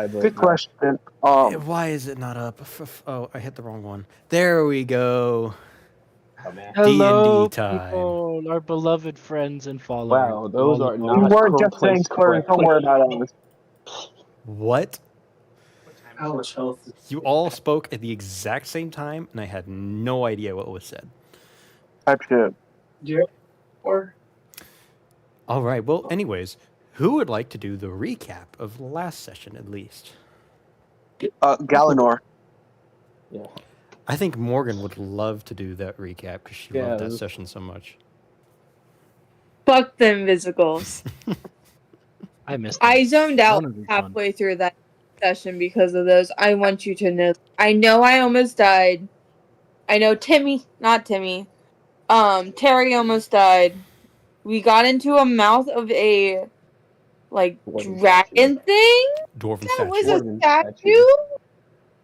Good question. Why is it not up? Oh, I hit the wrong one. There we go. Oh man. D&D Hello, time. people, our beloved friends and followers. Wow, those are You not weren't just saying placed slurs. Don't correctly. worry about it. What? How much health? You all spoke at the exact same time, and I had no idea what was said. Type shit. Yeah. Or All right. Well, anyways, who would like to do the recap of last session at least? Galanor. Yeah. I think Morgan would love to do that recap because she loved that Yeah. session so much. Fuck the InvisiGhouls. I missed. I them. zoned out One of these halfway through that session because of those. I want you to know. I know I almost died. I know not Timmy. Terry almost died. We got into a mouth of a Dwarven dragon thing. Dwarven That statue. was a Dwarven statue. statue.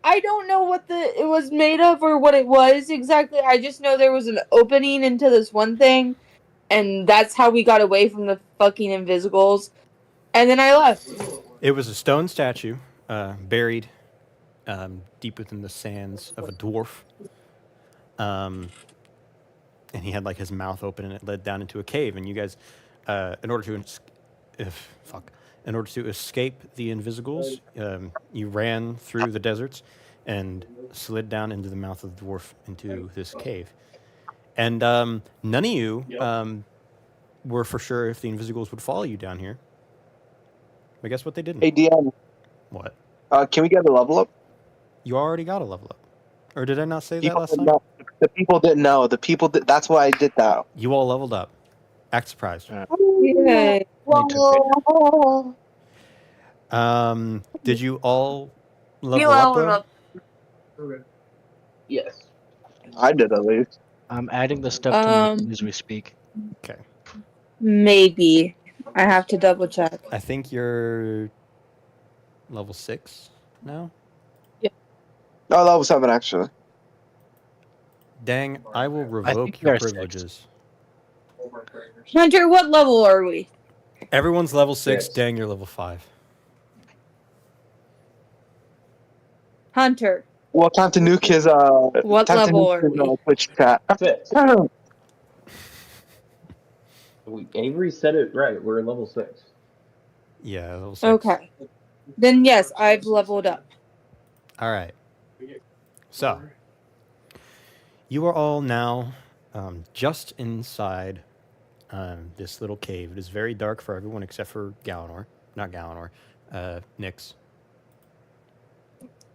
I don't know what it was made of or what it was exactly. I just know there was an opening into this one thing, and that's how we got away from the fucking InvisiGhouls. And then I left. It was a stone statue buried deep within the sands of a dwarf. And he had like his mouth open, and it led down into a cave. And you guys, in order to escape the InvisiGhouls, you ran through the deserts and slid down into the mouth of the dwarf into this cave. And none of you were for sure if the InvisiGhouls would follow you down here. But guess what they didn't? Hey, DM. What? Can we get a level up? You already got a level up. Or did I not say that People last didn't time? know. The people didn't know. That's why I did that. You all leveled up. Act surprised. Yay. Did you all level You up, leveled though? up. okay. Yes. I did at least. I'm adding the stuff to me as we speak. Okay. Maybe. I have to double check. I think you're level 6 now. No, level 7 actually. Dang, I will think revoke we your are 6. privileges. Hunter, what level are we? Everyone's level 6. Yes. Dang, you're level 5. Hunter, Well, time to nuke his what time to level nuke are his, we? Twitch chat. Six. Avery said it right. We're level 6. Yeah, level 6. Okay. Then yes, I've leveled up. All right. So, you are all now just inside this little cave. It is very dark for everyone except for Galanor. Not Galanor. Nyx.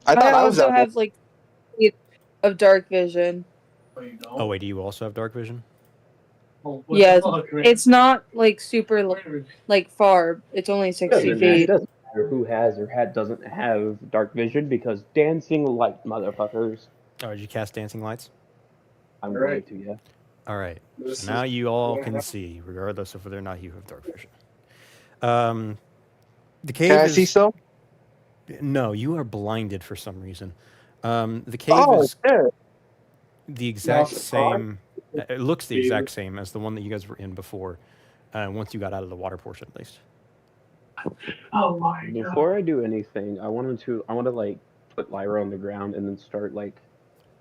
I thought I was also out. have of dark vision. Oh, wait, do you also have dark vision? Yes, it's not super far. It's only 60 It feet. doesn't matter who has or doesn't have dark vision because dancing light, motherfuckers. Oh, did you cast Dancing Lights? I'm Right. going to, yeah. All right. This So now is- you all can see, regardless of whether or not you have dark vision. The cave Can I is... see so? No, you are blinded for some reason. The cave Oh, is shit. the exact Lost the same. It looks the exact same as the one that you guys were in before. Once you got out of the water portion, at least. Oh my god. Before I do anything, I want to like put Lyra on the ground and then start like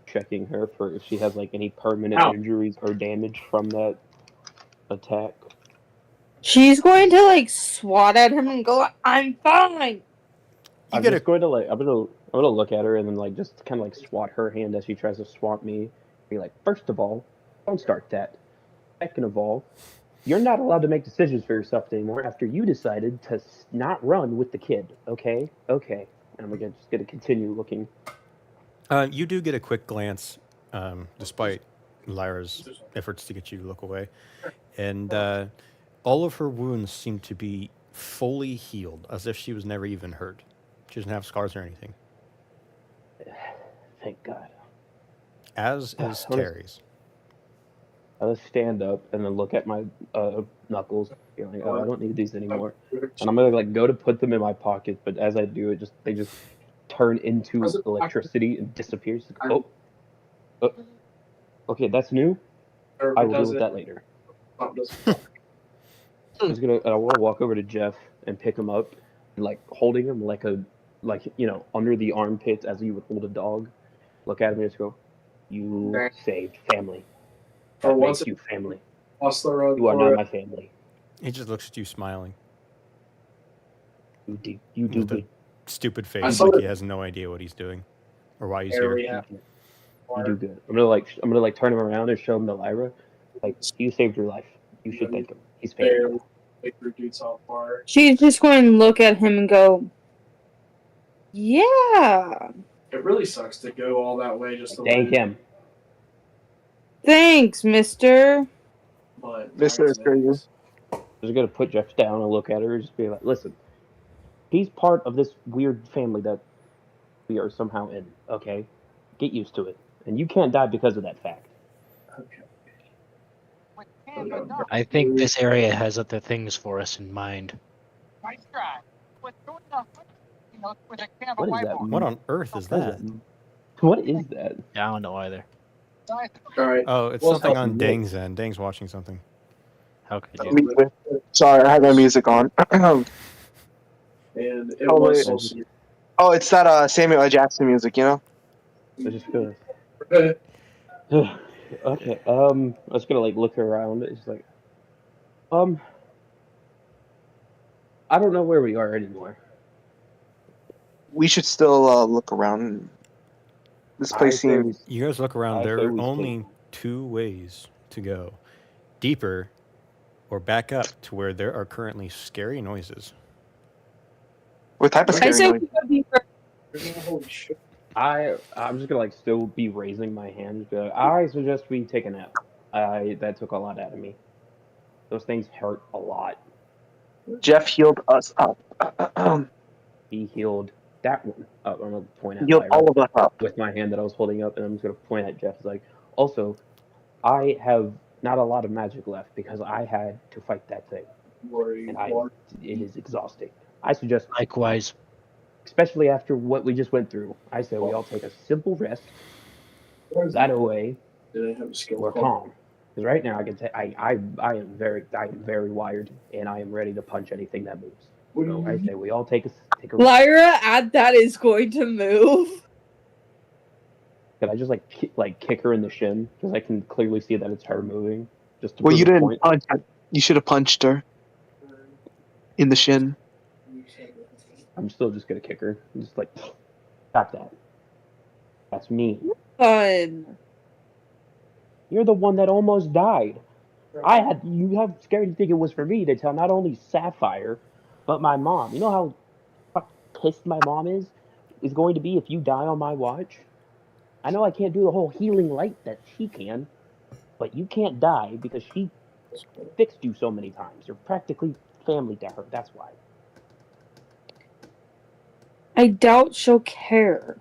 checking her for if she has like any permanent Ow. injuries or damage from that attack. She's going to swat at him and go, "I'm fine." You I'm get just going to I'm gonna look at her and then just kind of swat her hand as she tries to swat me. Be like, first of all, don't start that. Second of all, you're not allowed to make decisions for yourself anymore after you decided to not run with the kid. Okay, okay. And I'm just gonna continue looking. You do get a quick glance, despite Lyra's efforts to get you to look away, and all of her wounds seem to be fully healed, as if she was never even hurt. She doesn't have scars or anything. Thank God. As is Terry's. I'll stand up and then look at my knuckles, being like, "Oh, I don't need these anymore." And I'm gonna go to put them in my pocket, but as I do it, they just turn into electricity and disappears. Oh, okay, that's new. I will deal with that later. I want to walk over to Jeff and pick him up, and holding him like a like under the armpits as you would hold a dog. Look at him and just go, "You saved family. For That once, makes you family. Hustler on You are not my family. He just looks at you smiling You do with a good. stupid I face, saw like it. he has no idea what he's doing or why he's here. area. You do good. I'm gonna like turn him around and show him to Lyra. Like, you saved your life. You should thank him. He's family Barely now." like dudes off bar. She's just going to look at him and go, yeah, It really sucks to go all that way just to Thank lose, him. thanks, mister. but Mister is crazy. I'm just gonna put Jeff down and look at her and just be like, "Listen, he's part of this weird family that we are somehow in. Okay, get used to it, and you can't die because of that fact." Okay. I think this area has other things for us in mind. What is that? What on earth is that? What is that? I don't know either. All right. Oh, it's Well, something how's on it? Dang's end. Dang's watching something. How could you? Sorry, I had my music on. And it Oh, was wait. also. Oh, it's that Samuel L. Jackson music, you know? I just gonna. Okay. Okay. I was gonna like look around. It's like, I don't know where we are anymore. We should still look around. This place I say we- seems... You guys look around. I There say are we only stay- 2 ways to go: deeper or back up to where there are currently scary noises. What type of I scary said noise? we could be Holy shit. I'm just gonna like still be raising my hand. Be like, I suggest we take a nap. That took a lot out of me. Those things hurt a lot. Jeff healed us up. He healed that one. I'm gonna point at Healed Lyra all of us up. with my hand that I was holding up, and I'm just gonna point at Jeff. It's like, also, I have not a lot of magic left because I had to fight that thing, Worry. and it is exhausting. I suggest, Likewise. especially after what we just went through, I say we all take a simple rest. That away, Did I have a skill? we're calm. Because right now, I can say I am very wired, and I am ready to punch anything that moves. So I say we all take a rest. Lyra at that is going to move. Could I just like kick her in the shin? Because I can clearly see that it's her moving. Just to Well, prove you a didn't point. punch her. You should have punched her in the shin. I'm still just gonna kick her. I'm just like, stop that. That's me. Fun. You're the one that almost died. You have scared to think it was for me to tell not only Sapphire, but my mom. You know how pissed my mom is going to be if you die on my watch? I know I can't do the whole healing light that she can, but you can't die because she fixed you so many times. You're practically family to her. That's why. I doubt she'll care.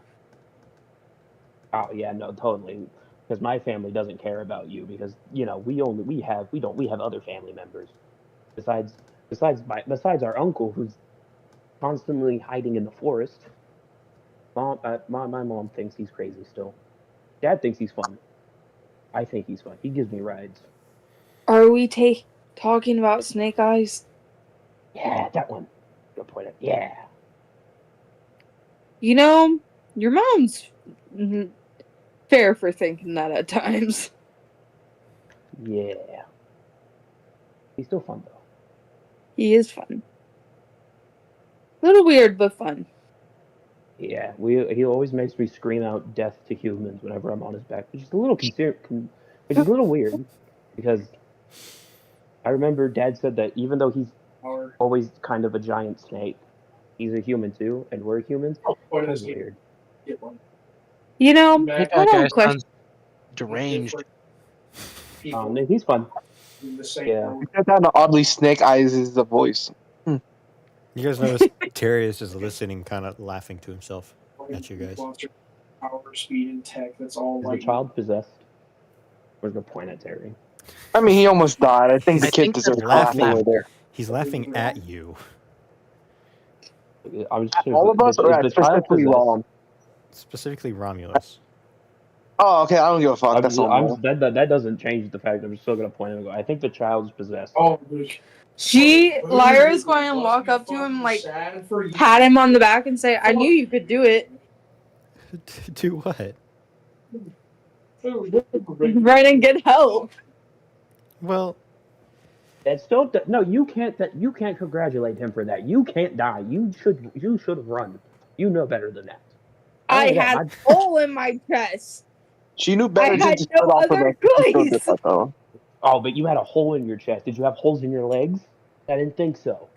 Oh yeah, no, totally. Because my family doesn't care about you because we have other family members besides our uncle who's constantly hiding in the forest. My mom thinks he's crazy still. Dad thinks he's fun. I think he's fun. He gives me rides. Are we talking about Snake Eyes? Yeah, that one. Good point. Yeah. You know, your mom's fair for thinking that at times. Yeah. He's still fun though. He is fun. A little weird, but fun. Yeah, he always makes me scream out death to humans whenever I'm on his back, which is a little weird because I remember Dad said that even though he's always kind of a giant snake, he's a human too, and we're humans. That's weird. You know, That hold guy on, question. sounds deranged. He's fun. Yeah. You said that in oddly Snake Eyes is the voice. You guys notice Terry is just listening, kind of laughing to himself at you guys. Power, speed, and tech. That's all. Is the Like child possessed? We're gonna point at Terry. I mean, he almost died. I think the I kid think deserves they're laughing laughing. over there. He's laughing at you. I'm just All of us, or is the child specifically possessed? Rom? Specifically Romulus. Oh, okay. I don't give a fuck. That's all. That doesn't change the fact. I'm still gonna point him and go. I think the child is possessed. Oh, Lyra's going to walk up to him, like, pat him on the back and say, I knew you could do it. Do what? Right and get help. Well, That's still no. You can't. You can't congratulate him for that. You can't die. You should run. You know better than that. I had a hole in my chest. She knew better I than had to no start off with other a- she still did choice. that, though. Oh, but you had a hole in your chest. Did you have holes in your legs? I didn't think so.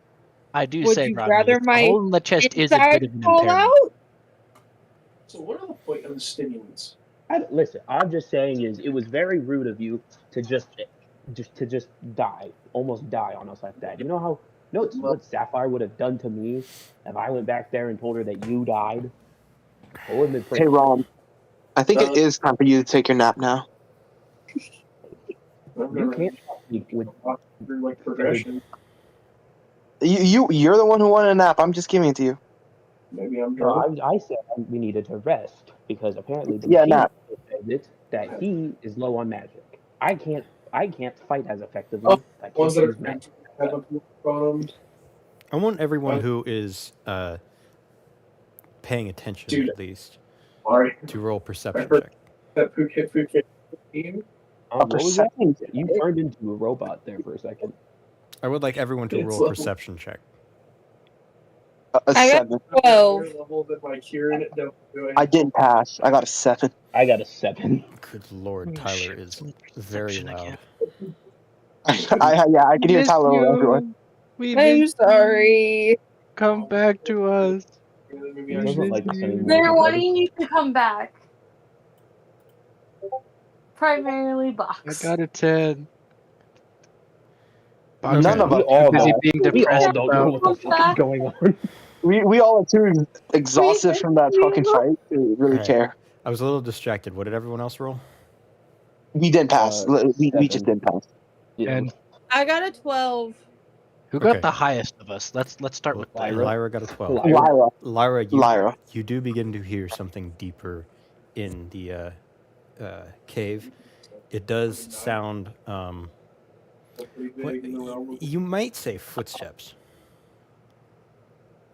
I do Would say, you Rodney, rather a my hole in the chest is a inside bit of an fall impairment. out? So what are the point of the stimulants? Listen, I'm just saying it was very rude of you to just die, almost die on us like that. You know how what Sapphire would have done to me if I went back there and told her that you died? It would have been pretty. Hey, Ron. I think it is time for you to take your nap now. You can't speak with Through like progression. You're the one who wanted a nap. I'm just giving it to you. Maybe I'm drunk. I said we needed to rest because apparently the Yeah, machine nap. said it that he is low on magic. I can't fight as effectively. Oh, I can't Ones that use are magic. I want everyone Uh, who is paying attention Dude. at least Sorry. to roll perception heard- check. That Phuket team. What was that? perception You turned into a robot there for a second. I would like everyone to It's roll a level- perception check. A I got 7. 12. Level than my Kieran at W. I didn't pass. I got a 7. I got a 7. Good lord, Oh, Tyler shit, is roll very perception loud. again. I can hear Tyler over everyone. We I'm sorry. Come back to us. Maybe He I doesn't should. like us anymore. They're wanting you to come back. Primarily I Box. got a 10. Okay. None of We us. all busy know. being We all depressed don't know about. what the fuck is going on. We all are too exhausted from that fucking fight to really Alright. care. I was a little distracted. What did everyone else roll? We didn't pass. We 7. just didn't pass. Yeah. And I got a 12. who got Okay. the highest of us? Let's start with that. Lyra. Lyra got a 12. Lyra. Lyra, Lyra. you do begin to hear something deeper in the cave. It does sound, you might say footsteps.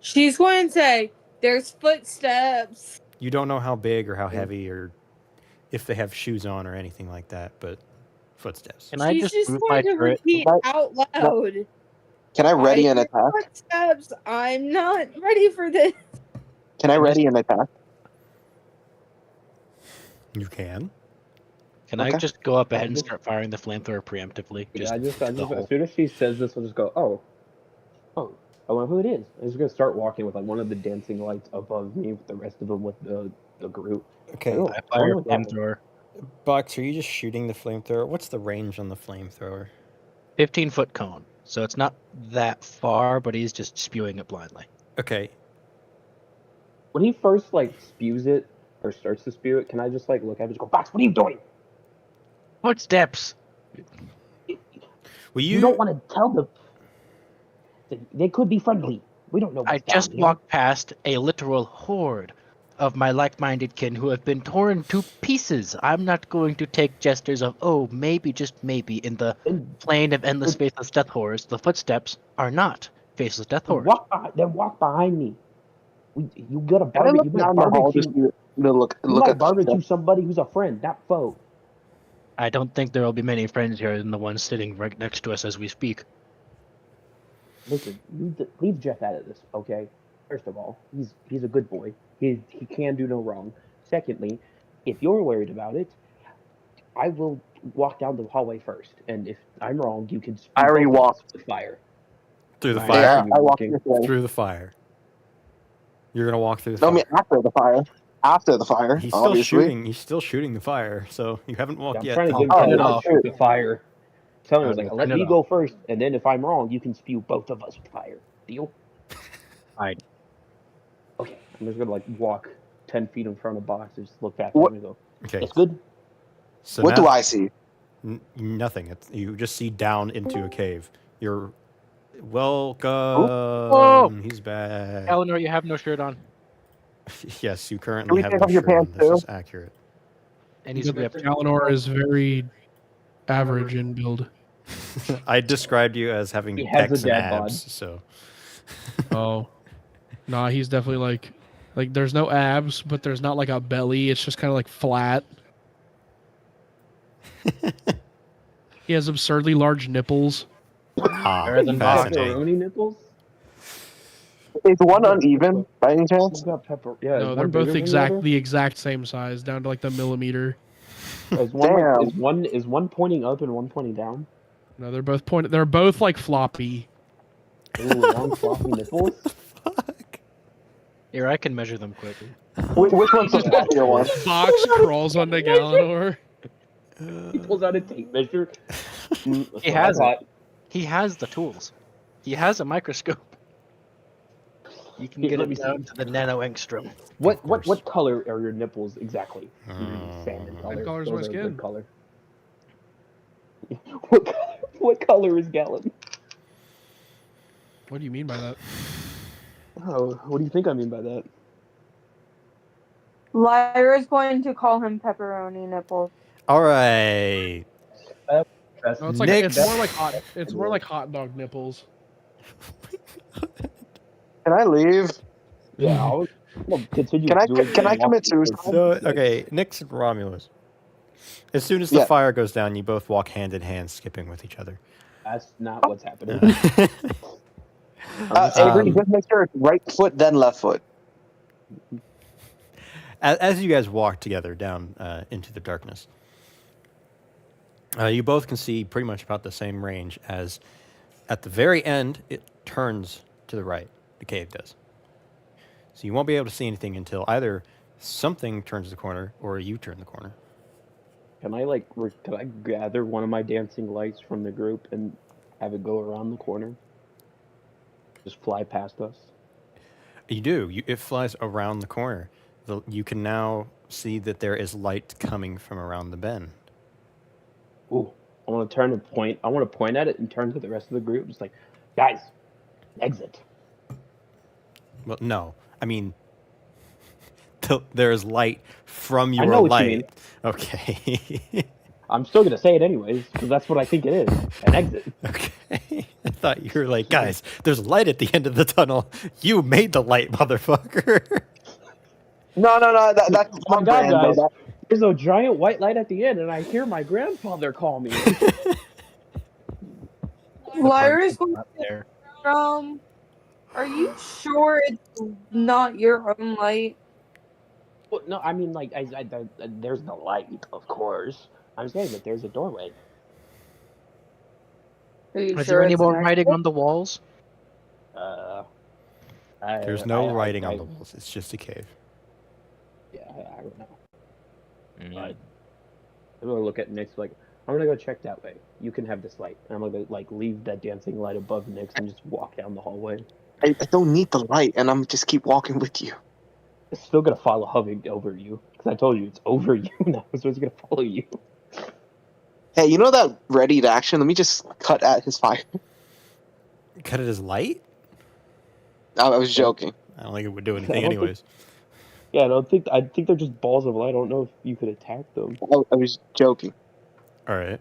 She's going to say, there's footsteps. You don't know how big or how heavy or if they have shoes on or anything like that, but footsteps. Can I She's just move going my to turret? repeat Right. out loud. Can I ready an hear attack? Footsteps. I'm not ready for this. Can I ready an attack? You can. Can I Okay. just go up ahead and start firing the flamethrower preemptively? I just to the as hole? soon as she says this, I'll just go, I wonder who it is. I'm just gonna start walking with like one of the dancing lights above me, with the rest of them with the group. Okay. Oh, I fire wonder what that is. flamethrower. Box, are you just shooting the flamethrower? What's the range on the flamethrower? 15-foot cone. So it's not that far, but he's just spewing it blindly. Okay. When he first like spews it or starts to spew it, can I just like look at him and just go, Box, what are you doing? Footsteps! Well, You don't want to tell them. They could be friendly. We don't know what's I down just here. walked past a literal horde of my like-minded kin who have been torn to pieces. I'm not going to take gestures of, oh, maybe, just maybe, in the plane of endless faceless death horrors. The footsteps are not faceless death horrors. Walk behind me. You got a Can I barbecue. look You might down the hall barbecue. just to look You might at barbecue somebody who's a friend, not foe. I don't think there will be many friends here than the ones sitting right next to us as we speak. Listen, leave Jeff out of this, okay? First of all, he's a good boy. He can do no wrong. Secondly, if you're worried about it, I will walk down the hallway first, and if I'm wrong, you can. I already walked the fire. Through the Fine. fire. Yeah, you I walked walking. this way. Through the fire. You're gonna walk through the No, I fire. mean after the fire. After the fire, He's still obviously. shooting. He's still shooting the fire. So you haven't walked I'm yet. trying to to give the him fire. an off. shoot the fire. Tell him, Okay, let turn me it go first, and then if I'm wrong, you can spew both of us with fire. Deal? Fine. Okay, I'm just gonna like walk 10 feet in front of Box and just look back at What- him and go, Okay. "That's good." So What now, do I see? Nothing. You just see down into a cave. You're welcome. Whoa. He's back. Eleanor, you have no shirt on. Yes, you Can currently we have take no off your shirt on. pants, This too? is accurate. And he's ripped. Galanor is very average in build. I described you as having He has a pecs and dad bod. abs, so Oh, nah, he's definitely like there's no abs, but there's not like a belly. It's just kind of like flat. He has absurdly large nipples. Better than Box. fascinating. Pepperoni nipples? Is one uneven by any chance? Who's got pepper? Yeah, No, is they're one both bigger than the other? the exact same size, down to like the millimeter. Is one, like, Damn. is one pointing up and one pointing down? No, they're both pointed. They're both like floppy. Ooh, long floppy nipples? Here, I can measure them quickly. Which one's the floppier one? Box crawls onto Galanor. He pulls out a tape measure. He has it. He has the tools. He has a microscope. You can Here, get let it me see. down to the nano angstrom. What color are your nipples exactly? Salmon color. What color's Those my are a good skin? color. What color is Gallon? What do you mean by that? Oh, what do you think I mean by that? Lyra's going to call him pepperoni nipples. All right. No, it's like Nick- it's more like hot dog nipples. Can I leave? Yeah, I'll continue. Can I doing commit walking suicide? for- So okay, Nyx and Romulus. As soon as the Yeah. fire goes down, you both walk hand in hand, skipping with each other. That's not what's happening. Avery, just make sure it's right foot, then left foot. As you guys walk together down into the darkness, you both can see pretty much about the same range as at the very end, it turns to the right. The cave does. So you won't be able to see anything until either something turns the corner or you turn the corner. Can I gather one of my dancing lights from the group and have it go around the corner? Just fly past us. You do. It flies around the corner. You can now see that there is light coming from around the bend. Ooh, I want to turn and point. I want to point at it and turn to the rest of the group. Just like, guys, exit. Well, no. I mean, there is light from your know what you light. mean. Okay. I'm still gonna say it anyways because that's what I think it is. An exit. Okay. I thought you were like, guys, there's light at the end of the tunnel. You made the light, motherfucker. No, that's Oh my on God, brand, guys! though. There's a giant white light at the end, and I hear my grandfather call me. Lyra's going Up there. to, are you sure it's not your own light? Well, no, I mean like, there's no light, of course. I'm saying that there's a doorway. Are you Is sure there any it's more an writing exit? on the walls? There's no writing on the walls. It's just a cave. Yeah, I don't know. Mm. But I'm gonna look at Nyx like, I'm gonna go check that way. You can have this light. I'm gonna like leave that dancing light above Nyx and just walk down the hallway. I don't need the light, and I'm just keep walking with you. It's still gonna follow hovering over you because I told you it's over you now, so it's gonna follow you. Hey, you know that ready to action? Let me just cut at his fire. Cut it as light? I was joking. I don't think it would do anything don't think- anyways. Yeah, I think they're just balls of light. I don't know if you could attack them. I was joking. All right.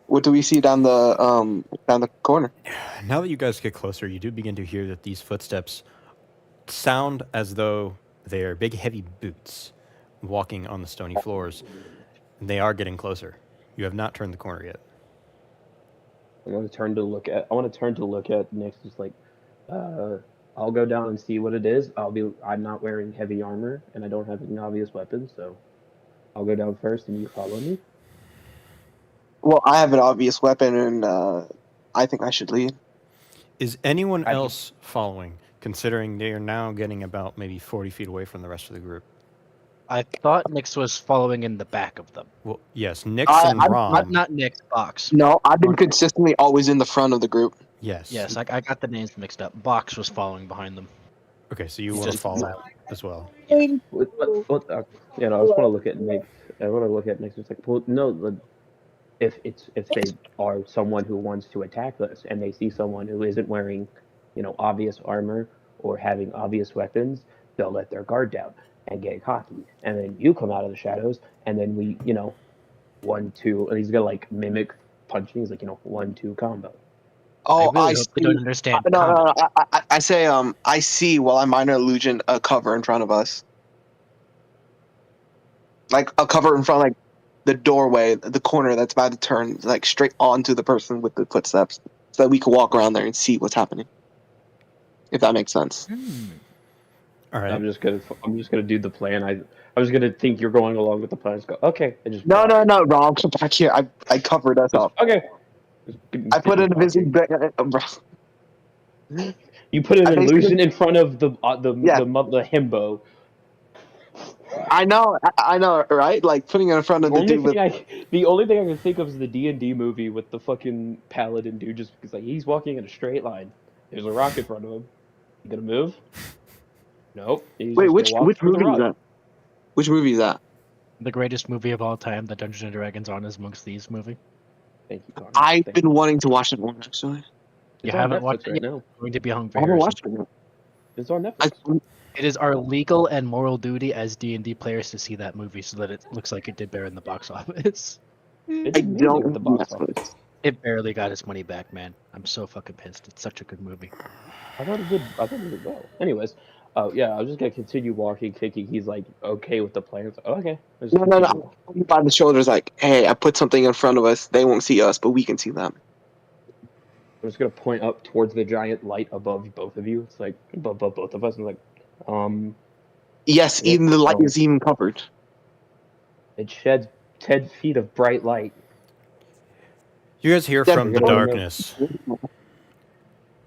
What do we see down the corner? Now that you guys get closer, you do begin to hear that these footsteps sound as though they are big, heavy boots walking on the stony floors. And they are getting closer. You have not turned the corner yet. I want to turn to look at Nyx. Just like, I'll go down and see what it is. I'm not wearing heavy armor and I don't have any obvious weapons, so I'll go down first and you follow me. Well, I have an obvious weapon, and I think I should lead. Is anyone else following, considering they are now getting about maybe 40 feet away from the rest of the group? I thought Nyx was following in the back of them. Well, yes, Nyx I- and I'm Rom. Not Nyx, Box. No, I've been consistently always in the front of the group. Yes. Yes, I got the names mixed up. Box was following behind them. Okay, so you He's want to just follow loud. as well. I just want to look at Nyx. I want to look at Nyx. It's like, well, no, if they are someone who wants to attack us and they see someone who isn't wearing, obvious armor or having obvious weapons, they'll let their guard down. and get cocky, and then you come out of the shadows, and then we, 1-2, and he's gonna like mimic punching. He's like, 1-2 combo. I Oh, really I hope see. they don't understand No, no, combat. no. I say, I see while I minor illusion a cover in front of us. Like a cover in front, like the doorway, the corner that's about to turn, like straight onto the person with the footsteps, so that we can walk around there and see what's happening. If that makes sense. All right. I'm just gonna do the plan. I was gonna think you're going along with the plan. Just go, okay, and just No, walk. no, no, wrong. Come back here. I covered us Just, up. okay. I put an walking. You put an I basically, illusion in front of the yeah, himbo. I know, I know, right? Like putting it in front of the dude with. The only thing I can think of is the D&D movie with the fucking paladin dude, just because like he's walking in a straight line. There's a rock in front of him. You gonna move? Nope. He's Wait, just gonna walk which through the movie is rock. that? Which movie is that? The greatest movie of all time, the Dungeons and Dragons Honest Amongst Thieves movie. Thank you, Connor. I've Thank been you. wanting to watch that one actually. You It's on haven't Netflix watched it right yet? now. You're going to be hungry I haven't very soon. watched it yet. It's on I, Netflix. It is our legal and moral duty as D&D players to see that movie so that it looks like it did better in the box office. It I did amazing don't at the box Netflix. office. It barely got its money back, man. I'm so fucking pissed. It's such a good movie. I thought it did well. Anyways, yeah, I was just gonna continue walking, thinking he's like okay with the plan. It's like, okay, I just No, no, continue no. walking. I'm by the shoulders, like, hey, I put something in front of us. They won't see us, but we can see them. I'm just gonna point up towards the giant light above both of you. It's like above both of us. And like, Yes, yeah, even the light no. is even covered. It sheds 10 feet of bright light. You guys hear Yeah, from the you're gonna darkness,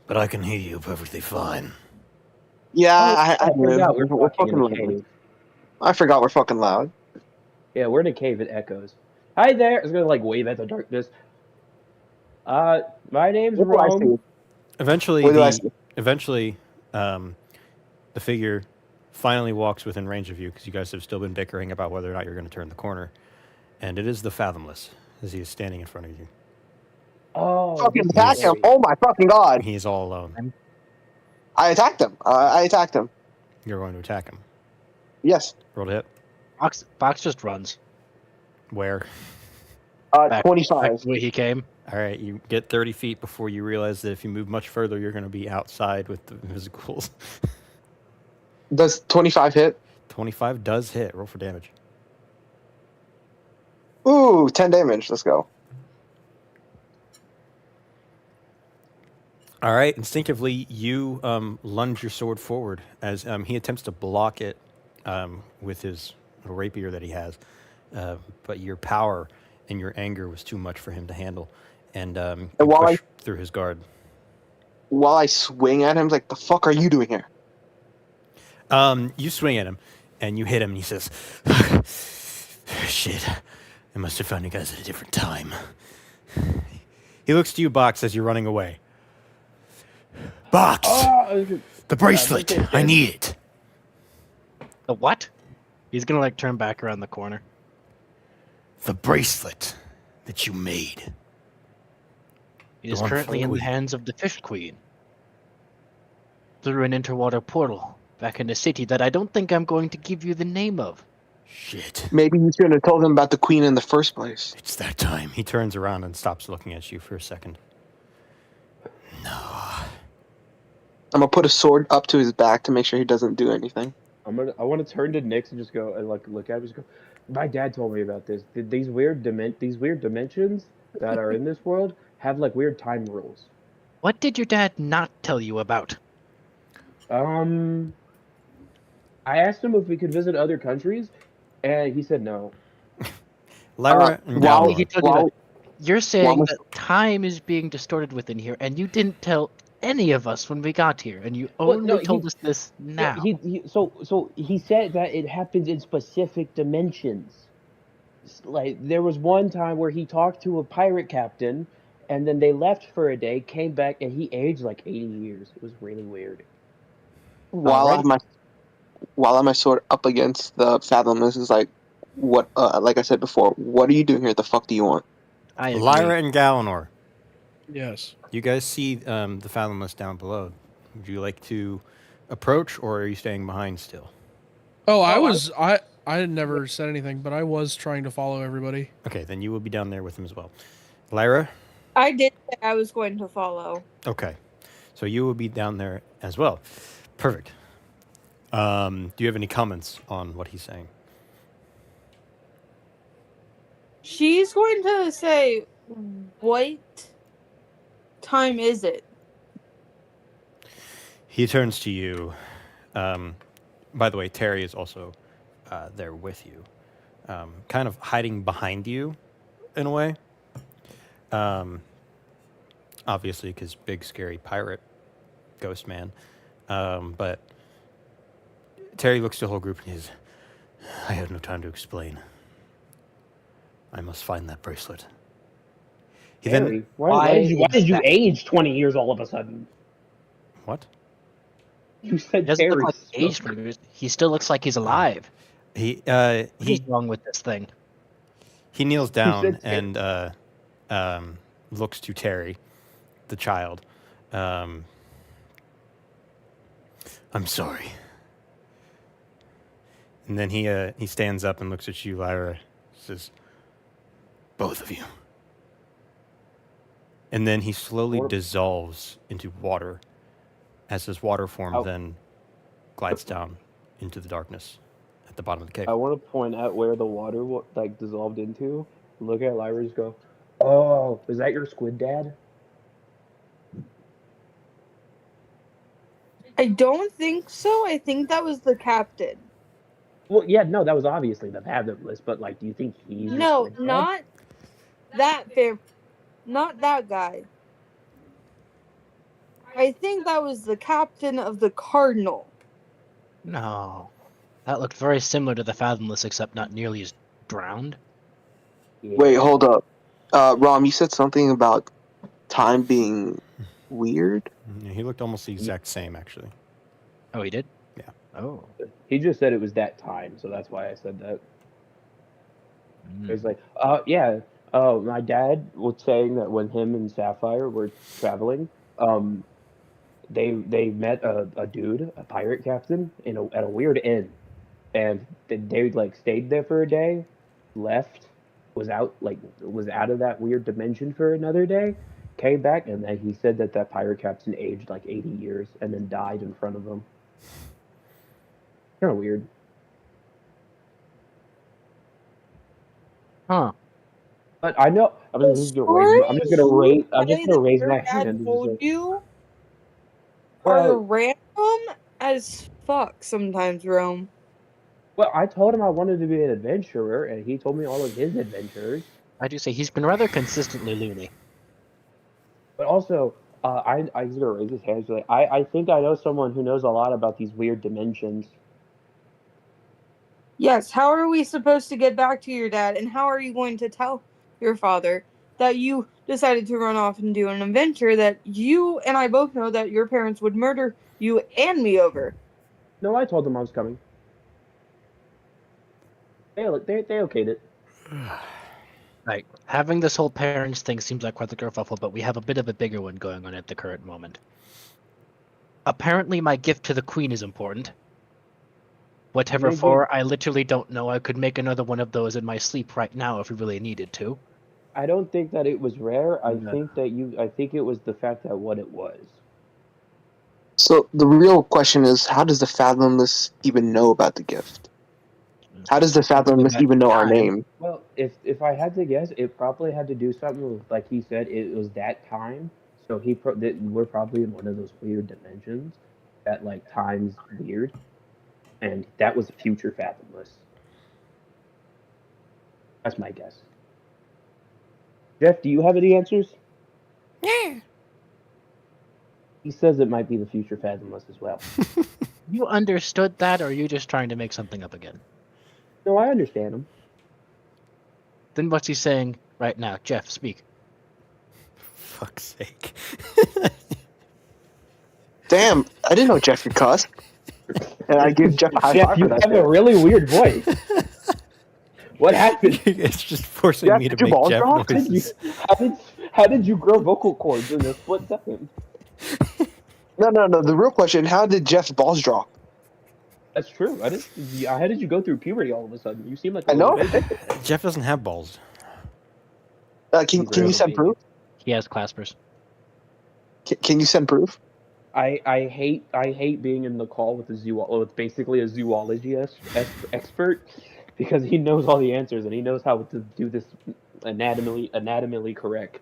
but I can hear you perfectly fine. Yeah, I Turns out we're we're fucking in fucking a loud. cave. I forgot we're fucking loud. Yeah, we're in a cave. It echoes. Hi there. It's gonna like wave at the darkness. My name's What do I Rome. see? Eventually, What do I see? the figure finally walks within range of you because you guys have still been bickering about whether or not you're going to turn the corner, and it is the Fathomless as he is standing in front of you. Oh, Fucking this is attack him! great. Oh my fucking god! He is all alone. I attacked him. I attacked him. You're going to attack him. Yes. Roll to hit. Box just runs. Where? Back 25. the way he came. All right, you get 30 feet before you realize that if you move much further, you're going to be outside with the InvisiGhouls. Does 25 hit? 25 does hit. Roll for damage. Ooh, 10 damage. Let's go. All right, instinctively, you lunge your sword forward as he attempts to block it with his rapier that he has. But your power and your anger was too much for him to handle. And you while push through his guard. While I swing at him, like, the fuck are you doing here? You swing at him, and you hit him, and he says, shit, I must have found you guys at a different time. He looks to you, Box, as you're running away. Box! The bracelet! I need it! The what? He's gonna like turn back around the corner. The bracelet that you made. It is one for currently the in the queen. hands of the Fish Queen. Through an interwater portal back in a city that I don't think I'm going to give you the name of. Shit. Maybe you should have told him about the queen in the first place. It's that time. He turns around and stops looking at you for a second. No. I'm gonna put a sword up to his back to make sure he doesn't do anything. I want to turn to Nix and just go and like look at him. Just go. My dad told me about this. These weird dimensions that are in this world have like weird time rules. What did your dad not tell you about? I asked him if we could visit other countries, and he said no. Lyra and while- Galor. He told you While, that. You're saying while- that time is being distorted within here, and you didn't tell any of us when we got here, and you Well, only no, told us this now. So he said that it happens in specific dimensions. Like there was one time where he talked to a pirate captain, and then they left for a day, came back, and he aged like 80 years. It was really weird. while I have my sword up against the Fathomless is like, what? Like I said before, what are you doing here? The fuck do you want? I agree. Lyra and Galenor. Yes. You guys see the Fathomless down below. Would you like to approach, or are you staying behind still? Oh, I never said anything, but I was trying to follow everybody. Okay, then you will be down there with him as well. Lyra? I did say I was going to follow. Okay. So you will be down there as well. Perfect. Do you have any comments on what he's saying? She's going to say, what time is it? He turns to you. By the way, Terry is also there with you, kind of hiding behind you in a way. Obviously, because big, scary pirate, ghost man. But Terry looks to the whole group and says, I have no time to explain. I must find that bracelet. He Harry, then... why did you age 20 years all of a sudden? What? You He said doesn't Terry. look like he aged 20 years. He still looks like he's alive. What is wrong with this thing? He kneels down said and looks to Terry, the child. I'm sorry. And then he stands up and looks at you, Lyra. Says, both of you. And then he slowly dissolves into water, as his water form then glides down into the darkness at the bottom of the cave. I want to point out where the water like dissolved into. Look at Lyra's go. Oh, is that your squid dad? I don't think so. I think that was the captain. Well, yeah, no, that was obviously the Fathomless, but like, do you think he's your No, squid dad? not that fair. Not that guy. I think that was the captain of the Cardinal. No. That looked very similar to the Fathomless, except not nearly as drowned. Yeah. Wait, hold up. Rom, you said something about time being weird? Yeah, he looked almost the exact same, actually. Oh, he did? Yeah. Oh. He just said it was that time, so that's why I said that. Mm. It was like, yeah. My dad was saying that when him and Sapphire were traveling, they met a dude, a pirate captain, at a weird inn, and they like stayed there for a day, left, was out of that weird dimension for another day, came back, and then he said that pirate captain aged like 80 years and then died in front of him. Kind of weird. Huh. But I know I'm just gonna raise my hand. And just Told say, you well, are random as fuck sometimes, Rome. well, I told him I wanted to be an adventurer, and he told me all of his adventures. I do say he's been rather consistently loony. But also, I he's gonna raise his hand. And say, I think I know someone who knows a lot about these weird dimensions. Yes, how are we supposed to get back to your dad, and how are you going to tell your father that you decided to run off and do an adventure that you and I both know that your parents would murder you and me over? No, I told them I was coming. They okayed it. Right. Having this whole parents thing seems like quite the kerfuffle, but we have a bit of a bigger one going on at the current moment. Apparently my gift to the queen is important. Whatever Maybe. for, I literally don't know. I could make another one of those in my sleep right now if we really needed to. I don't think that it was rare. I No. think it was the fact that what it was. So the real question is, how does the Fathomless even know about the gift? How does the Fathomless even know our name? Well, if I had to guess, it probably had to do something with, like he said, it was that time. So we're probably in one of those weird dimensions that like time's weird, and that was future Fathomless. That's my guess. Jeff, do you have any answers? Yeah. He says it might be the future Fathomless as well. You understood that, or are you just trying to make something up again? No, I understand him. Then what's he saying right now? Jeff, speak. Fuck's sake. Damn, I didn't know Jeff could cuss. And I give Jeff a high Jeff, five you for that. have a really weird voice. What happened? It's just forcing Jeff, me to did your make balls Jeff drop? noises. How did you grow vocal cords in a split second? No. The real question, how did Jeff's balls drop? That's true. How did you go through puberty all of a sudden? You seem like a I little know. baby. Jeff doesn't have balls. Can He's a you little send baby. proof? He has claspers. Can you send proof? I hate being in the call with with basically a zoology expert because he knows all the answers and he knows how to do this anatomically correct.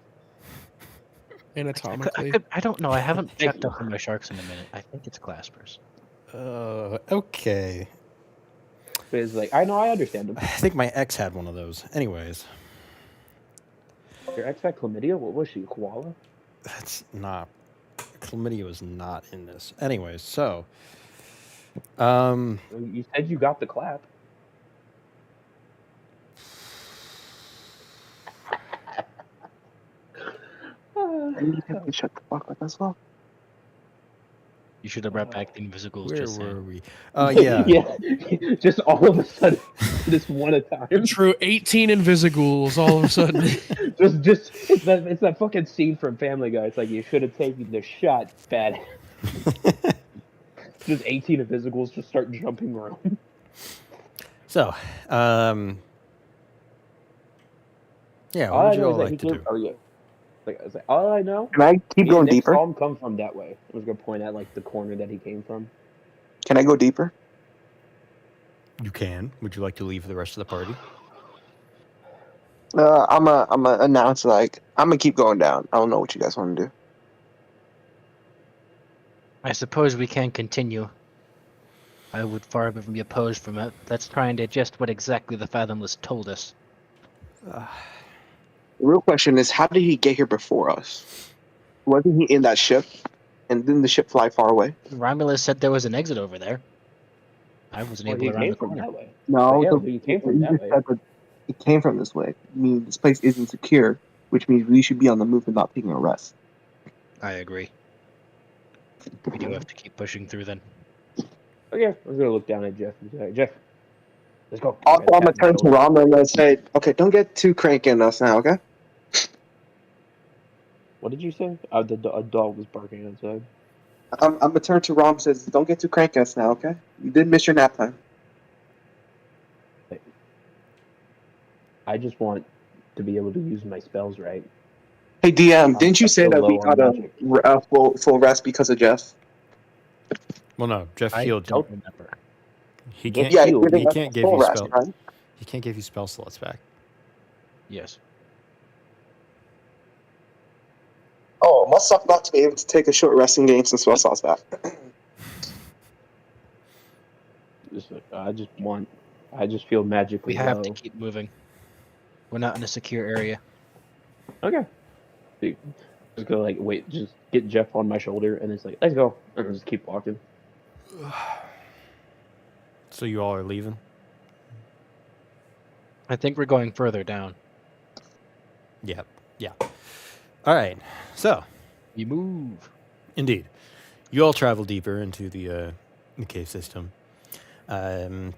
Anatomically. I don't know. I haven't Thank checked you. up on my sharks in a minute. I think it's claspers. Okay. But it's like I know I understand him. I think my ex had one of those. Anyways, Your ex had chlamydia. What was she? Koala? that's not. Chlamydia was not in this. Anyways, so. You said you got the clap. And you can shut the fuck up as well. You should have brought back the InvisiGhouls. Where Just were saying. we? Yeah. yeah. Just all of a sudden, this one at a time. True, 18 Invisigouls all of a sudden. just it's that fucking scene from Family Guy. It's like you should have taken the shot, fat. Just 18 Invisigouls just start jumping around. So, yeah, All what I would you know all is that like he to came. do? Oh yeah. All I know. Can I keep Me going and Nick deeper? saw him come from that way. I was gonna point at like the corner that he came from. Can I go deeper? You can. Would you like to leave the rest of the party? I'm a announce like I'm gonna keep going down. I don't know what you guys want to do. I suppose we can continue. I would far be opposed from it. Let's try and digest what exactly the Fathomless told us. The real question is, how did he get here before us? Wasn't he in that ship? And didn't the ship fly far away? Romulus said there was an exit over there. I wasn't Well, able he to around came the from corner. that way. No, Yeah, he came from that way. It came from this way. I mean, this place isn't secure, which means we should be on the move and not taking a rest. I agree. We do have to keep pushing through then. Okay, I was gonna look down at Jeff and say, Jeff, let's go. Also, I'm gonna Tap my turn to shoulder. Ram and say, okay, don't get too cranky on us now, okay? What did you say? A dog was barking outside. I'm gonna turn to Ram and says, don't get too cranky on us now, okay? You did miss your nap time. I just want to be able to use my spells right. Hey DM, didn't you say so that we low on got magic. a full rest because of Jeff? Well, no. Jeff I healed you. don't remember. He Get can't. Yeah, healed. giving He us can't a give full you rest, spell. right? He can't give you spell slots back. Yes. Oh, it must suck not to be able to take a short rest and gain some spell slots back. I just feel magically We have low. to keep moving. We're not in a secure area. Okay. Just go like wait, just get Jeff on my shoulder and it's like let's go and just keep walking. So you all are leaving? I think we're going further down. Yep. Yeah. All right. So, You move. indeed, you all travel deeper into the cave system. It's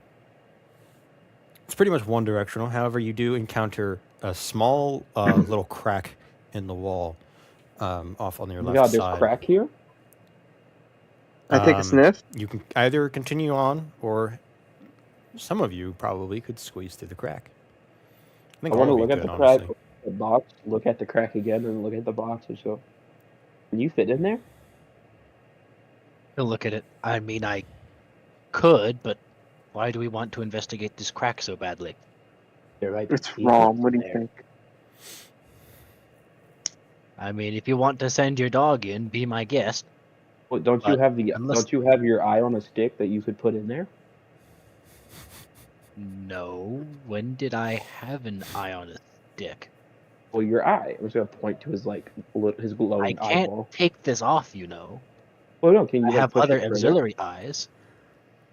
pretty much one directional. However, you do encounter a small little crack in the wall off on your Oh my left God, there's side. crack here. I take a sniff. You can either continue on, or some of you probably could squeeze through the crack. I think I want to all of look you at could, the crack, honestly. the box, look at the crack again, and look at the box and so. Can you fit in there? To look at it. I mean, I could, but why do we want to investigate this crack so badly? There might be It's people wrong. What do in you there. think? I mean, if you want to send your dog in, be my guest. Well, don't you But have unless- Don't you have your eye on a stick that you could put in there? No. When did I have an eye on a stick? Well, your eye. I was gonna point to his his I glowing can't eyeball. take this off, you know. Well, no. Can you I like, have push other it further? auxiliary eyes.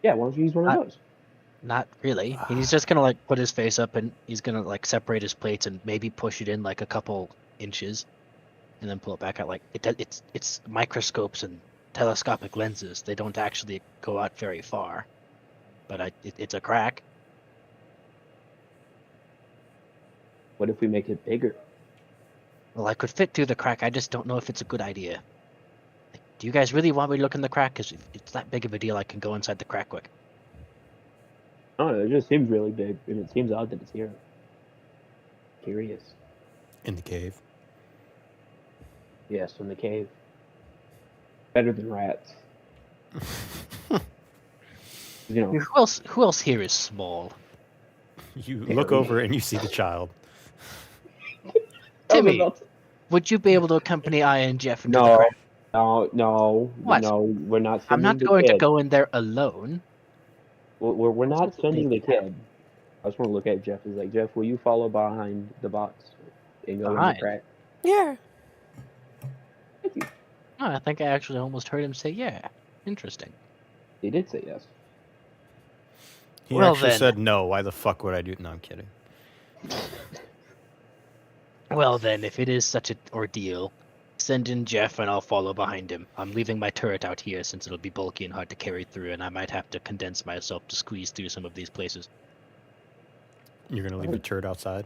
Yeah. Why don't you use one of those? Not really. He's just gonna like put his face up and he's gonna like separate his plates and maybe push it in like a couple inches, and then pull it back out. Like it's microscopes and telescopic lenses. They don't actually go out very far, but it's a crack. What if we make it bigger? Well, I could fit through the crack. I just don't know if it's a good idea. Like, do you guys really want me to look in the crack? Because if it's that big of a deal, I can go inside the crack quick. I don't know, it just seems really big, and it seems odd that it's here. Curious. In the cave. Yes, in the cave. Better than rats. You know, Who else here is small? You look over and you see the child. Timmy, would you be able to accompany I and Jeff into the no, crack? no, What? no. We're not I'm sending not the going kid. to go in there alone. We're not That's what sending the they kid. I just want to look at Jeff. He's like, Jeff, will you follow behind the box and go in the Behind? crack? Yeah. Thank you. Oh, I think I actually almost heard him say, yeah. Interesting. He did say yes. He Well, actually then. said no. Why the fuck would I do? No, I'm kidding. Well then, if it is such an ordeal, send in Jeff and I'll follow behind him. I'm leaving my turret out here since it'll be bulky and hard to carry through, and I might have to condense myself to squeeze through some of these places. You're gonna leave the turret outside?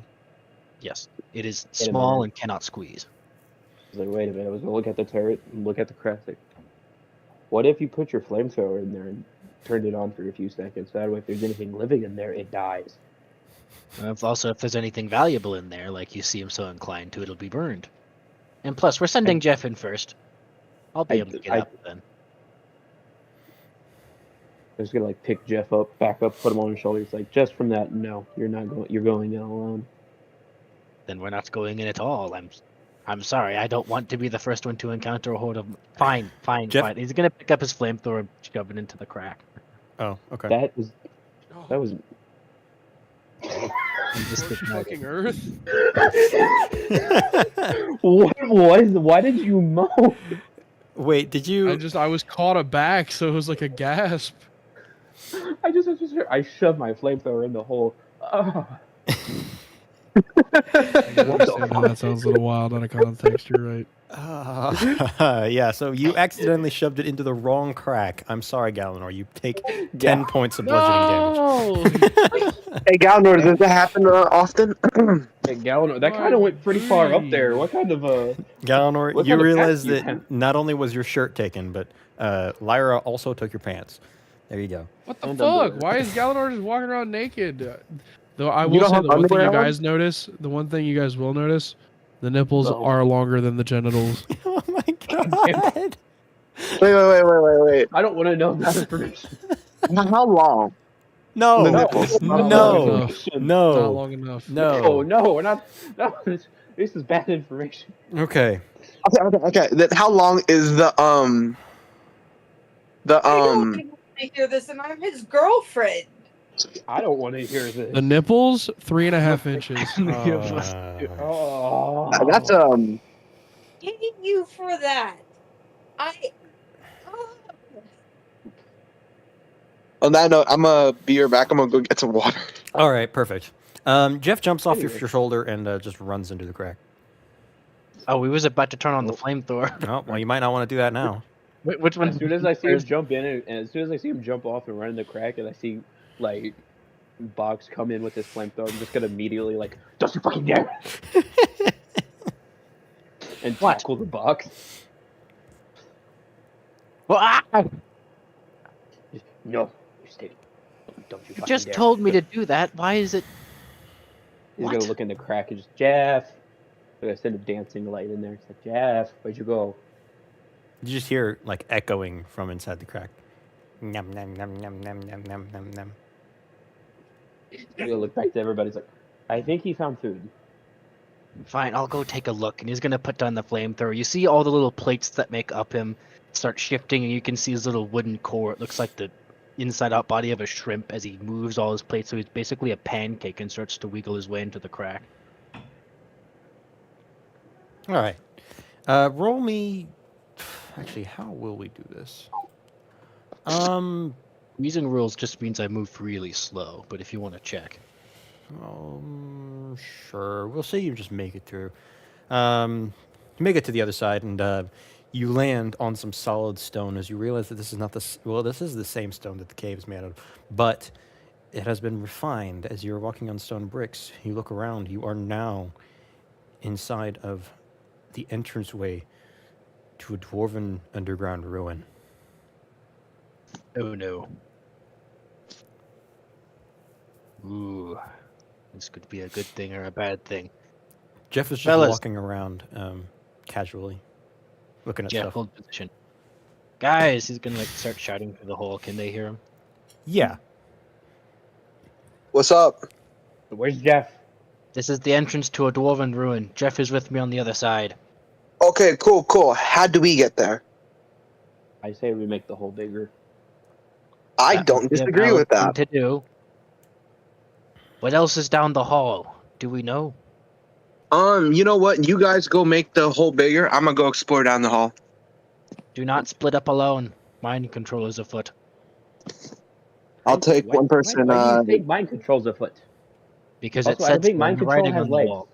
Yes, it is Wait a small minute. and cannot squeeze. He's like, wait a minute. I was gonna look at the turret and look at the crack. Like, what if you put your flamethrower in there and turned it on for a few seconds? That way, if there's anything living in there, it dies. Also, if there's anything valuable in there, like you seem so inclined to, it'll be burned. And plus, we're sending Jeff in first. I'll be able to get up then. I'm just gonna like pick Jeff up, back up, put him on his shoulder. It's like, just from that, no, you're not going. You're going in alone. Then we're not going in at all. I'm sorry. I don't want to be the first one to encounter a horde of. Fine. Jeff- He's gonna pick up his flamethrower and shove it into the crack. Oh, okay. That was. Fucking Earth. Why did you moan? Wait, did you? I was caught aback, so it was like a gasp. I shoved my flamethrower in the hole. Oh. That sounds a little wild out of context. You're right. Yeah, so you accidentally shoved it into the wrong crack. I'm sorry, Galenor. You take 10 points of bludgeoning damage. Hey, Galnor, does that happen often? Hey, Galenor, that kind of went pretty far up there. What kind of Galenor, What you kind of realize pants do you that have? not only was your shirt taken, but Lyra also took your pants. There you go. What the And fuck? underwear. Why is Galenor just walking around naked? Though I You will don't say have the one thing underwear you on? guys notice, the one thing you guys will notice, the nipples No. are longer than the genitals. Oh my god. Wait. I don't want to know that information. How long? No. The nipples. Not No. long enough. Not No. long enough. Oh No. no, we're not. No, this is bad information. Okay. Okay. How long is the I don't want to hear this, and I'm his girlfriend. I don't want to hear this. The nipples, 3.5 inches. Oh, That's Hate you for that. On that note, I'm gonna be right back. I'm gonna go get some water. All right, perfect. Jeff jumps off Anyway. your shoulder and just runs into the crack. Oh, we was about to turn on the flamethrower. Oh, well, you might not want to do that now. Which one? As soon as I see him jump in, and as soon as I see him jump off and run in the crack, and I see like Box come in with his flamethrower, I'm just gonna immediately like, don't you fucking dare! And What? tackle the Box. Well, No, you stay. Don't you you fucking just dare. told me to do that. Why is it? He's What? gonna look in the crack and just Jeff. I'm gonna send a dancing light in there. It's like, Jeff, where'd you go? You just hear like echoing from inside the crack. Num num num num num num num num num. He's gonna look back to everybody. He's like, I think he found food. Fine, I'll go take a look. And he's gonna put down the flamethrower. You see all the little plates that make up him start shifting, and you can see his little wooden core. It looks like the inside-out body of a shrimp as he moves all his plates. So he's basically a pancake and starts to wiggle his way into the crack. All right. Roll me. Actually, how will we do this? Using rules just means I move really slow. But if you want to check, Sure. We'll say you just make it through. You make it to the other side, and you land on some solid stone as you realize that this is not this is the same stone that the cave is made out of, but it has been refined. As you're walking on stone bricks, you look around. You are now inside of the entranceway to a dwarven underground ruin. oh no. Ooh, this could be a good thing or a bad thing. Jeff is just Fellas. walking around casually, looking at Jeff, stuff. hold position. Guys, he's gonna like start shouting through the hole. Can they hear him? Yeah. What's up? Where's Jeff? This is the entrance to a dwarven ruin. Jeff is with me on the other side. Okay, cool. How do we get there? I say we make the hole bigger. I That don't would be a disagree valid with that. thing to do. What else is down the hall? Do we know? You know what? You guys go make the hole bigger. I'm gonna go explore down the hall. Do not split up alone. Mind control is afoot. I'll take one person. Why do you think mind control's afoot? Because Also, it I don't says think so mind in the control writing has on the legs. wall.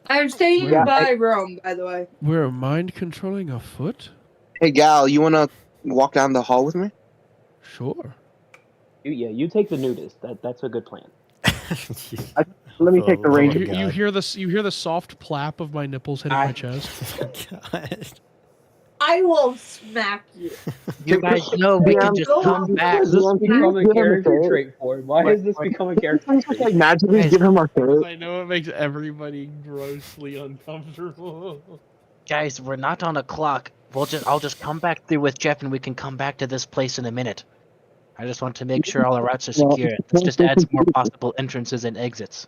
I'm staying Yeah, by Rome, by the way. We're mind controlling a foot? Hey, Gal, you wanna walk down the hall with me? Sure. You take the nudist. That's a good plan. Let me take the range. You, you hear the soft plap of my nipples hitting my chest. God. I will smack you. You guys know we can just Go come on. back. Does this become a Give him a character favor. trait for him? Why has this become a character Can you just, like, trait? magically Guys. give him our food? I know it makes everybody grossly uncomfortable. Guys, we're not on a clock. I'll just come back through with Jeff and we can come back to this place in a minute. I just want to make sure all the routes are secure. Let's just add some more possible entrances and exits.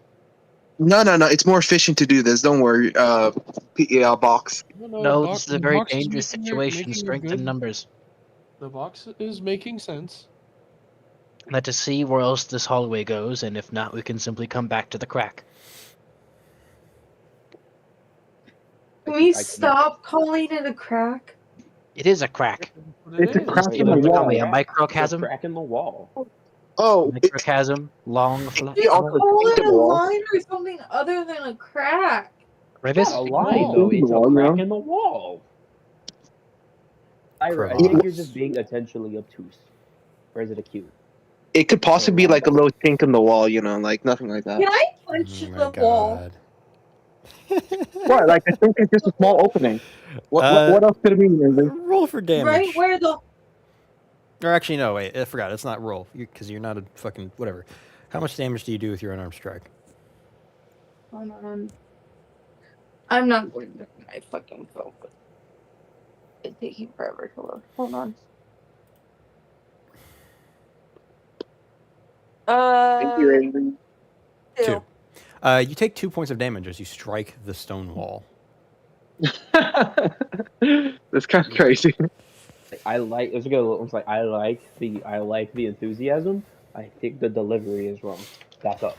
No. It's more efficient to do this. Don't worry. PEL box. No, this is a very Box is dangerous making situation. a Strength good- in numbers. The box is making sense. Let us see where else this hallway goes, and if not, we can simply come back to the crack. Can we stop calling it a crack? It is a crack. It's a crack in the What are wall. we, a It's a microcosm? crack in the wall. Oh, it's Microcosm, long, flat. Yeah, also- Call it a Wall. line or something other than a crack. Rivis? Not a line though. It's a Wall, crack yeah. in the wall. Ira, I Crevasse. think you're just being intentionally obtuse. Or is it acute? It could possibly be like a little chink in the wall, like nothing like that. Can I punch Oh my the wall? God. What? Like I think it's just a small opening. What else could it be? Roll for damage. Right where the Or actually, no, wait. I forgot. It's not roll. Because you're not a fucking... Whatever. How much damage do you do with your unarmed strike? Hold on. I'm not going to my fucking phone. It's taking forever to load. Hold on. Two. You take 2 points of damage as you strike the stone wall. That's kind of crazy. I like the enthusiasm. I think the delivery is wrong. Back up.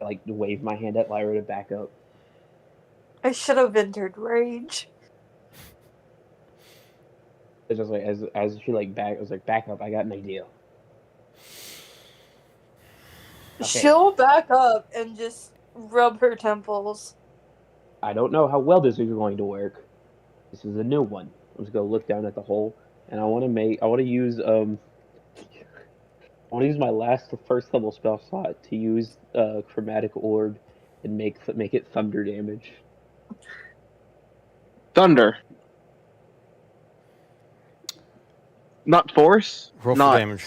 I like to wave my hand at Lyra to back up. I should have entered rage. It's just like as she like back, I was like, back up. I got an idea. Okay. She'll back up and just rub her temples. I don't know how well this is going to work. This is a new one. I'm just gonna look down at the hole, and I want to use my first level spell slot to use chromatic orb and make it thunder damage. Thunder. Not force. Roll Not for damage.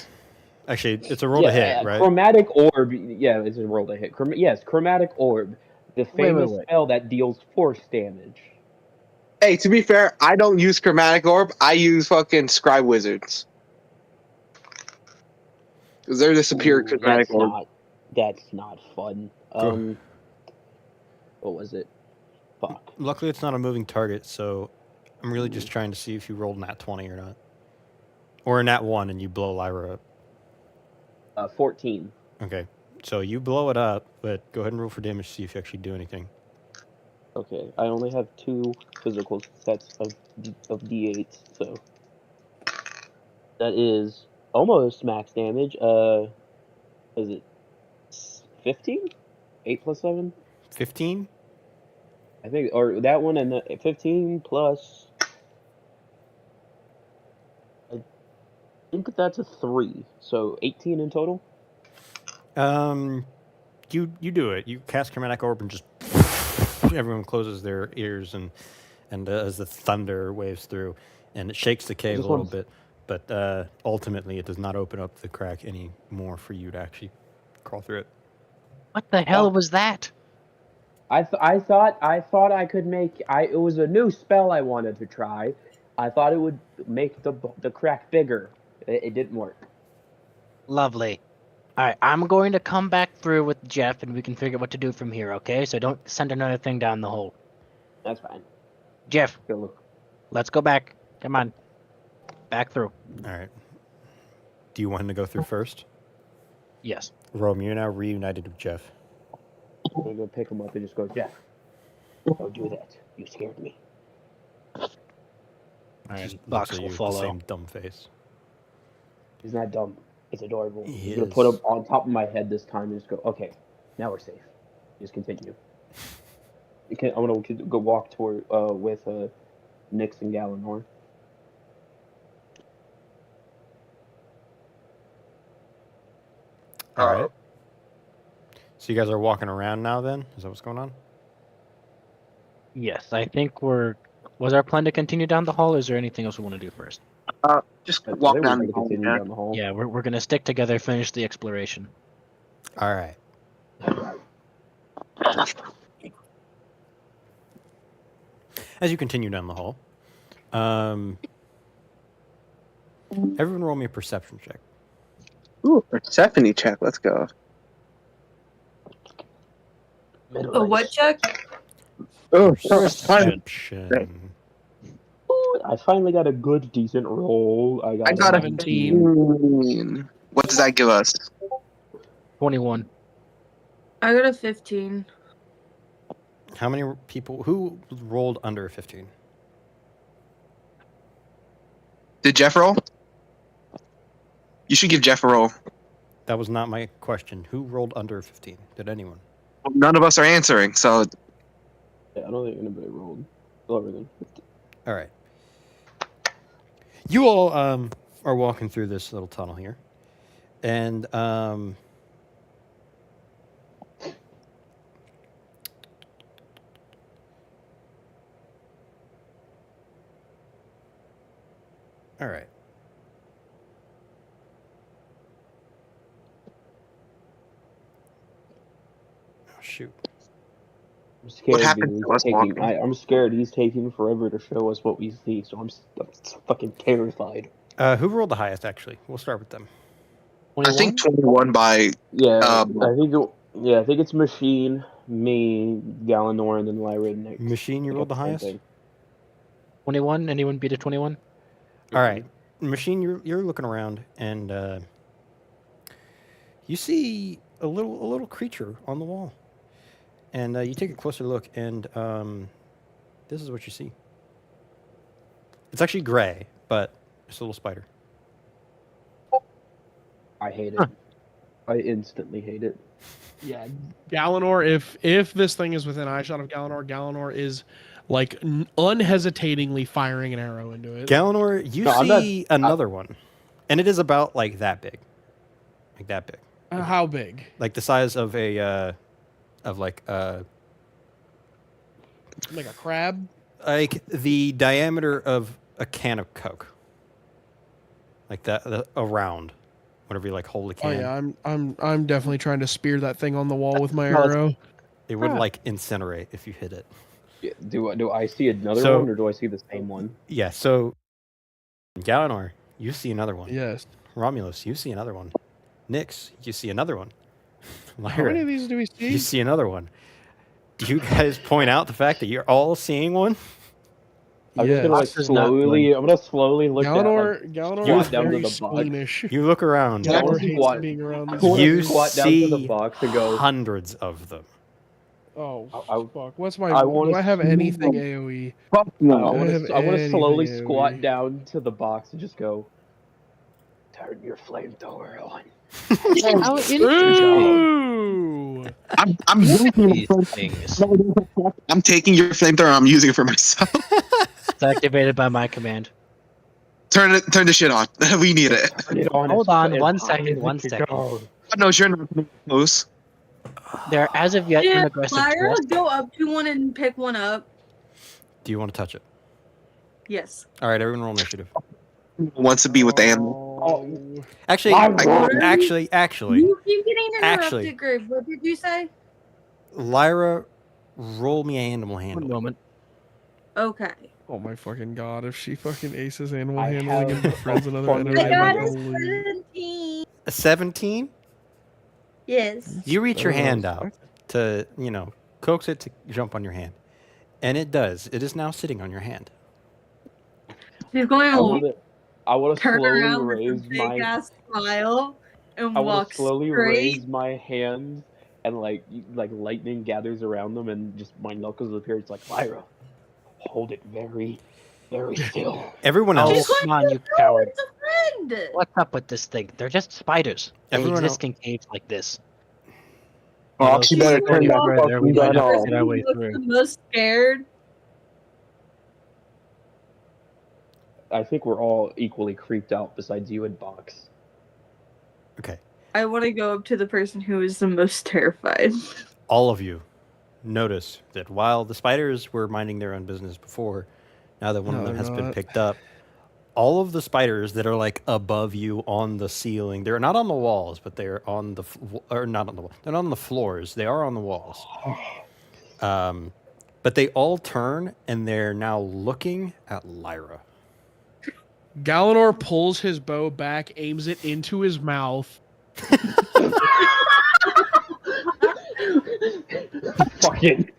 Actually, it's a roll to hit, right? Chromatic orb. Yeah, it's a roll to hit. Yes, chromatic orb, the famous wait. spell that deals force damage. Hey, to be fair, I don't use chromatic orb. I use fucking scribe wizards. Because they're the superior chromatic orb. That's not fun. Go. What was it? Fuck. Luckily, it's not a moving target, so I'm really just trying to see if you rolled nat 20 or not. Or a nat 1 and you blow Lyra up. 14. Okay, so you blow it up, but go ahead and roll for damage to see if you actually do anything. Okay, I only have 2 physical sets of d8s, so that is almost max damage. Is it 15? 8 plus 7? 15? I think, or that one and the 15 plus. I think that's a 3, so 18 in total. You do it. You cast chromatic orb and just everyone closes their ears and as the thunder waves through, and it shakes the cave a little bit, but ultimately it does not open up the crack anymore for you to actually crawl through it. What the hell was that? I thought I could make. It was a new spell I wanted to try. I thought it would make the crack bigger. It didn't work. Lovely. All right, I'm going to come back through with Jeff, and we can figure what to do from here. Okay, so don't send another thing down the hole. That's fine. Jeff, Go look. let's go back. Come on, back through. All right. Do you want him to go through first? Yes. Rome, you're now reunited with Jeff. I'm gonna go pick him up and just go, Jeff. Don't do that. You scared me. All right, Just Box looks at will you with the follow. same dumb face. He's not dumb. It's adorable. He He's gonna is. put him on top of my head this time and just go, okay, now we're safe. Just continue. I'm gonna go walk toward with Nyx and Galenor. All right. So you guys are walking around now then? Is that what's going on? Yes, I think Was our plan to continue down the hall, or is there anything else we want to do first? Just I walk think down we're the gonna hall. continue Yeah. down the hall. Yeah, we're gonna stick together, finish the exploration. All right. As you continue down the hall, everyone roll me a perception check. Ooh, Persephone check. Let's go. A what check? Oh, Perception. Ooh, I finally got a good, decent roll. I I got a 17. 15. What does that give us? 21. I got a 15. How many people who rolled under 15? Did Jeff roll? You should give Jeff a roll. That was not my question. Who rolled under 15? Did anyone? None of us are answering, so Yeah, I don't think anybody rolled lower than 50. All right. You all are walking through this little tunnel here, and all right. Oh shoot. I'm scared. What happened because to us he's taking, walking? I'm scared he's taking forever to show us what we see, so I'm fucking terrified. Who rolled the highest? Actually, we'll start with them. I think 21 by Yeah, Um, I think it's Machine, me, Galenor, and then Lyra and Nyx. Machine, you They rolled got the same highest. thing. 21. Anyone beat a 21? All right, Machine, you're looking around, and you see a little creature on the wall, and you take a closer look, and this is what you see. It's actually gray, but it's a little spider. I hate it. I instantly hate it. Yeah, Galenor. If this thing is within eyeshot of Galenor, Galenor is like unhesitatingly firing an arrow into it. Galenor, you No, I'm see another one, and it is about like that big, How big? like the size of a like Like a crab? like the diameter of a can of Coke, like that around, whatever you like hold a Oh can. yeah, I'm definitely trying to spear that thing on the wall with my No, it's- arrow. It would like incinerate if you hit it. Yeah, do I see another So- one, or do I see the same one? Yeah. So, Galenor, you see another one. Yes. Romulus, you see another one. Nyx, you see another one. How many of Lyra, these do we see? you see another one. Do you guys point out the fact that you're all seeing one? I'm just Yes. gonna like Box is not slowly. I'm gonna slowly look Galenor, Galenor squat is down to very the box. squeamish. You look around. Yeah, Galenor I hates squat- being around these I wanna You squat down to the see box and go. hundreds of them. Oh I- fuck! What's my? I wanna Do I have see anything them. AOE? fuck I no. I want have to. I want to slowly anything squat AOE. down to the box and just go. Turn your flamethrower on. How Ooh! I'm using these it. things. I'm taking your flamethrower. I'm using it for myself. It's activated by my command. Turn the shit on. We need it. Turn it on Hold as on, fa- as 1 high second, as 1 it can second. go. No, you're not close. They're as of yet Yeah, unaggressive Lyra, to us. go up to one and pick one up. Do you want to touch it? Yes. All right, everyone roll initiative. Wants to be with the animal. Oh, Actually, Lyra! actually, You keep getting interrupted, actually. Greg. What did you say? Lyra, roll me animal One handling. moment. Okay. Oh my fucking god! If she fucking aces animal I handling and have befriends a another funny enemy, I I'm got gonna a lose. 17. A 17? Yes. You reach your Better than I hand was out expecting. to, coax it to jump on your hand. And it does. It is now sitting on your hand. She's going I to would have turn slowly around with a raised big my ass smile and I would have walk slowly straight. raised my hands and like lightning gathers around them and just my knuckles appear. It's like Lyra, hold it very, very still. Everyone Oh, else, She's come going on, to you coward. It's a friend. What's up with this thing? They're just spiders. They Everyone exist el- in caves like this. Oh, she better Go turn any that further, we fucking might gun have to on. get our way Looks through. the most scared. I think we're all equally creeped out besides you and Box. okay, I want to go up to the person who is the most terrified. all of you notice that while the spiders were minding their own business before, now that one No, of them they're has been not. picked up, all of the spiders that are like above you on the ceiling, they're not on the walls, but they're on the or not on the wall. They're not on the floors. They are on the walls. But they all turn and they're now looking at Lyra. Galanor pulls his bow back, aims it into his mouth. Fucking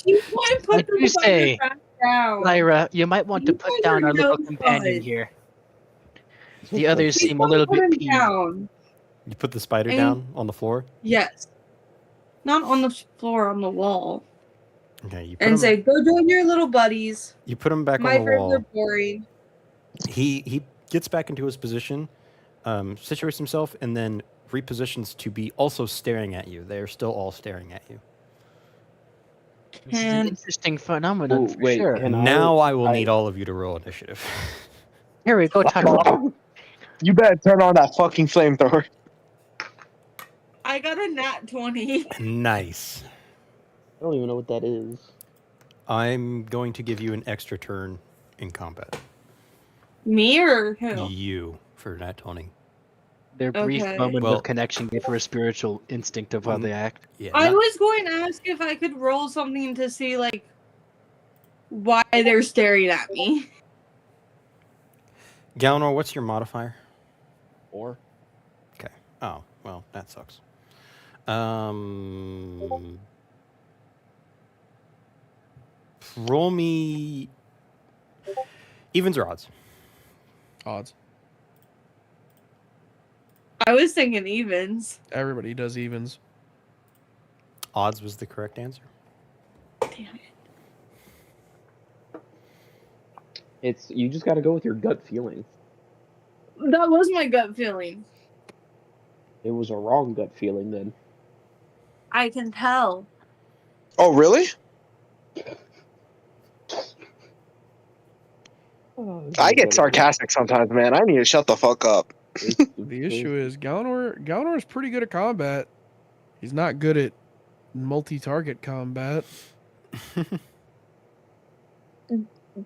You want to put I do the say, back down. Lyra, you might want to You put put down your our little nose companion on. here. The others She's seem a going little to put bit him peeved. down. You put the spider And- down on the floor. Yes. Not on the floor, on the wall. Okay, you put And him. say, go join your little buddies. You put him back My on the friends wall. are boring. He gets back into his position, situates himself, and then repositions to be also staring at you. They are still all staring at you. This is an And interesting phenomenon Ooh, for wait, sure. can Now I will need all of you to roll initiative. Here we go, touch. You better turn on that fucking flamethrower. I got a nat 20. Nice. I don't even know what that is. I'm going to give you an extra turn in combat. Me or who? You for nat 20. Their brief Okay. moment Well- of connection gave her a spiritual instinct of how they act. Yeah. I not- was going to ask if I could roll something to see, like, why they're staring at me. Galanor, what's your modifier? Or Okay. Oh, well, that sucks. Roll me evens or odds. Odds. I was thinking evens. Everybody does evens. Odds was the correct answer. Damn it. it's you just got to go with your gut feeling. That was my gut feeling. It was a wrong gut feeling then. I can tell. Oh, really? I get sarcastic sometimes, man. I need to shut the fuck up. The issue is Galanor is pretty good at combat. He's not good at multi-target combat.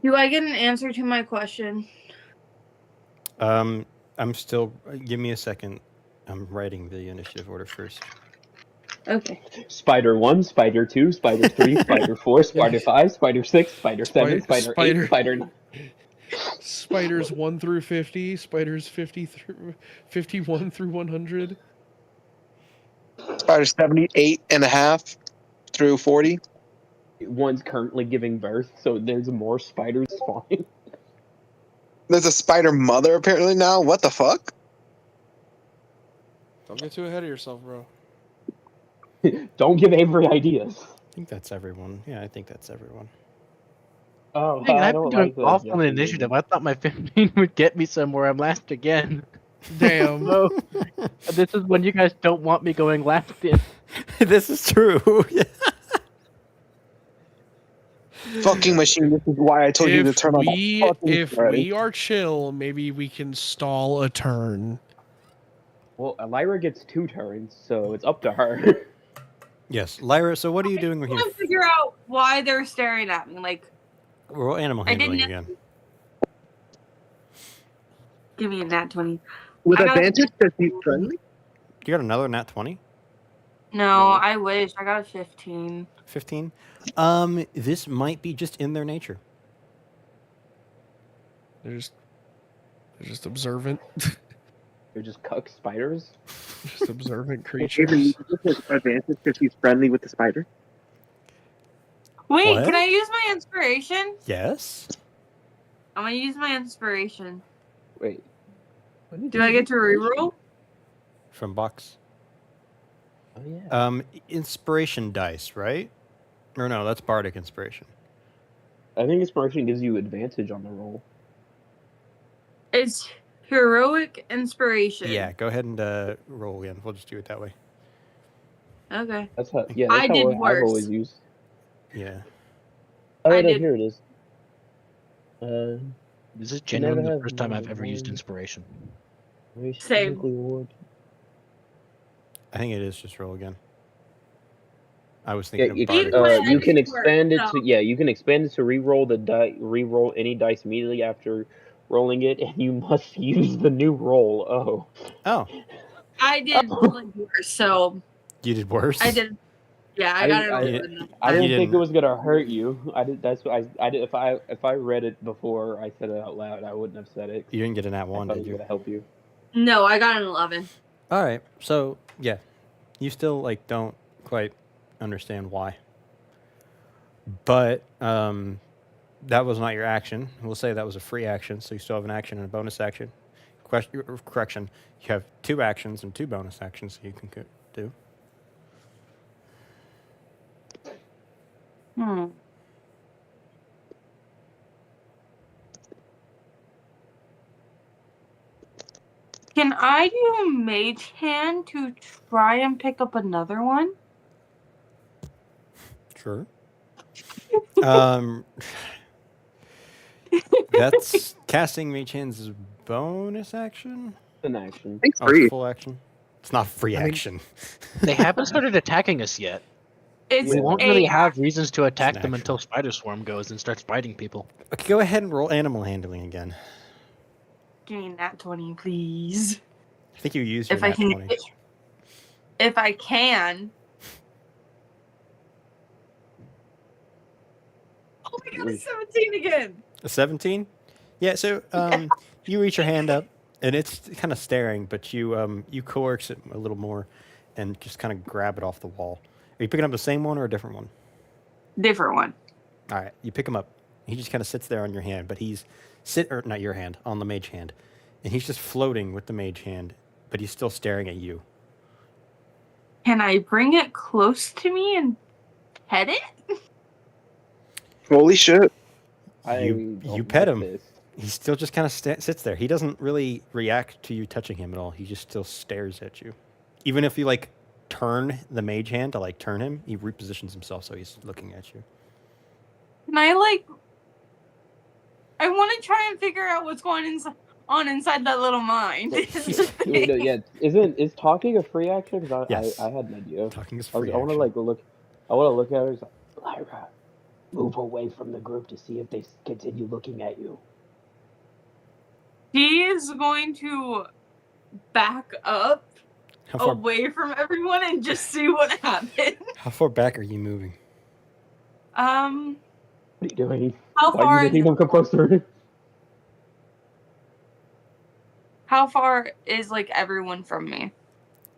Do I get an answer to my question? I'm still. Give me a second. I'm writing the initiative order first. Okay. Spider 1, Spider 2, Spider 3, Spider 4, Spider 5, Spider 6, Spider 7, Spider 8, Spider 9. Spiders 1 through 50, spiders 51 through 100. Spider 78.5 through 40. One's currently giving birth, so there's more spiders spawning. There's a spider mother apparently now. What the fuck? Don't get too ahead of yourself, bro. Don't give Avery ideas. I think that's everyone. Yeah, I think that's everyone. Oh, Dang, I I've don't been doing like this. awful on Yes, initiative. I thought my 15 would get me somewhere. I'm last again. Damn. So, this is when you guys don't want me going last in. This is true. Fucking machine. This is why I told you to turn on the fucking If already. we are chill, maybe we can stall a turn. Well, Lyra gets 2 turns, so it's up to her. Yes, Lyra. So what are you doing I here? want to figure out why they're staring at me. Like, Roll animal I didn't handling again. Give me a nat 20. With I got a advantage because he's 15. friendly? You got another nat 20? No, I wish. I got a 15. 15? This might be just in their nature. They're just observant. They're just cuck spiders. Just observant Avery, creatures. with advantage because he's friendly with the spider? Wait, What? can I use my inspiration? Yes? I'm gonna use my inspiration. Wait. What did Do you I get to inspiration? reroll? From Box. Oh yeah. Inspiration dice, right? Or no, that's Bardic Inspiration. I think inspiration gives you advantage on the roll. It's heroic inspiration. Yeah, go ahead and roll again. We'll just do it that way. Okay. That's how. Yeah, I that's how did I've worse. always used. Yeah. Oh, I no, did- here it is. This is You never genuinely the have first time more I've ever used than- inspiration. Same. I think it is just roll again. I was Yeah, thinking you, of Bardic Either way, Inspiration. you can I expand it work, to you can expand it to re-roll the re-roll any dice immediately after rolling it, and you must use the new roll. Oh. Oh, I did like worse, so you did worse? I did. Yeah, I I got didn't- an I- 11. I You didn't think it didn't- was gonna hurt you. I did. That's what I did. If I read it before I said it out loud, I wouldn't have said it. You didn't get a nat I 1, thought it did was you? gonna help you. No, I got an 11. All right. So, yeah. You still like don't quite understand why. But that was not your action. We'll say that was a free action, so you still have an action and a bonus action. Correction. You have 2 actions and 2 bonus actions you can do. Can I do Mage Hand to try and pick up another one? Sure. That's casting Mage Hand's bonus action? An action. It's Oh, it's free. full action? It's not free I mean- action. They haven't started attacking us yet. It's We Yeah. won't a really have reasons to attack an them action. until Spider Swarm goes and starts biting people. Okay, go ahead and roll animal handling again. Give me that 20, please. I think you used your If I nat can. 20. If I can. Oh my god, it's 17 again. A 17? Yeah, so you reach your hand up, and it's kind of staring, but you coax it a little more and just kind of grab it off the wall. Are you picking up the same one or a different one? Different one. All right, you pick him up. He just kind of sits there on your hand, but he's not your hand, on the mage hand. And he's just floating with the mage hand, but he's still staring at you. Can I bring it close to me and pet it? Holy shit. You don't pet like him. this. He still just kind of sits there. He doesn't really react to you touching him at all. He just still stares at you. Even if you like turn the mage hand to like turn him, he repositions himself so he's looking at you. Can I I want to try and figure out what's going on inside that little mind. Wait, no, yeah, is talking a free action? Because Yes. I had an idea. Talking is I free want to action. look. I want to look at her. It's like, Lyra, move away from the group to see if they continue looking at you. He is going to back up How far, away from everyone and just see what happens. how far back are you moving? What are you doing? How Why are far you is making them come closer? how far is everyone from me?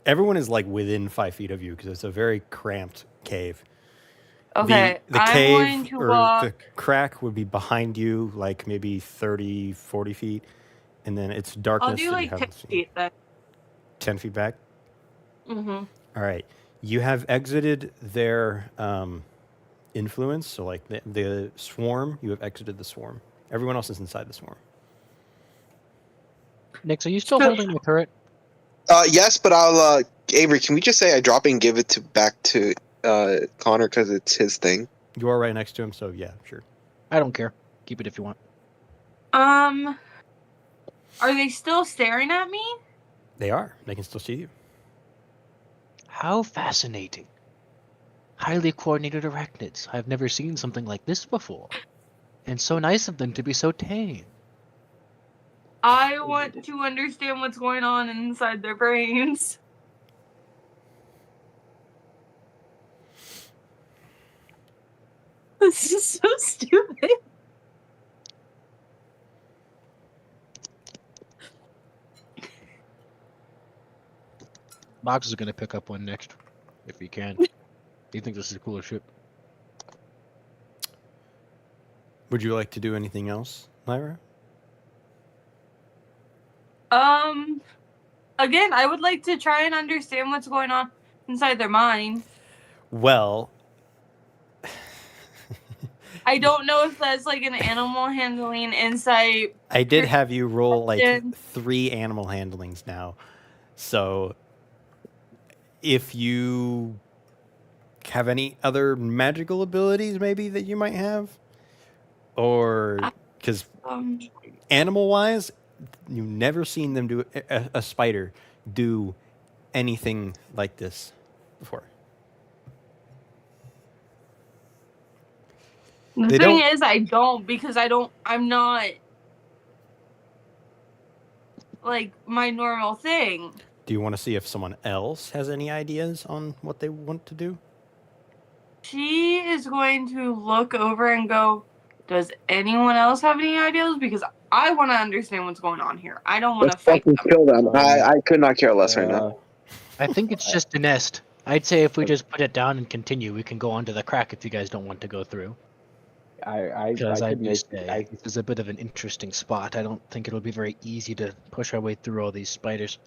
Everyone is like within 5 feet of you because it's a very cramped cave. Okay, The I'm cave going to or walk. the crack would be behind you, like maybe 30, 40 feet. And then it's darkness I'll do that you 10 haven't seen. feet then. 10 feet back? Mm-hmm. All right. You have exited their influence. So, like the swarm, you have exited the swarm. Everyone else is inside the swarm. Nix, are you still So- holding the turret? Yes, but I'll, Avery, can we just say I drop it and give it back to Connor because it's his thing? You are right next to him, so yeah, sure. I don't care. Keep it if you want. Are they still staring at me? They are. They can still see you. How fascinating. Highly coordinated arachnids. I've never seen something like this before. And so nice of them to be so tame. I want to understand what's going on inside their brains. This is so stupid. Box is gonna pick up one next, if he can. He thinks this is a cooler ship. Would you like to do anything else, Lyra? Again, I would like to try and understand what's going on inside their mind. Well, I don't know if that's like an animal handling insight. I did have you roll like Question. 3 animal handlings now. So if you have any other magical abilities maybe that you might have, or because animal wise, you've never seen them do a spider do anything like this before. The They thing don't- is, I don't because I'm not like my normal thing. Do you want to see if someone else has any ideas on what they want to do? She is going to look over and go, does anyone else have any ideas? Because I want to understand what's going on here. I don't want to Let's fight fucking them. kill them. I could not care less right now. I think it's just a nest. I'd say if we just put it down and continue, we can go onto the crack if you guys don't want to go through. Because I could do make say this is a bit of an interesting spot. I don't think it'll be very easy to push our way through all these spiders.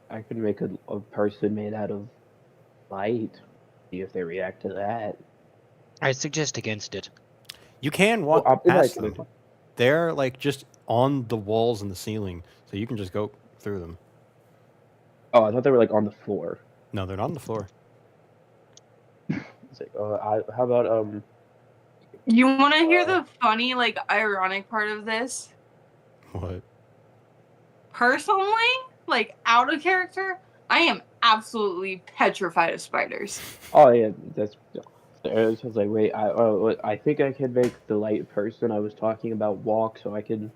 I could make a person made out of light. See if they react to that. I suggest against it. You can walk I'll be past like- them. They're like just on the walls and the ceiling, so you can just go through them. Oh, I thought they were like on the floor. No, they're not on the floor. It's like, how about You want to hear the funny, like, ironic part of this? What? Personally, like, out of character, I am absolutely petrified of spiders. Oh yeah, that's. I was like, wait, I think I can make the light person I was talking about walk, so I can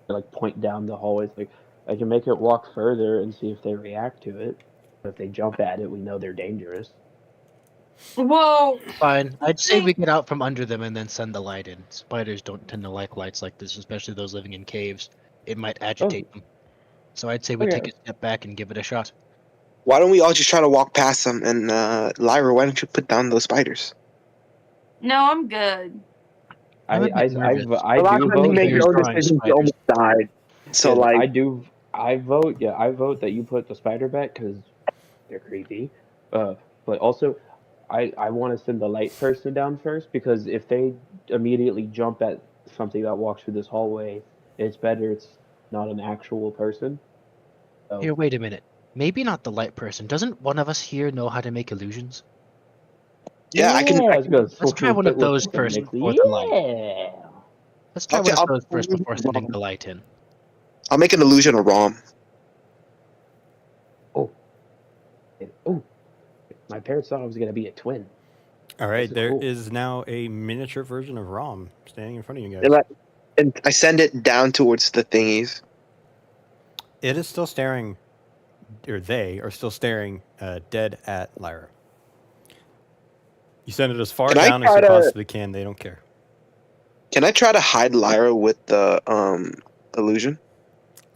like point down the hallways. Like, I can make it walk further and see if they react to it. If they jump at it, we know they're dangerous. Well, Fine. I'd say we get out from under them and then send the light in. Spiders don't tend to like lights like this, especially those living in caves. It might agitate them. So I'd say we Okay. take a step back and give it a shot. Why don't we all just try to walk past them? And Lyra, why don't you put down those spiders? no, I'm good. I'm a I bit nervous. do times vote. you make Spiders no drawing decisions, you spiders. almost died. So Yeah, like, I vote. Yeah, I vote that you put the spider back because they're creepy. But also, I want to send the light person down first because if they immediately jump at something that walks through this hallway, it's better it's not an actual person. So, Here, wait a minute. Maybe not the light person. Doesn't one of us here know how to make illusions? yeah, I can. Let's try one of those first before the light. Yeah. Let's try Okay, one of I'll- those first before sending the light in. I'll make an illusion of Rom. Oh, my parents thought I was gonna be a twin. All right, This is there cool. is now a miniature version of Rom standing in front of you guys. And, and I send it down towards the thingies. It is still staring, or they are still staring dead at Lyra. You send it as far Can I down as try you to- possibly can. They don't care. Can I try to hide Lyra with the illusion?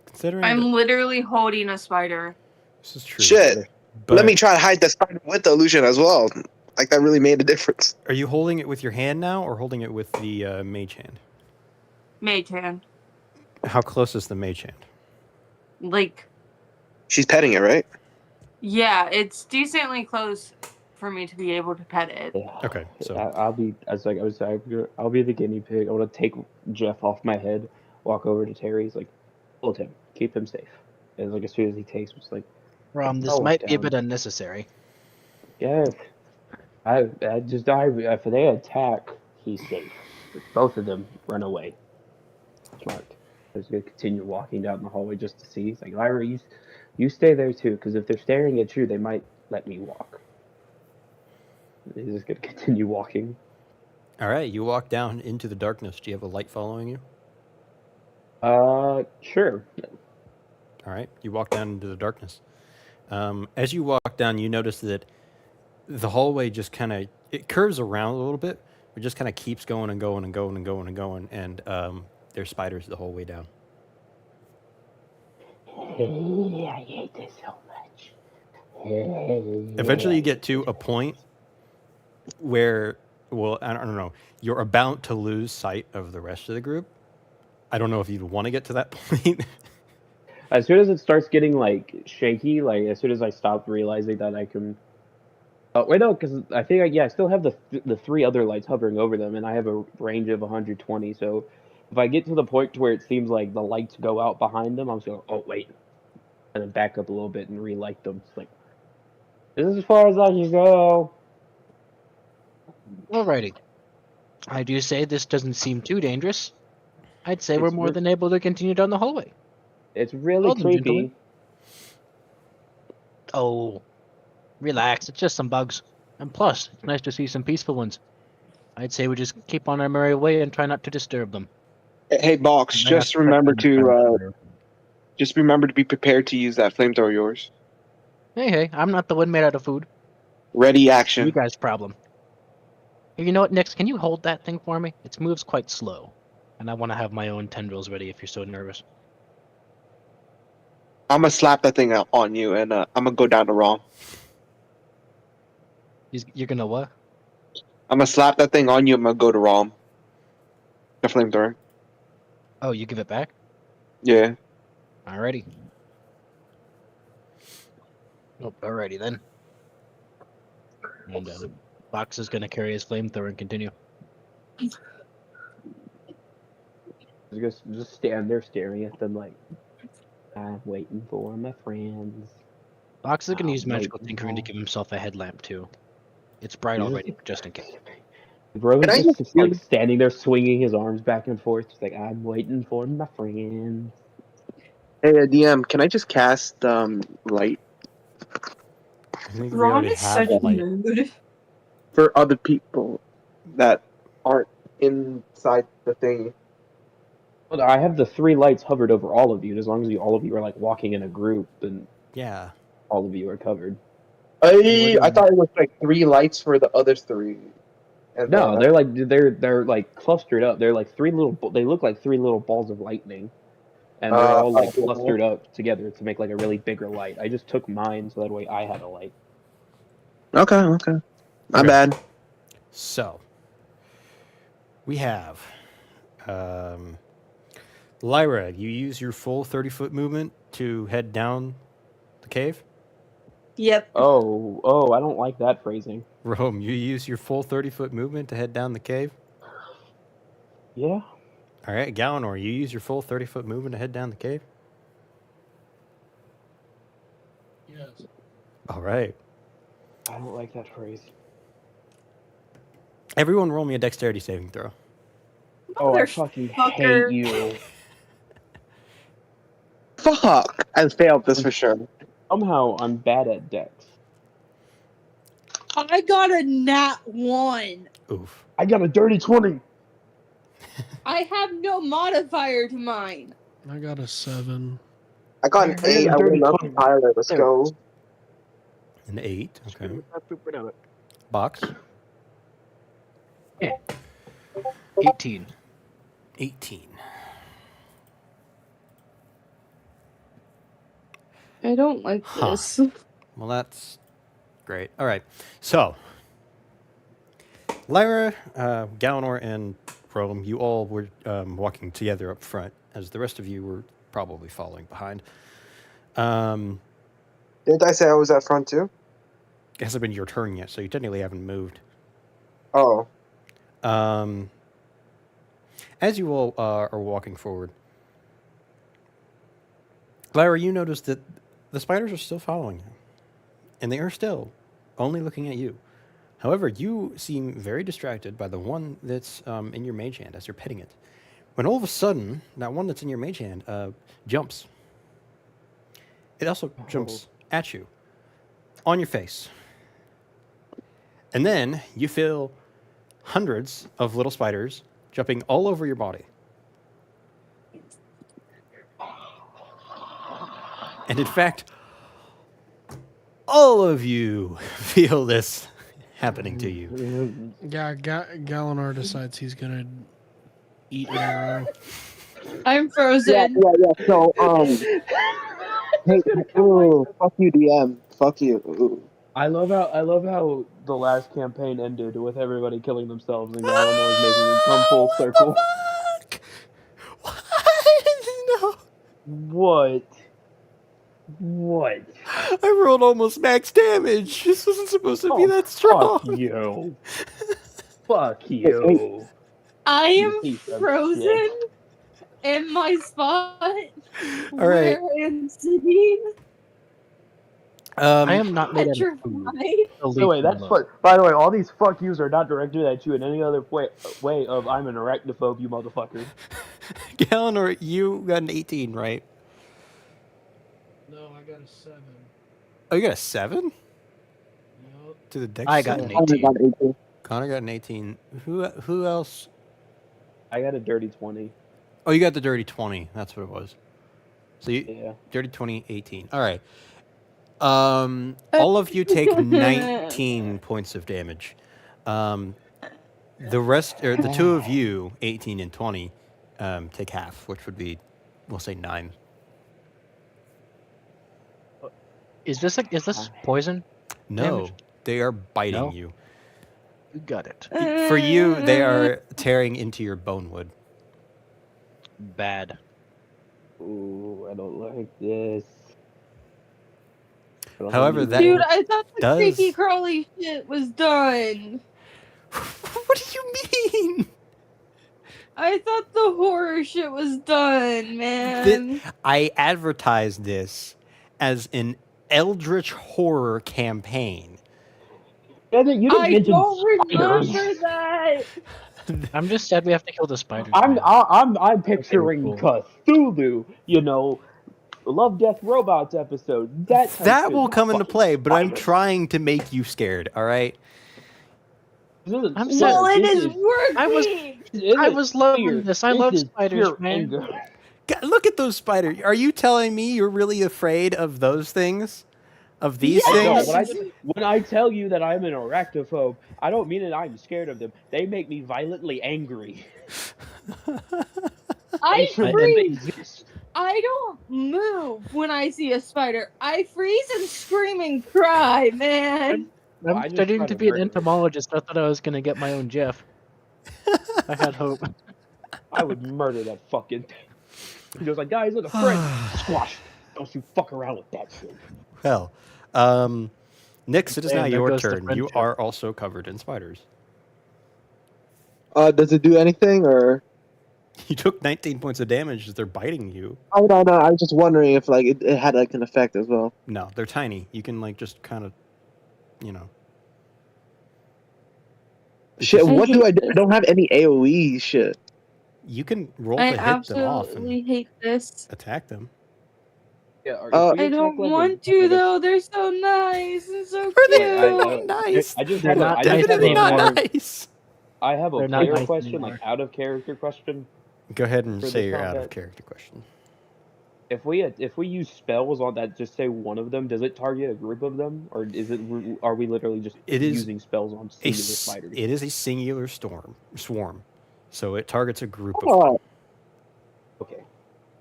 Considering I'm that literally holding a spider. this is true. Shit. But Let me try to hide the spider with the illusion as well. Like that really made a difference. Are you holding it with your hand now, or holding it with the mage hand? Mage hand. How close is the mage hand? Like, She's petting it, right? yeah, it's decently close for me to be able to pet it. Yeah. Okay, so I'll be I'll be the guinea pig. I want to take Jeff off my head, walk over to Terry. He's like, hold him, keep him safe. And like as soon as he takes, it's like, Rom, this Oh, might be a down. bit unnecessary. yeah. I just if they attack, he's safe. If both of them run away. Smart. I was gonna continue walking down the hallway just to see. It's like, Lyra, you stay there too, because if they're staring at you, they might let me walk. He's just gonna continue walking. all right, you walk down into the darkness. Do you have a light following you? Sure. All right, you walk down into the darkness. As you walk down, you notice that the hallway just kind of it curves around a little bit, but just kind of keeps going and going and going and going and going, and there's spiders the whole way down. I hate this so much. Eventually, you get to a point where, well, I don't know, you're about to lose sight of the rest of the group. I don't know if you'd want to get to that point. As soon as it starts getting like shaky, like as soon as I stop realizing that I can. Oh wait, no, because I think I still have the three other lights hovering over them, and I have a range of 120. So if I get to the point to where it seems like the lights go out behind them, I'm just going, oh wait, and then back up a little bit and relight them. It's like this is as far as I can go. Alrighty. I do say this doesn't seem too dangerous. I'd say we're It's more re- than able to continue down the hallway. It's really Hold them, creepy. gentlemen. Oh, relax. It's just some bugs. And plus, it's nice to see some peaceful ones. I'd say we just keep on our merry way and try not to disturb them. Hey, Box, I have just to remember check on the to fire. be prepared to use that flamethrower of yours. Hey, I'm not the one made out of food. Ready, You action. guys' problem. You know what, Nix? Can you hold that thing for me? It moves quite slow, and I want to have my own tendrils ready if you're so nervous. I'm gonna slap that thing out on you, and I'm gonna go down to Rom. You're gonna what? I'm gonna slap that thing on you. I'm gonna go to Rom. The flamethrower. Oh, you give it back? Yeah. Alrighty. Oh, alrighty then. And Box is gonna carry his flamethrower and continue. Just stand there staring at them like I'm waiting for my friends. Box is gonna use I'm magical waiting tinkering to for- give himself a headlamp too. It's bright He's already, but just in case. Rowan's Can I just like standing there swinging his arms back and forth, just like I'm waiting for my friends. Hey, DM, can I just cast light I think we Ron already is have such a light. mood. for other people that aren't inside the thing? Well, I have the three lights hovered over all of you. And as long as all of you are like walking in a group, then Yeah. all of you are covered. I thought it was like 3 lights for the other 3. And No, then they're like clustered up. They're like they look like three little balls of lightning, and they're all like clustered up together to make like a really bigger light. I just took mine so that way I had a light. Okay. My Okay. bad. So we have Lyra. You use your full 30-foot movement to head down the cave. Yep. Oh, I don't like that phrasing. Rome, you use your full 30-foot movement to head down the cave. Yeah. All right, Galanor, you use your full 30-foot movement to head down the cave. Yes. All right. I don't like that phrase. Everyone roll me a dexterity saving throw. Oh, I fucking hate you. Fuck! I failed this for sure. Somehow I'm bad at dex. I got a nat 1. Oof. I got a dirty 20. I have no modifier to mine. I got a 7. I got an I got 8. a I dirty went up 20. Tyler. Let's There. go. An 8. Okay. Okay. Box. 18. 18. I don't like Huh. this. Well, that's great. All right. So, Lyra, Galanor, and Rome, you all were walking together up front, as the rest of you were probably following behind. Didn't I say I was at front too? It hasn't been your turn yet, so you technically haven't moved. Oh. As you all are walking forward, Lyra, you notice that the spiders are still following you, and they are still only looking at you. However, you seem very distracted by the one that's in your mage hand as you're petting it. When all of a sudden, that one that's in your mage hand jumps. It also jumps at you, on your face. And then you feel hundreds of little spiders jumping all over your body. And in fact, all of you feel this happening to you. Yeah, Galanor decides he's gonna eat an arrow. I'm frozen. Yeah. So, hey, ooh, fuck you, DM. Fuck you. Ooh. I love how the last campaign ended with everybody killing themselves and Galinor's making it come full circle. What the fuck? What? No. What? What? I rolled almost max damage. This wasn't supposed to be that strong. Fuck you. Fuck you. I You am piece of frozen shit. in my spot. All right. Where I am sitting. I am not made out of food. Petrified. So By the way, leave me that's alone. what. By the way, all these fuck yous are not directed at you in any other way of I'm an arachnophobe, you motherfucker. Galanor, you got an 18, right? No, I got a 7. Oh, you got a 7? Yup. To the dex I got save? an 18. Connor got an 18. Who else? I got a dirty 20. Oh, you got the dirty 20. That's what it was. So you Yeah. dirty 20, 18. All right. All of you take 19 points of damage. The rest, or the two of you, 18 and 20, take half, which would be, we'll say 9. Is this poison? No, Damage? they are biting No? you. You got it. For you, they are tearing into your bone wood. Bad. Ooh, I don't like this. I don't However, like that Dude, I thought the does- creepy crawly shit was done. What do you mean? I thought the horror shit was done, man. I advertised this as an eldritch horror campaign. Yeah, you didn't I mention don't spiders. remember that. I'm just sad we have to kill the spiders. I'm man. picturing cool. Cthulhu, you know, Love Death Robots episode. That will come into play, but I'm spiders. trying to make you scared, all right? I'm This sad. Well, it this is working. I was loving fear. this. I This love is spiders, pure man. anger. God, look at those spiders. Are you telling me you're really afraid of those things? Of these Yes. things? When I tell you that I'm an arachnophobe, I don't mean that I'm scared of them. They make me violently angry. I They freeze. exist. I don't move when I see a spider. I freeze and scream and cry, man. I I'm just studying try to to be an murder them. entomologist. I thought I was gonna get my own Jeff. I had hope. I would murder that fucking thing. He goes like, guys, look, a friend. Squash. Don't you fuck around with that shit. Well, Nix, it is And now there your goes the turn. You friendship. are also covered in spiders. Does it do anything or? You took 19 points of damage as they're biting you. Oh no, I was just wondering if like it had like an effect as well. No, they're tiny. You can like just kind of, you know. Shit, what do I do? I don't have any AOE shit. You can roll I to hit them off absolutely and hate this. attack them. Yeah, I don't want to though. They're so nice and so Are they cute. nice? I just They're have not I just have Definitely a not more- nice. I have a They're not player nice question, anymore. like out of character question. Go ahead and For say the your out of combat. character question. If we use spells on that, just say one of them, does it target a group of them, or are we literally just It is using spells on A singular s- spiders? it is a singular swarm. So it targets a group of. Oh, Okay.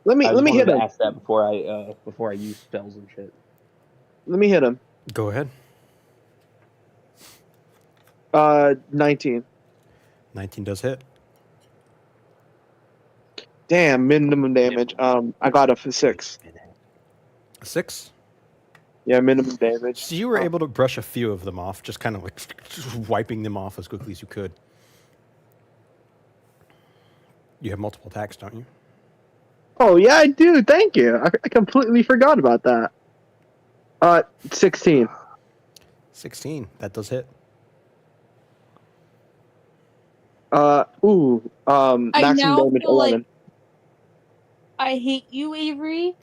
let me I hit wanted to him. ask that before I use spells and shit. Let me hit him. Go ahead. 19. 19 does hit. Damn, minimum damage. I got a 6. 6. Yeah, minimum damage. So you were able to brush a few of them off, just kind of like just wiping them off as quickly as you could. You have multiple attacks, don't you? Oh yeah, I do. Thank you. I completely forgot about that. 16. 16. That does hit. I Maximum now damage feel like 11. I hate you, Avery,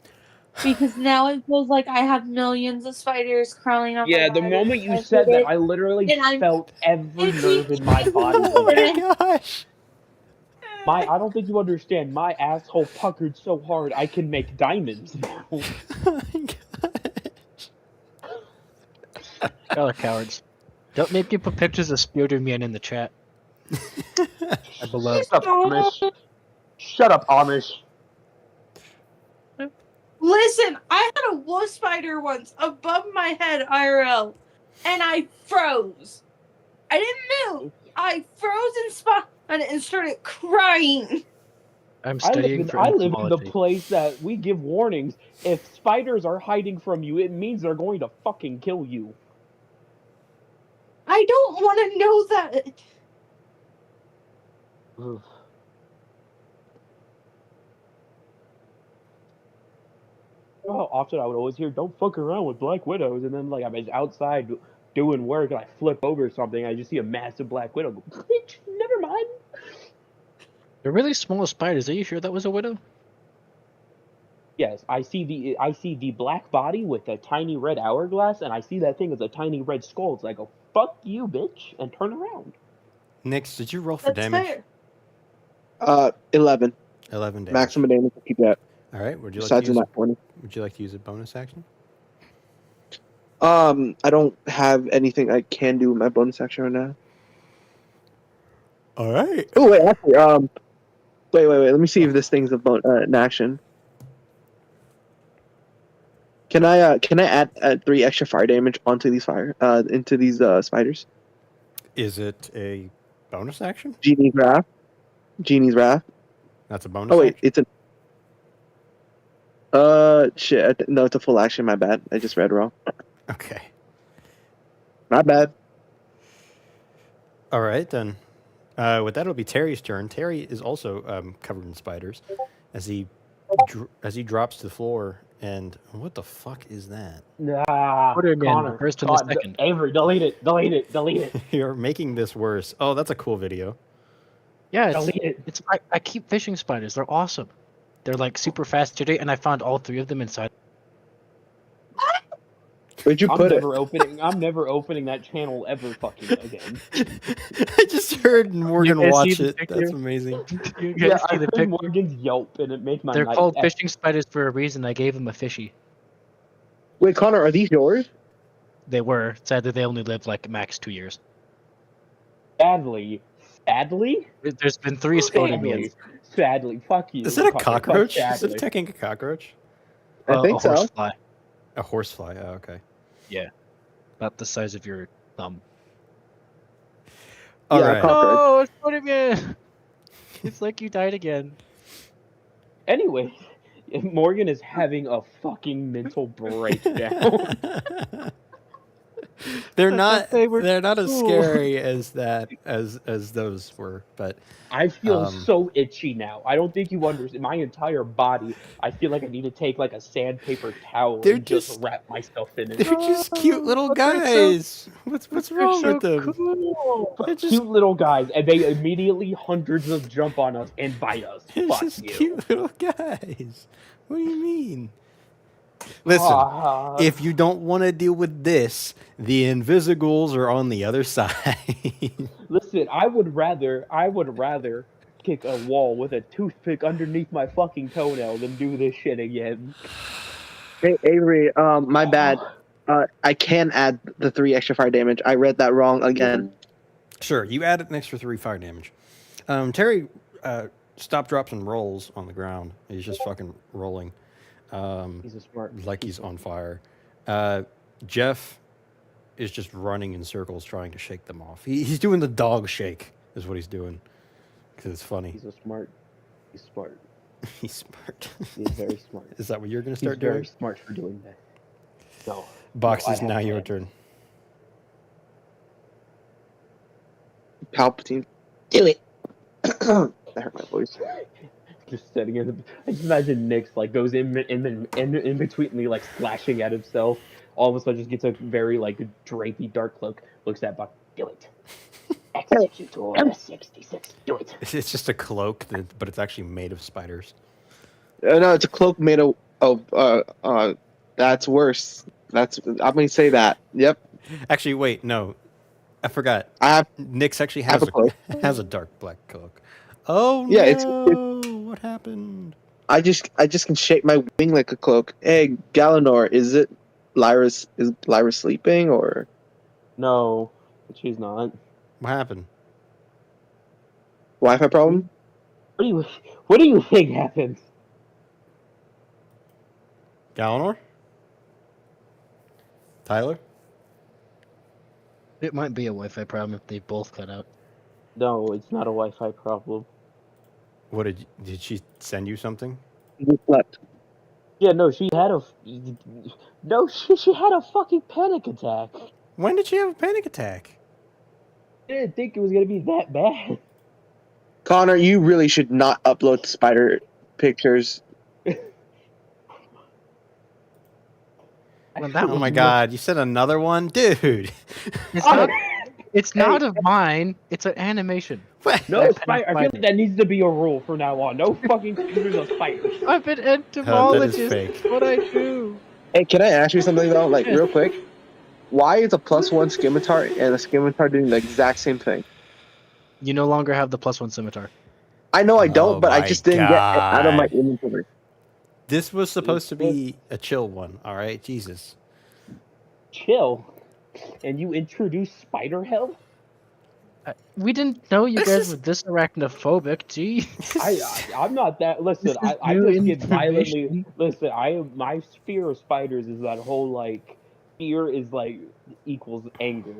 because now it feels like I have millions of spiders crawling on my Yeah, the body. moment you I said hate that, it. I literally And I'm felt every itchy. nerve in my body. Oh my gosh! I don't think you understand. My asshole puckered so hard I can make diamonds now. Oh my God. Y'all are cowards. Don't make me put pictures of Spider-Man in the chat. I beloved. Shut up, Amish. Shut up, Amish. Listen, I had a wolf spider once above my head IRL, and I froze. I didn't move. I froze in spot and started crying. I'm I studying for live in the entomology. place that we give warnings. If spiders are hiding from you, it means they're going to fucking kill you. I don't want to know that. Ugh. You know how often I would always hear, "Don't fuck around with black widows," and then like I'm outside doing work and I flip over something, I just see a massive black widow. Go, bitch, never mind. They're really small spiders. Are you sure that was a widow? Yes, I see the black body with a tiny red hourglass, and I see that thing as a tiny red skull. It's like, "Oh, fuck you, bitch," and turn around. Nix, did you roll for That's damage? fair. 11 11 damage. maximum damage to keep that. All right. Would you like Besides to in use that 20. Would you like to use a bonus action? I don't have anything I can do with my bonus action right now. All right. Oh wait, actually, wait. Let me see if this thing's an action. Can I add 3 extra fire damage onto these spiders? Is it a bonus action? Genie's Wrath. That's a bonus Oh wait, action? it's a shit. No, it's a full action. My bad. I just read wrong. Okay. My bad. All right, then. With that, it'll be Terry's turn. Terry is also covered in spiders as he drops to the floor. And what the fuck is that? Nah, Put it in Connor, first and the second. Avery, delete it. You're making this worse. Oh, that's a cool video. Yeah, Delete it. it's I keep fishing spiders. They're awesome. They're like super fast today, and I found all 3 of them inside. Where'd you put it? I'm never opening that channel ever fucking again. I just heard Morgan guys see watch the it. picture? That's amazing. You Yeah, guys I see the heard picture? Morgan's yelp, and it made my They're night. called fishing spiders for a reason. I gave them a fishy. Wait, Connor, are these yours? They were. Sadly, they only lived like max 2 years. Sadly, There's been 3 Spodemians. sadly, fuck you. Is that a Connor, fuck cockroach? Is it sadly. attacking a cockroach? I think a so. horsefly. A horsefly. Oh, okay. About the size of your thumb. All Yeah, right. cockroach. Oh, it's Spodemian! It's like you died again. Anyway, Morgan is having a fucking mental breakdown. They're I not. thought they were They're not as cool. scary as that as those were. But I feel Um, so itchy now. I don't think you understand. My entire body, I feel like I need to take like a sandpaper towel They're and just just- wrap myself in they're it. just cute little but they're so- guys. What's They're wrong so with them? cool. They're just Cute little guys, and they immediately hundreds of jump on us and bite us. They're Fuck just you. cute little guys. What do you mean? Listen, Ah, if you don't want to deal with this, the InvisiGhouls are on the other side. listen, I would rather kick a wall with a toothpick underneath my fucking toenail than do this shit again. Hey, Avery, my bad. I can add the 3 extra fire damage. I read that wrong again. Sure, you added an extra 3 fire damage. Terry stop, drops, and rolls on the ground. He's just fucking rolling. He's a smart. Like he's on fire. Jeff is just running in circles trying to shake them off. He's doing the dog shake, is what he's doing. Because it's funny. He's smart. He's smart. He's very smart. Is that what you're going to He's start very doing? smart for doing that. No. Box No, I is have now a your plan. turn. Palpatine. Do it. That hurt my voice. Just sitting in the. I just imagine Nyx like goes in between, like slashing at himself. All of a sudden, just gets a very like drapey dark cloak. Looks at Buck. Do it. Executor 66. Do it. It's just a cloak, but it's actually made of spiders. No, it's a cloak made of that's worse. I'm gonna say that. Yep. Actually, wait, no. I forgot. I have Nyx actually have has a cloak. has a dark black cloak. Oh Yeah, no! What happened? I just can shake my wing like a cloak. Hey, Galanor, is Lyra sleeping or? No, she's not. What happened? Wi-Fi problem? What do you think happened? Galanor? Tyler? It might be a Wi-Fi problem if they both cut out. No, it's not a Wi-Fi problem. What did she send you something? You slept. Yeah, no, she had a she had a fucking panic attack. When did she have a panic attack? I didn't think it was gonna be that bad. Connor, you really should not upload spider pictures. Well, that Oh my was god, you said another one? Dude! It's not. It's not of mine. It's an animation. What? No spider. I feel like that needs to be a rule from now on. No fucking pictures of spiders. I'm an that is entomologist. fake. That's what I do. Hey, can I ask you something though? Like real quick. Why is a +1 scimitar and a scimitar doing the exact same thing? You no longer have the +1 scimitar. I know I Oh don't, but I my just didn't get it out of my God. inventory. This was supposed to be a chill one, alright? Jesus. Chill. And you introduce spider hell? We didn't know you This guys is- were this arachnophobic. Gee. I'm not that. Listen, This is I new just get violently. information. Listen, my fear of spiders is that whole like fear is like equals anger.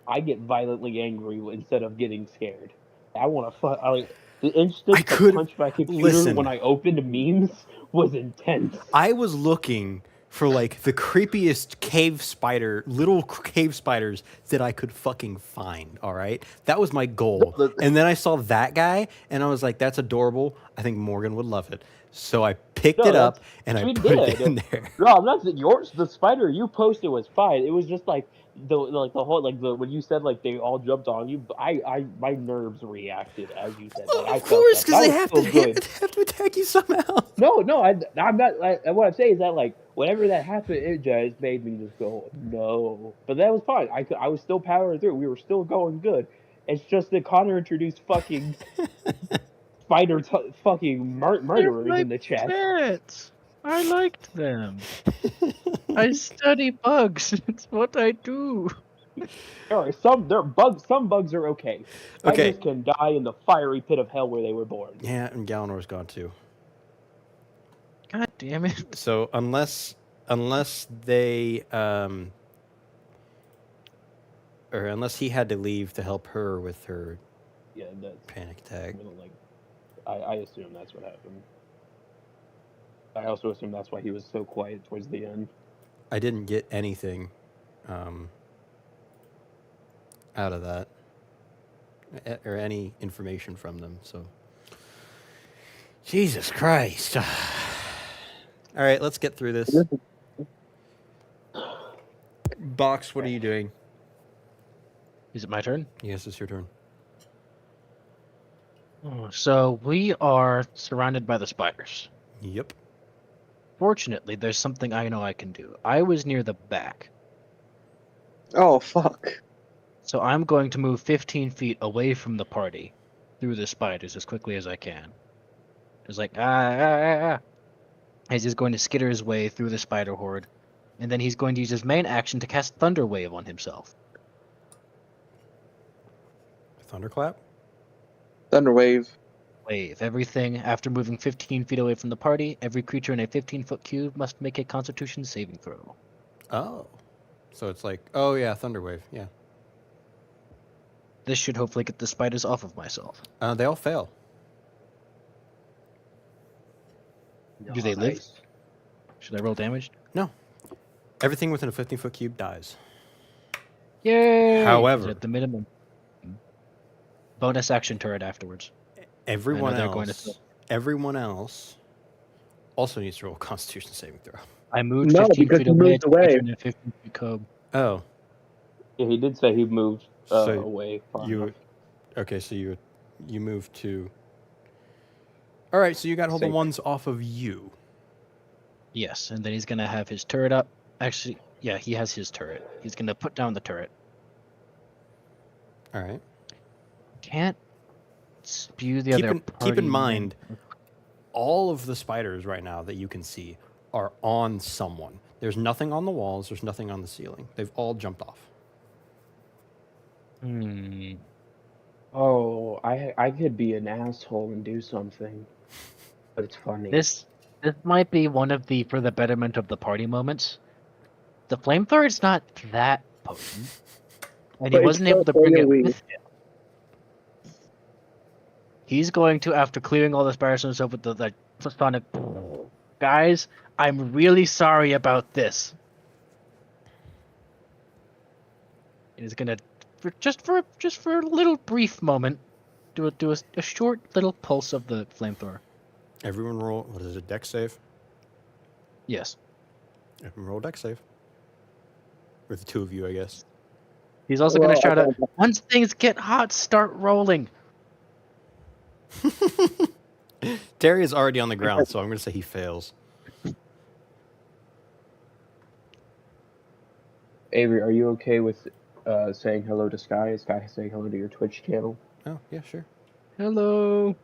I get violently angry instead of getting scared. I want to fuck. The instant I to could- punch my computer listen. when I opened memes was intense. I was looking for like the creepiest little cave spiders that I could fucking find, alright? That was my goal. And then I saw that guy and I was like, that's adorable. I think Morgan would love it. So I picked No, it up and I we put it did. in there. No, I'm not. Yours, the spider you posted was fine. It was just like the whole when you said like they all jumped on you. My nerves reacted as you said. Like, I Of felt course, that. because That they was have still to, good. they have to attack you somehow. No, I'm not. What I'm saying is that like whenever that happened, it just made me just go no. But that was fine. I was still powering through. We were still going good. It's just that Connor introduced fucking spider fucking murderers in the chat. Pets. I liked them. I study bugs. It's what I do. There are some bugs. Some bugs are okay. Okay. Spiders can die in the fiery pit of hell where they were born. Yeah, and Galinor's gone too. God damn it. So unless they or unless he had to leave to help her with her Yeah, that's panic attack. like. I assume that's what happened. I also assume that's why he was so quiet towards the end. I didn't get anything out of that or any information from them. So Jesus Christ. All right, let's get through this. Box, what are you doing? Is it my turn? Yes, it's your turn. Oh, so we are surrounded by the spiders. Yep. Fortunately, there's something I know I can do. I was near the back, Oh fuck! so I'm going to move 15 feet away from the party through the spiders as quickly as I can. It's like, He's just going to skitter his way through the spider horde, and then he's going to use his main action to cast Thunder Wave on himself. Thunderclap? Thunderwave. Wave. Everything after moving 15 feet away from the party, every creature in a 15-foot cube must make a Constitution saving throw. Oh. So it's like, oh yeah, Thunderwave. Yeah. This should hopefully get the spiders off of myself. They all fail. Do they live? Should I roll damage? No. Everything within a 15-foot cube dies. Yay! However- At the minimum. Bonus action turret afterwards. Everyone they're going to else. Everyone else also needs to roll a Constitution saving throw. I moved No, 15 because feet you away. moved away. In a 15-foot cube. Oh. Yeah, he did say he moved So away. Far you enough. okay? So you moved to. All right, so you got all the Safe. ones off of you. Yes, and then he's gonna have his turret up. Actually, yeah, he has his turret. He's gonna put down the turret. All right. Can't spew the other keep party in mind, all of the spiders right now that you can see are on someone. There's nothing on the walls. There's nothing on the ceiling. They've all jumped off. Hmm. Oh, I could be an asshole and do something, but it's funny. This might be one of the for the betterment of the party moments. The flamethrower is not that potent, and he But it's wasn't able still to bring it AoE. with him. He's going to, after clearing all the spiders and stuff with the sonic. Guys, I'm really sorry about this. He's gonna, just for a little brief moment, do a short little pulse of the flamethrower. Everyone roll. What is it? Dex save. Yes. Everyone roll dex save. With the two of you, I guess. He's also Well, gonna shout I out, "Once things get hot, start rolling." Terry is already on the ground, so I'm going to say he fails. Avery, are you okay with saying hello to Sky? Is Sky saying hello to your Twitch channel? Oh, yeah, sure. Hello.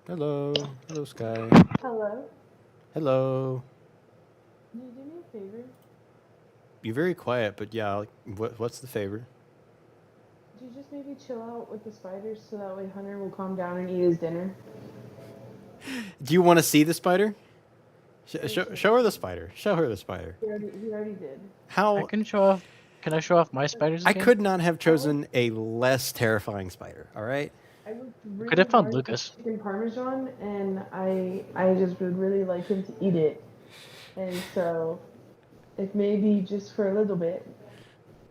Hello. Hello, Sky. Hello. Hello. Can you do me a favor? You're very quiet, but yeah, like, what's the favor? Could you just maybe chill out with the spiders so that way Hunter will calm down and eat his dinner? Do you want to see the spider? Show her the spider. Show her the spider. He already did. How? I can show off. Can I show off my spiders I again? could not have chosen a less terrifying spider, all right? I worked really Could have found hard with Lucas. chicken parmesan, and I just would really like him to eat it. And so, if maybe just for a little bit,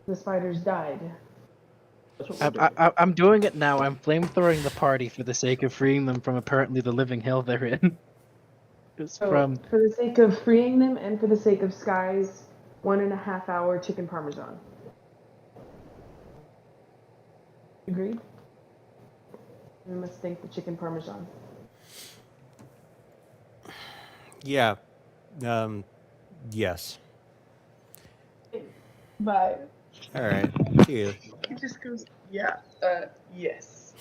the spiders died. That's what we're doing. I'm doing it now. I'm flamethrowing the party for the sake of freeing them from apparently the living hell they're in. Just So, from for the sake of freeing them and for the sake of Sky's 1.5 hour chicken parmesan. Agreed? We must thank the chicken parmesan. Yeah. Yes. Bye. All right. See you. He just goes, yeah, yes.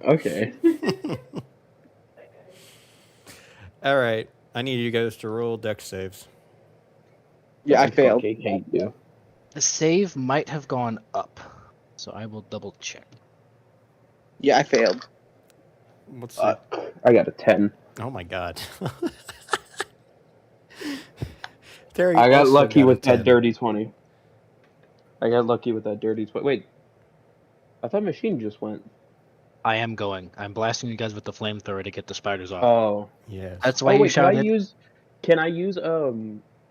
Okay. All right. I need you guys to roll dex saves. Yeah, I failed. Cupcake hate you. the save might have gone up, so I will double check. Yeah, I failed. What's the... I got a 10. Oh my god. Terry I got also lucky got a with that 10. dirty 20. I got lucky with that dirty 20. Wait. I thought machine just went. I am going. I'm blasting you guys with the flamethrower to get the spiders off. Oh. Yes. That's why Oh you wait, shouted. can I use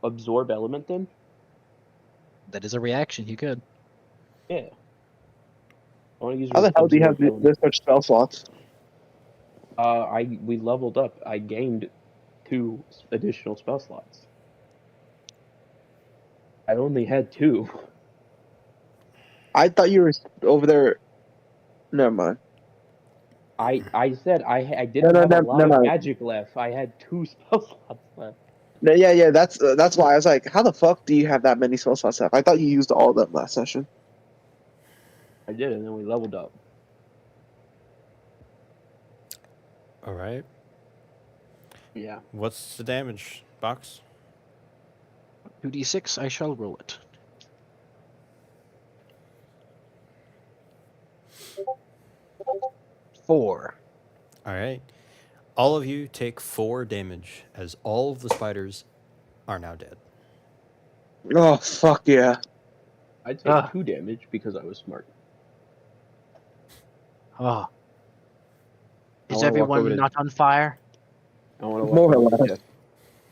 absorb element then? That is a reaction. You could. Yeah. I want to use. How the hell do you have absorb element. this much spell slots? We leveled up. I gained 2 additional spell slots. I only had 2. I thought you were over there. Never mind. I said I didn't No, have a no, lot no, of no. magic left. I had 2 spell slots left. No, yeah. That's why I was like, how the fuck do you have that many spell slots left? I thought you used all of them last session. I did, and then we leveled up. All right. Yeah. What's the damage, Box? 2d6. I shall roll it. Four. All right. All of you take 4 damage as all of the spiders are now dead. Oh fuck yeah! I'd take Ah. 2 damage because I was smart. Oh. I Is wanna walk over everyone to- not on fire? I want to More walk or over to less. Jeff.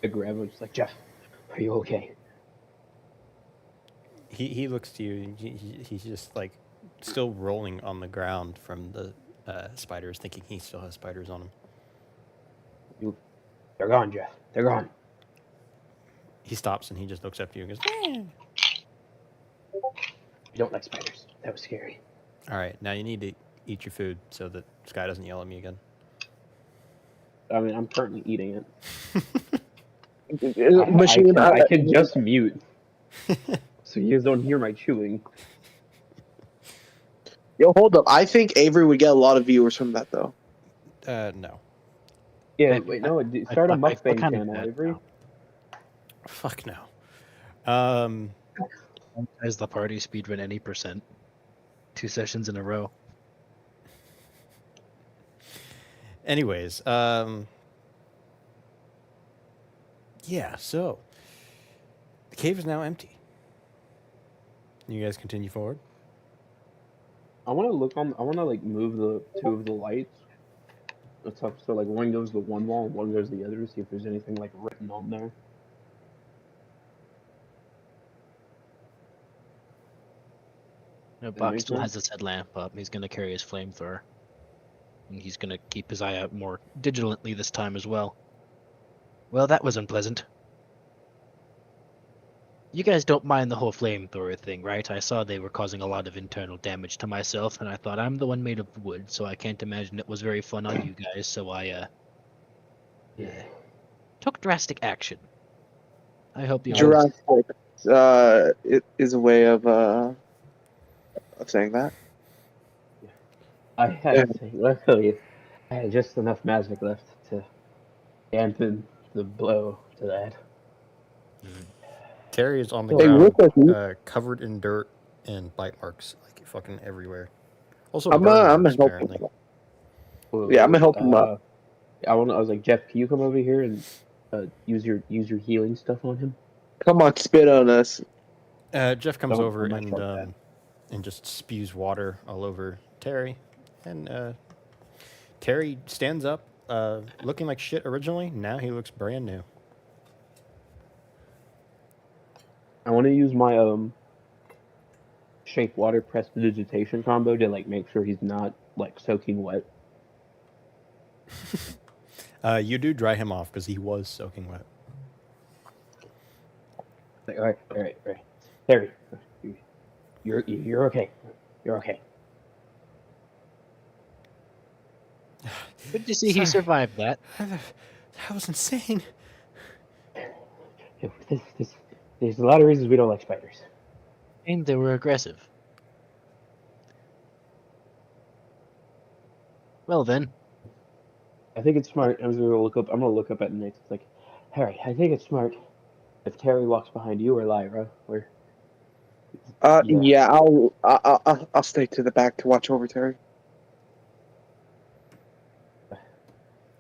I grab him, just like, Jeff, are you okay? He looks to you. And he's just like still rolling on the ground from the spiders, thinking he still has spiders on him. They're gone, Jeff. They're gone. He stops and he just looks up to you and goes, "Eh." I don't like spiders. That was scary. All right, now you need to eat your food so that Sky doesn't yell at me again. I mean, I'm currently eating it. Machine. I can just mute, so you guys don't hear my chewing. Yo, hold up. I think Avery would get a lot of viewers from that, though. No. Yeah, wait, no, start a I feel mukbang kind of channel, bad Avery. now. Fuck no. As the party speedrun any %. 2 sessions in a row. Anyways, yeah, so the cave is now empty. You guys continue forward. I want to like move the two of the lights. It's up, so like one goes to one wall and one goes to the other to see if there's anything like written on there. No, That Buck makes still sense. has his headlamp up. He's going to carry his flamethrower. And he's going to keep his eye out more vigilantly this time as well. Well, that was unpleasant. You guys don't mind the whole flamethrower thing, right? I saw they were causing a lot of internal damage to myself, and I thought I'm the one made of wood, so I can't imagine it was very fun on you guys, so I, took drastic action. I hope you all... Jurassic it is a way of saying that. I had luckily I had just enough magic left to dampen the blow to that. Terry is on the Hey, ground, real quick, covered in dirt and bite marks, like fucking everywhere. Also, I'm burn gonna marks, help him. apparently. Yeah, I'm gonna help him up. I was like, Jeff, can you come over here and use your healing stuff on him? Come on, spit on us. Jeff comes Don't- over I'm not sure about and just spews water all over Terry. And Terry stands up, looking like shit originally. Now he looks brand new. I want to use my shake water prestidigitation combo to like make sure he's not like soaking wet. You do dry him off because he was soaking wet. Like, all right. Terry, you're okay. You're okay. Good to see he survived that. That was insane. There's a lot of reasons we don't like spiders. And they were aggressive. Well then, I think it's smart. I'm gonna look up at Nick. It's like, Harry, I think it's smart if Terry walks behind you or Lyra. Or Yeah, I'll stay to the back to watch over Terry.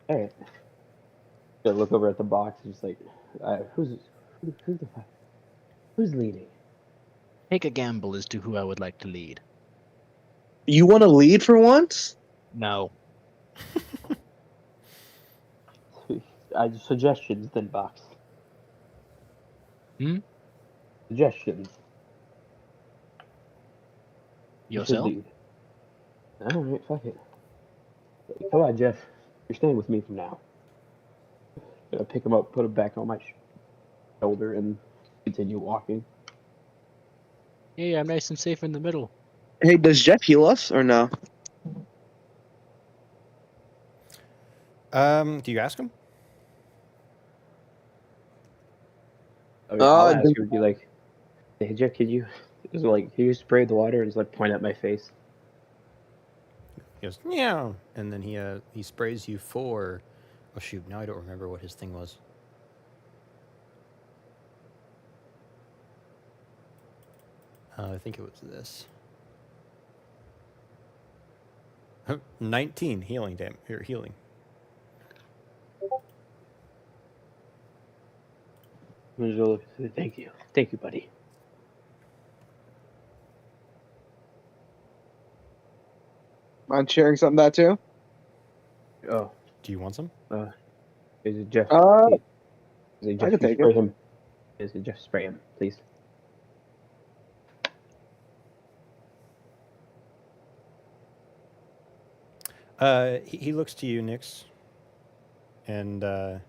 all right. So look over at the box. And just like, who's leading? take a gamble as to who I would like to lead. You want to lead for once? No. Suggestions then, box. Hmm? Suggestions. You should Yourself? lead. All right, fuck it. Come on, Jeff. You're staying with me from now. Gonna pick him up, put him back on my shoulder, and continue walking. Yeah, I'm nice and safe in the middle. Hey, does Jeff heal us or no? Do you ask him? I mean, I'll ask you, be like, hey, Jeff, can you spray the water and just like point at my face? He goes, yeah, and then he sprays you for. Oh shoot! Now I don't remember what his thing was. I think it was this. 19 healing healing. Thank you, buddy. Mind sharing some of that too? Oh, Do you want some? is it Jeff? Is it Jeff? I can take spray it. him. Is it Jeff? Spray him, please. He looks to you, Nix, and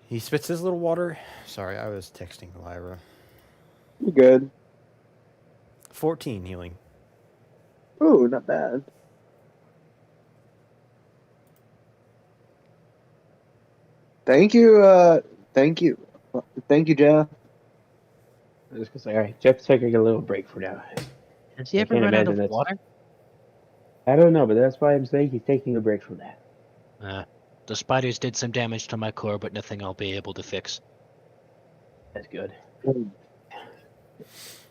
he spits his little water. Sorry, I was texting Lyra. You're good. 14 healing. Ooh, not bad. Thank you, thank you, Jeff. I was just gonna say, all right, Jeff's taking a little break for now. Has he I ever can't run out imagine of that's- water? I don't know, but that's why I'm saying he's taking a break from that. The spiders did some damage to my core, but nothing I'll be able to fix. That's good.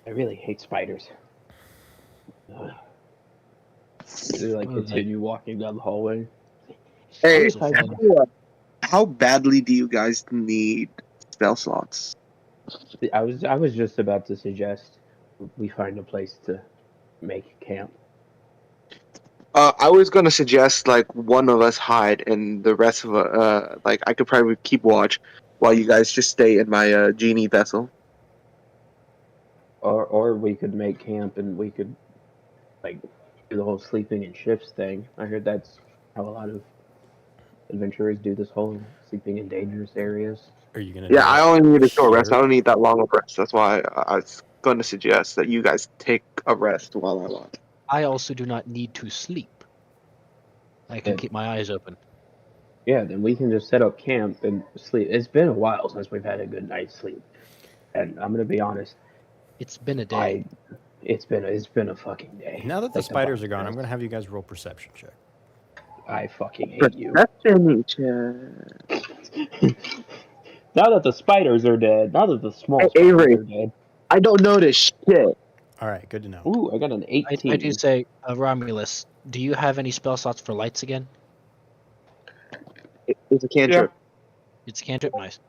I really hate spiders. They like Oh, continue walking down the hallway. Hey, Lots of fun. how badly do you guys need spell slots? I was just about to suggest we find a place to make camp. I was gonna suggest like one of us hide and the rest of like I could probably keep watch while you guys just stay in my genie vessel. Or we could make camp and we could like do the whole sleeping in ships thing. I heard that's how a lot of adventurers do this whole sleeping in dangerous areas. Are you gonna? Yeah, do I that only need a short rest. I here? don't need that long of rest. That's why I was going to suggest that you guys take a rest while I watch. I also do not need to sleep. I can Yeah. keep my eyes open. Yeah, then we can just set up camp and sleep. It's been a while since we've had a good night's sleep, and I'm gonna be honest. It's been a day. It's been a fucking day. Now that the Like spiders fucking are gone, I'm rest. gonna have you guys roll perception check. I fucking hate you. Perception check. Now that the spiders are dead, now that the small Hey, spiders Avery. are dead. I don't notice shit. All right, good to know. Ooh, I got an 18. I do say, Romulus, do you have any spell slots for lights again? It's a cantrip. It's a cantrip, nice.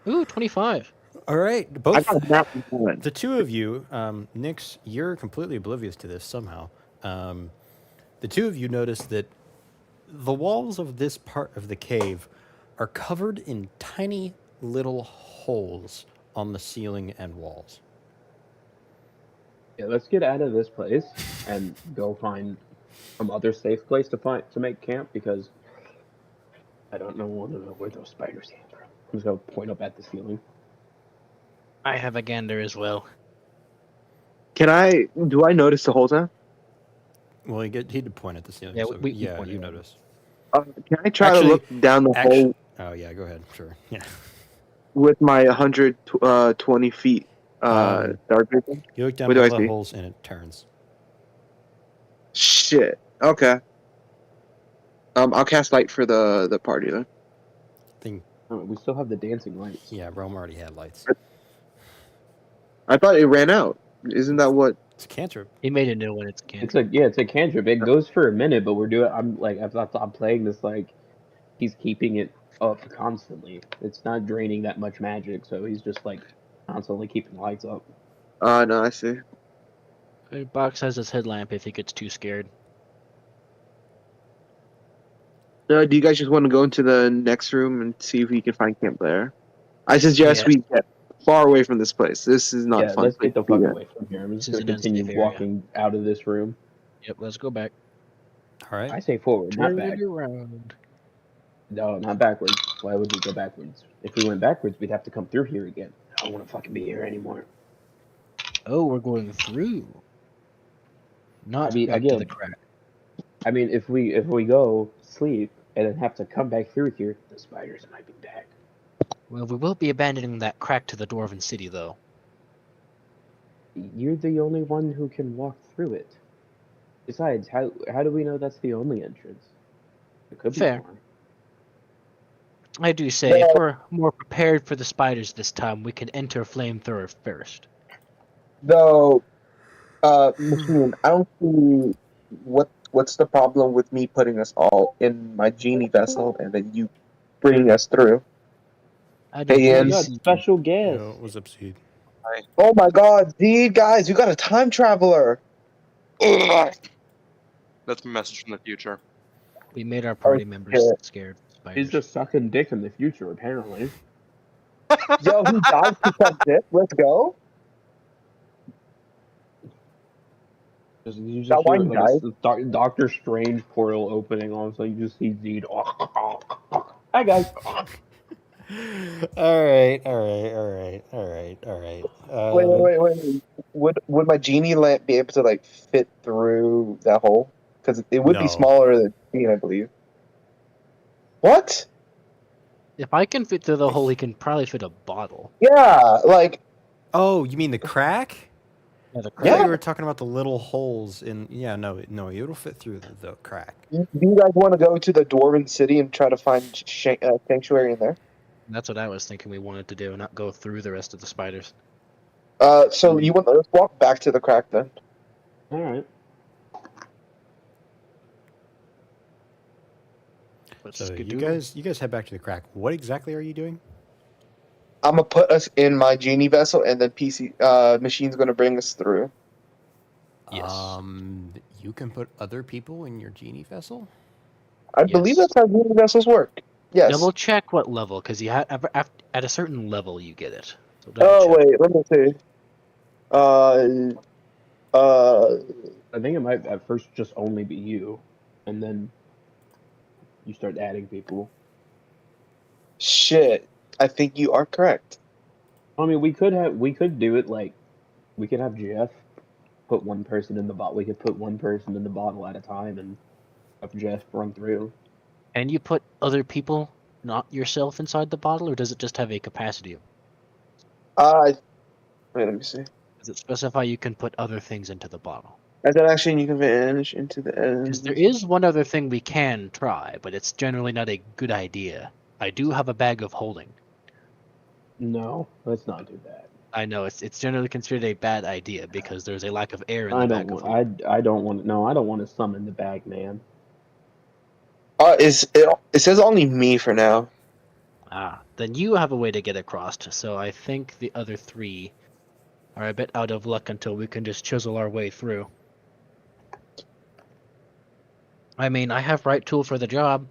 Ooh, 25. All right, I both got a nat one. the two of you, Nyx, you're completely oblivious to this somehow. The two of you notice that the walls of this part of the cave are covered in tiny little holes on the ceiling and walls. Yeah, let's get out of this place and go find some other safe place to make camp because I don't know where those spiders came from. I'm just gonna point up at the ceiling. I have a gander as well. Do I notice the whole time? Well, he did point at the ceiling. Yeah, so we yeah, pointed you at it. notice. Can I try Actually- to look down the hole Oh yeah, go ahead. Sure. Yeah. with my 120 feet Um, dark vision? You look down What do one I of the see? holes and it turns. Shit. Okay. I'll cast light for the party then. Oh, we still have the dancing lights. Yeah, Rome already had lights. I thought it ran out. Isn't that what? It's a cantrip. He made a new one. It's a cantrip. It's a cantrip. It goes for a minute, but I'm playing this like he's keeping it up constantly. It's not draining that much magic, so he's just like constantly keeping lights up. No, I see. Box has his headlamp if he gets too scared. Do you guys just want to go into the next room and see if we can find camp there? I suggest we get far away from this place. This is not fun. Let's get the place to fuck be away from here. I'm just This is gonna an unsafe continue area. walking out of this room. Yep, let's go back. All right. I say forward, not Turn back. it around. No, not backwards. Why would we go backwards? If we went backwards, we'd have to come through here again. I don't want to fucking be here anymore. Oh, we're going through. Not I mean, back to again- the crack. I mean, if we go sleep and then have to come back through here, the spiders might be back. Well, we will be abandoning that crack to the Dwarven City, though. You're the only one who can walk through it. Besides, how do we know that's the only entrance? It could be Fair. more. I do say, if we're more prepared for the spiders this time, we can enter Flamethrower first. Though, Machine, I don't see what's the problem with me putting us all in my genie vessel and then you bringing us through. I do Hey, Oh my Ian. god, special guest. No, it was up to you. Oh my God, dude, guys, you got a time traveler. That's my message from the future. We made our party members shit. scared. of spiders. He's just sucking dick in the future, apparently. Yo, he died to suck dick. Let's go. You just That hear one like a Doctor Strange portal opening on, so you just see Zed. Hi guys. All right. Wait. Would my genie lamp be able to like fit through that hole? Because it would No. be smaller than me, I believe. What? If I can fit through the hole, he can probably fit a bottle. Yeah, like Oh, you mean the crack? Yeah, the I crack. thought Yeah. you were talking about the little holes in. Yeah, no, it'll fit through the crack. Do you guys want to go to the Dwarven City and try to find sanctuary in there? That's what I was thinking we wanted to do, not go through the rest of the spiders. So you want let's walk back to the crack then. All right. Let's So you skedoodle. guys head back to the crack. What exactly are you doing? I'm gonna put us in my genie vessel, and then machine's gonna bring us through. Yes. You can put other people in your genie vessel. I believe Yes. that's how genie vessels work. Yes. Double check what level, because you at a certain level you get it. So double Oh check. wait, let me see. I think it might at first just only be you, and then you start adding people. Shit. I think you are correct. I mean, we could do it like we could have Jeff put one person in the bottle. We could put one person in the bottle at a time and have Jeff run through. And you put other people, not yourself, inside the bottle, or does it just have a capacity? Wait, let me see. Does it specify you can put other things into the bottle? As an action, you can vanish into the Because there end. is one other thing we can try, but it's generally not a good idea. I do have a bag of holding. No, let's not do that. I know it's generally considered a bad idea because there's a lack of air in I the don't bag of want. holding. I don't want. No, I don't want to summon the bag man. It says only me for now. Then you have a way to get across. So I think the other three are a bit out of luck until we can just chisel our way through. I mean, I have right tool for the job.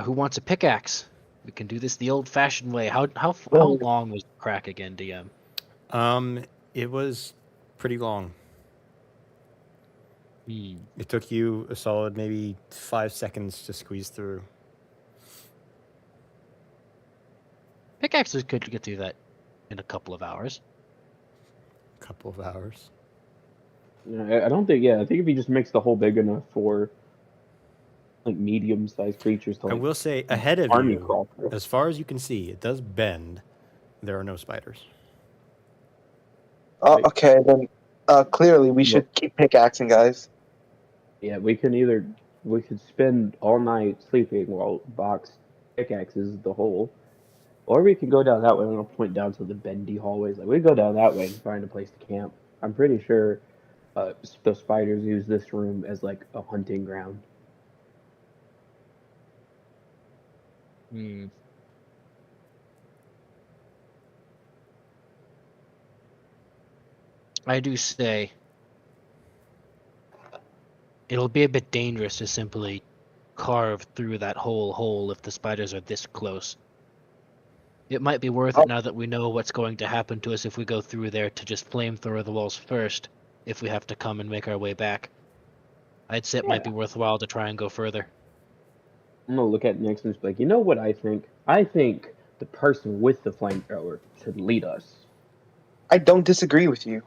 Who wants a pickaxe? We can do this the old-fashioned way. How long was the crack again, DM? It was pretty long. Hmm. It took you a solid maybe 5 seconds to squeeze through. Pickaxes could get through that in a couple of hours. A couple of hours. I don't think. Yeah, I think if you just makes the hole big enough for like medium-sized creatures to I like will say, ahead of army you, crawl through. as far as you can see, it does bend. There are no spiders. Okay, then clearly we should Look. keep pickaxing, guys. Yeah, we could spend all night sleeping while Box pickaxes the hole, or we can go down that way and I'll point down to the bendy hallways. Like we go down that way and find a place to camp. I'm pretty sure the spiders use this room as like a hunting ground. Hmm. I do say it'll be a bit dangerous to simply carve through that whole hole if the spiders are this close. It might be worth it now that we know what's going to happen to us if we go through there to just flamethrower the walls first, if we have to come and make our way back. I'd say it might be worthwhile to try and go further. I'm gonna look at Nix and just be like, you know what I think? I think the person with the flamethrower should lead us. I don't disagree with you.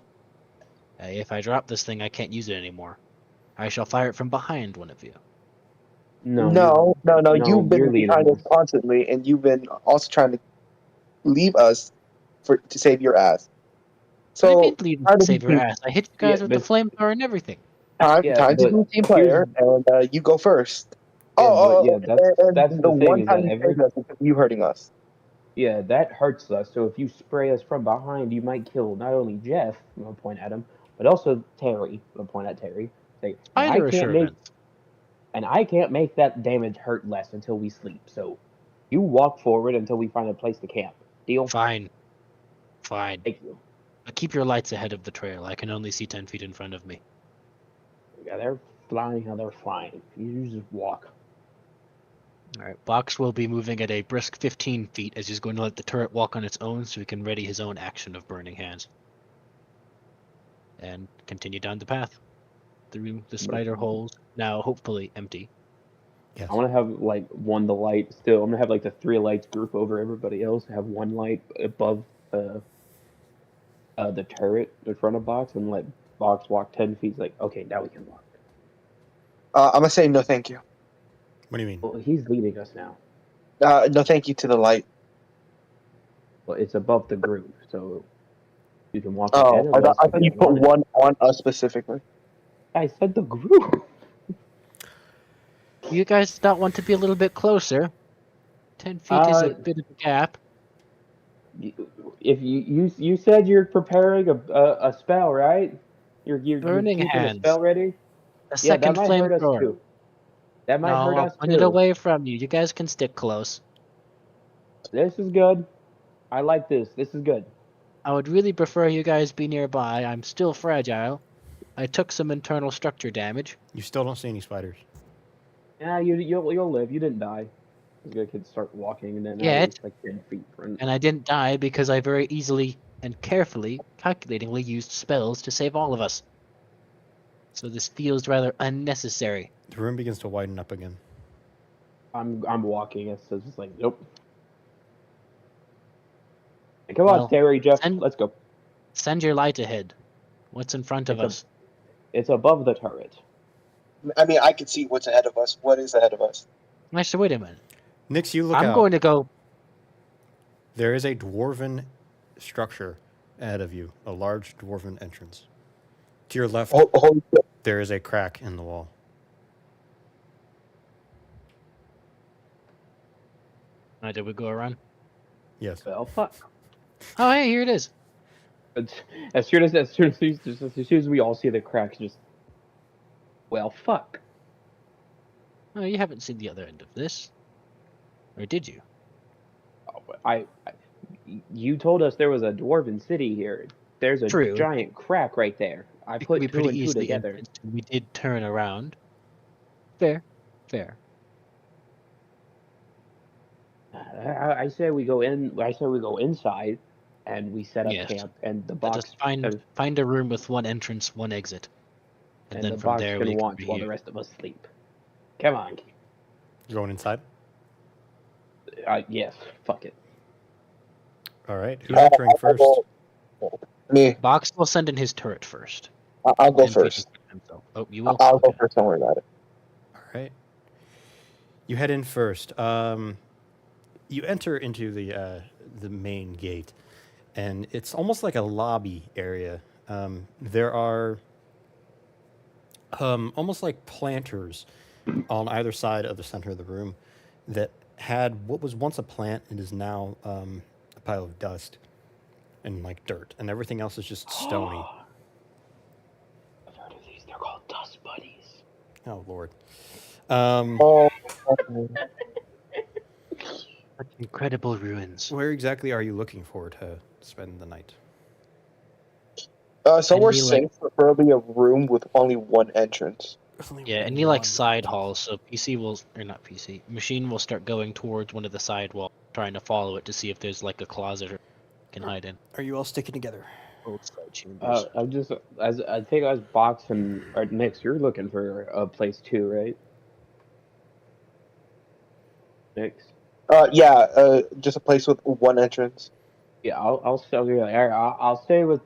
If I drop this thing, I can't use it anymore. I shall fire it from behind one of you. No. You've been you're leading behind us us. constantly, and you've been also trying to leave us to save your ass. What do you So mean lead time to to save be your ass? I hit you guys Yeah, with the but flamethrower and everything. time yeah, to but be a team here's player, and you go first. yeah, but yeah, And that's the the thing one is time that you saved us is you hurting us. yeah, that hurts us. So if you spray us from behind, you might kill not only Jeff, I'm gonna point at him, but also Terry. I'm gonna point at Terry. Say, Spider assurance. I can't make that damage hurt less until we sleep. So you walk forward until we find a place to camp. Deal? Fine. Thank you. But keep your lights ahead of the trail. I can only see 10 feet in front of me. Yeah, they're flying how they're flying. You just walk. Alright, Box will be moving at a brisk 15 feet as he's going to let the turret walk on its own so he can ready his own action of burning hands. And continue down the path. Through the spider holes, now hopefully empty. Yes. I want to have like the light still. I'm gonna have like the three lights group over everybody else. Have one light above the turret in front of Box and let Box walk 10 feet. It's like, okay, now we can walk. I'm gonna say no, thank you. What do you mean? Well, he's leading us now. No, thank you to the light. Well, it's above the group, so You can walk ahead of us. I if thought you you put wanted. one on us specifically. I said the group. You guys don't want to be a little bit closer? 10 feet is a bit of a gap. If you said you're preparing a spell, right? You're Burning keeping a hands. spell ready. A Yeah, that second might hurt us flamethrower. too. That might No, hurt I'll us point it too. away from you. You guys can stick close. This is good. I like this. This is good. I would really prefer you guys be nearby. I'm still fragile. I took some internal structure damage. You still don't see any spiders. Yeah, you'll live. You didn't die. You can start walking, and then now Yet. you're like 10 feet from. And I didn't die because I very easily and carefully, calculatingly used spells to save all of us. So this feels rather unnecessary. The room begins to widen up again. I'm walking. It's just like nope. Hey, come Well, on, Terry, Jeff. send- Let's go. Send your light ahead. What's in front of us? It's above the turret. I mean, I can see what's ahead of us. What is ahead of us? Actually, wait a minute. Nix, you look I'm out. going to go. There is a dwarven structure ahead of you, a large dwarven entrance. To your left, Holy shit. there is a crack in the wall. Did we go around? Yes. Well, fuck. Oh, hey, here it is. As soon as we all see the cracks, just well, fuck. Oh, you haven't seen the other end of this. Or did you? You told us there was a dwarven city here. There's a True. giant crack right there. I It could put be two pretty and two easily together. influenced, and we did turn around. Fair. I say we go in. I say we go inside, and we set up Yes. camp, and the Let box us find a room with one entrance, one exit. And and then the from box there can we watch can while the rest of us sleep. Come on. You're going inside? Yes. Fuck it. All right. Who's entering first? Me. Box will send in his turret first. I'll go and be first. himself. Oh, you will? I'll go Okay. first. Don't worry about it. All right. You head in first. You enter into the main gate, and it's almost like a lobby area. There are almost like planters on either side of the center of the room that had what was once a plant and is now a pile of dust and like dirt, and everything else is just stony. I've heard of these. They're called dust bunnies. Oh Lord. What incredible ruins. Where exactly are you looking for to spend the night? Somewhere Any, safe, preferably a room with only one entrance. Yeah, any like side halls, so machine will start going towards one of the side walls, trying to follow it to see if there's like a closet or can hide in. Are you all sticking together? Both side chambers. I'm just I think as Box and or Nix, you're looking for a place too, right? Nix. Yeah. Just a place with one entrance. Yeah, I'll stay. Like, all right, I'll stay with.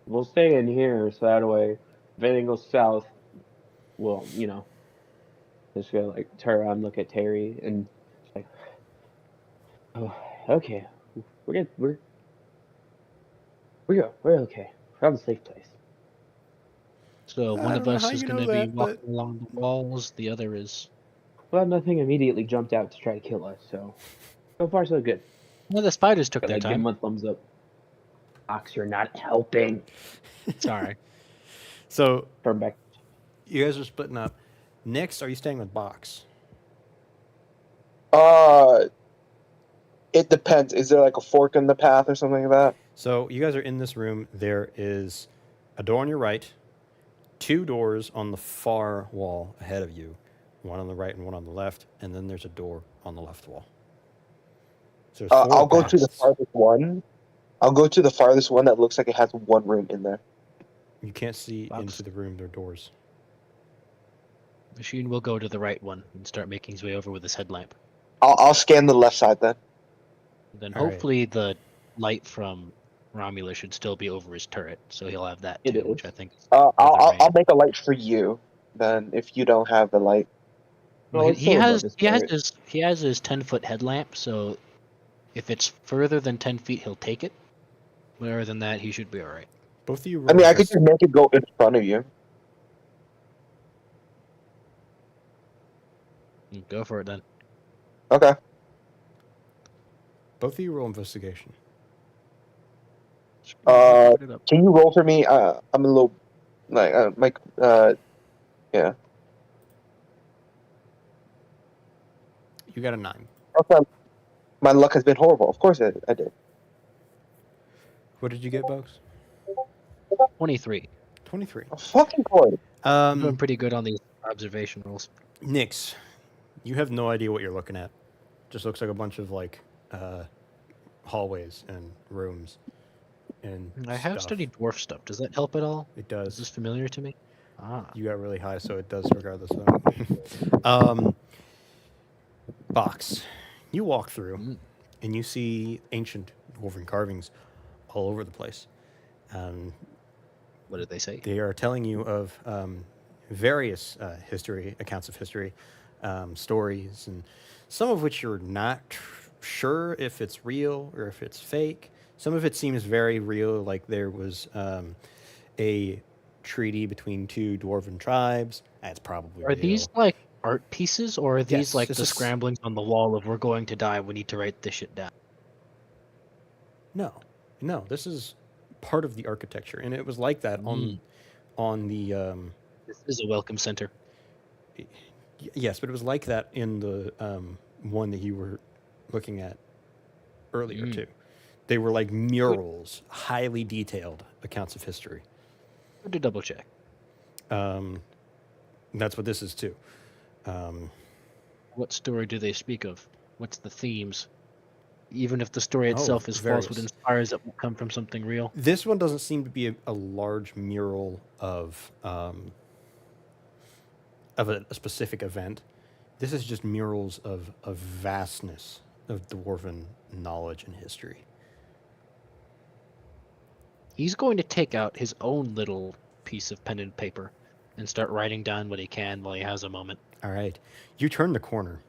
We'll stay in here, so that way, if anything goes south, well, just gonna like turn around, and look at Terry, and it's like, oh, okay, we're good. We're okay. We're on a safe place. So I one don't of know us how is you going know to be that, walking but- along the walls. The other is. Well, nothing immediately jumped out to try to kill us, so far so good. Well, the spiders took Gotta, their give him time. a thumbs up. Ox, you're not helping. Sorry. So Turn back. you guys are splitting up. Next, are you staying with Box? It depends. Is there like a fork in the path or something like that? So you guys are in this room. There is a door on your right, two doors on the far wall ahead of you, one on the right and one on the left, and then there's a door on the left wall. So there's four I'll go to the paths. farthest one. I'll go to the farthest one that looks like it has one room in there. You can't see Box. into the room. There are doors. Machine will go to the right one and start making his way over with his headlamp. I'll scan the left side then. Then All right. hopefully the light from Romulus should still be over his turret, so he'll have that It too, is. which I think. I'll make a light for you. Then if you don't have the light, Well, He it's still above has his he has turret. his 10-foot headlamp, so if it's further than 10 feet, he'll take it. Other than that, he should be all right. Both of you I roll. mean, I could just make it go in front of you. Go for it then. Okay. Both of you roll investigation. Put it up. Can you roll for me? I'm a little, like, yeah. You got a 9. Okay. My luck has been horrible. Of course I did. What did you get, Bugs? 23. 23. I'm fucking good. I'm doing pretty good on these observation rolls. Nix, you have no idea what you're looking at. Just looks like a bunch of like hallways and rooms and I have stuff. studied dwarf stuff. Does that help at all? It Is does. this familiar to me? Ah. You got really high, so it does regardless of. Box. You walk through, and you see ancient dwarven carvings all over the place. What did they say? They are telling you of various accounts of history, stories, and some of which you're not sure if it's real or if it's fake. Some of it seems very real, like there was a treaty between 2 dwarven tribes. That's probably Are real. these like art pieces, or are these Yes, like this the is- scramblings on the wall of "we're going to die, we need to write this shit down"? No. This is part of the architecture, and it was like that on the. This is a welcome center. Yes, but it was like that in the one that you were looking at earlier too. They were like murals, highly detailed accounts of history. Good to double check. That's what this is too. What story do they speak of? What's the themes? Even if the story itself is false, what various. inspires it will come from something real. This one doesn't seem to be a large mural of a specific event. This is just murals of vastness of dwarven knowledge and history. He's going to take out his own little piece of pen and paper and start writing down what he can while he has a moment. All right. You turn the corner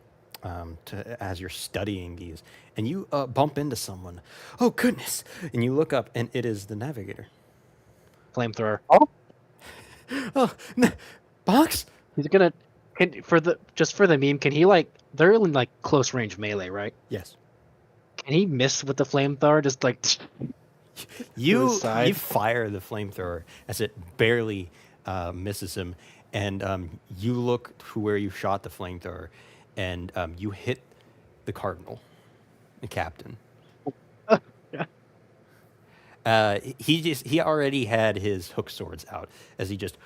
as you're studying these, and you bump into someone. Oh, goodness. And you look up, and it is the navigator. Flamethrower. Oh, Box? He's gonna for the meme. Can he like? They're in like close range melee, right? Yes. Can he miss with the flamethrower? Just like You side? fire the flamethrower as it barely misses him, and you look to where you shot the flamethrower, and you hit the cardinal, the captain. He already had his hook swords out as he just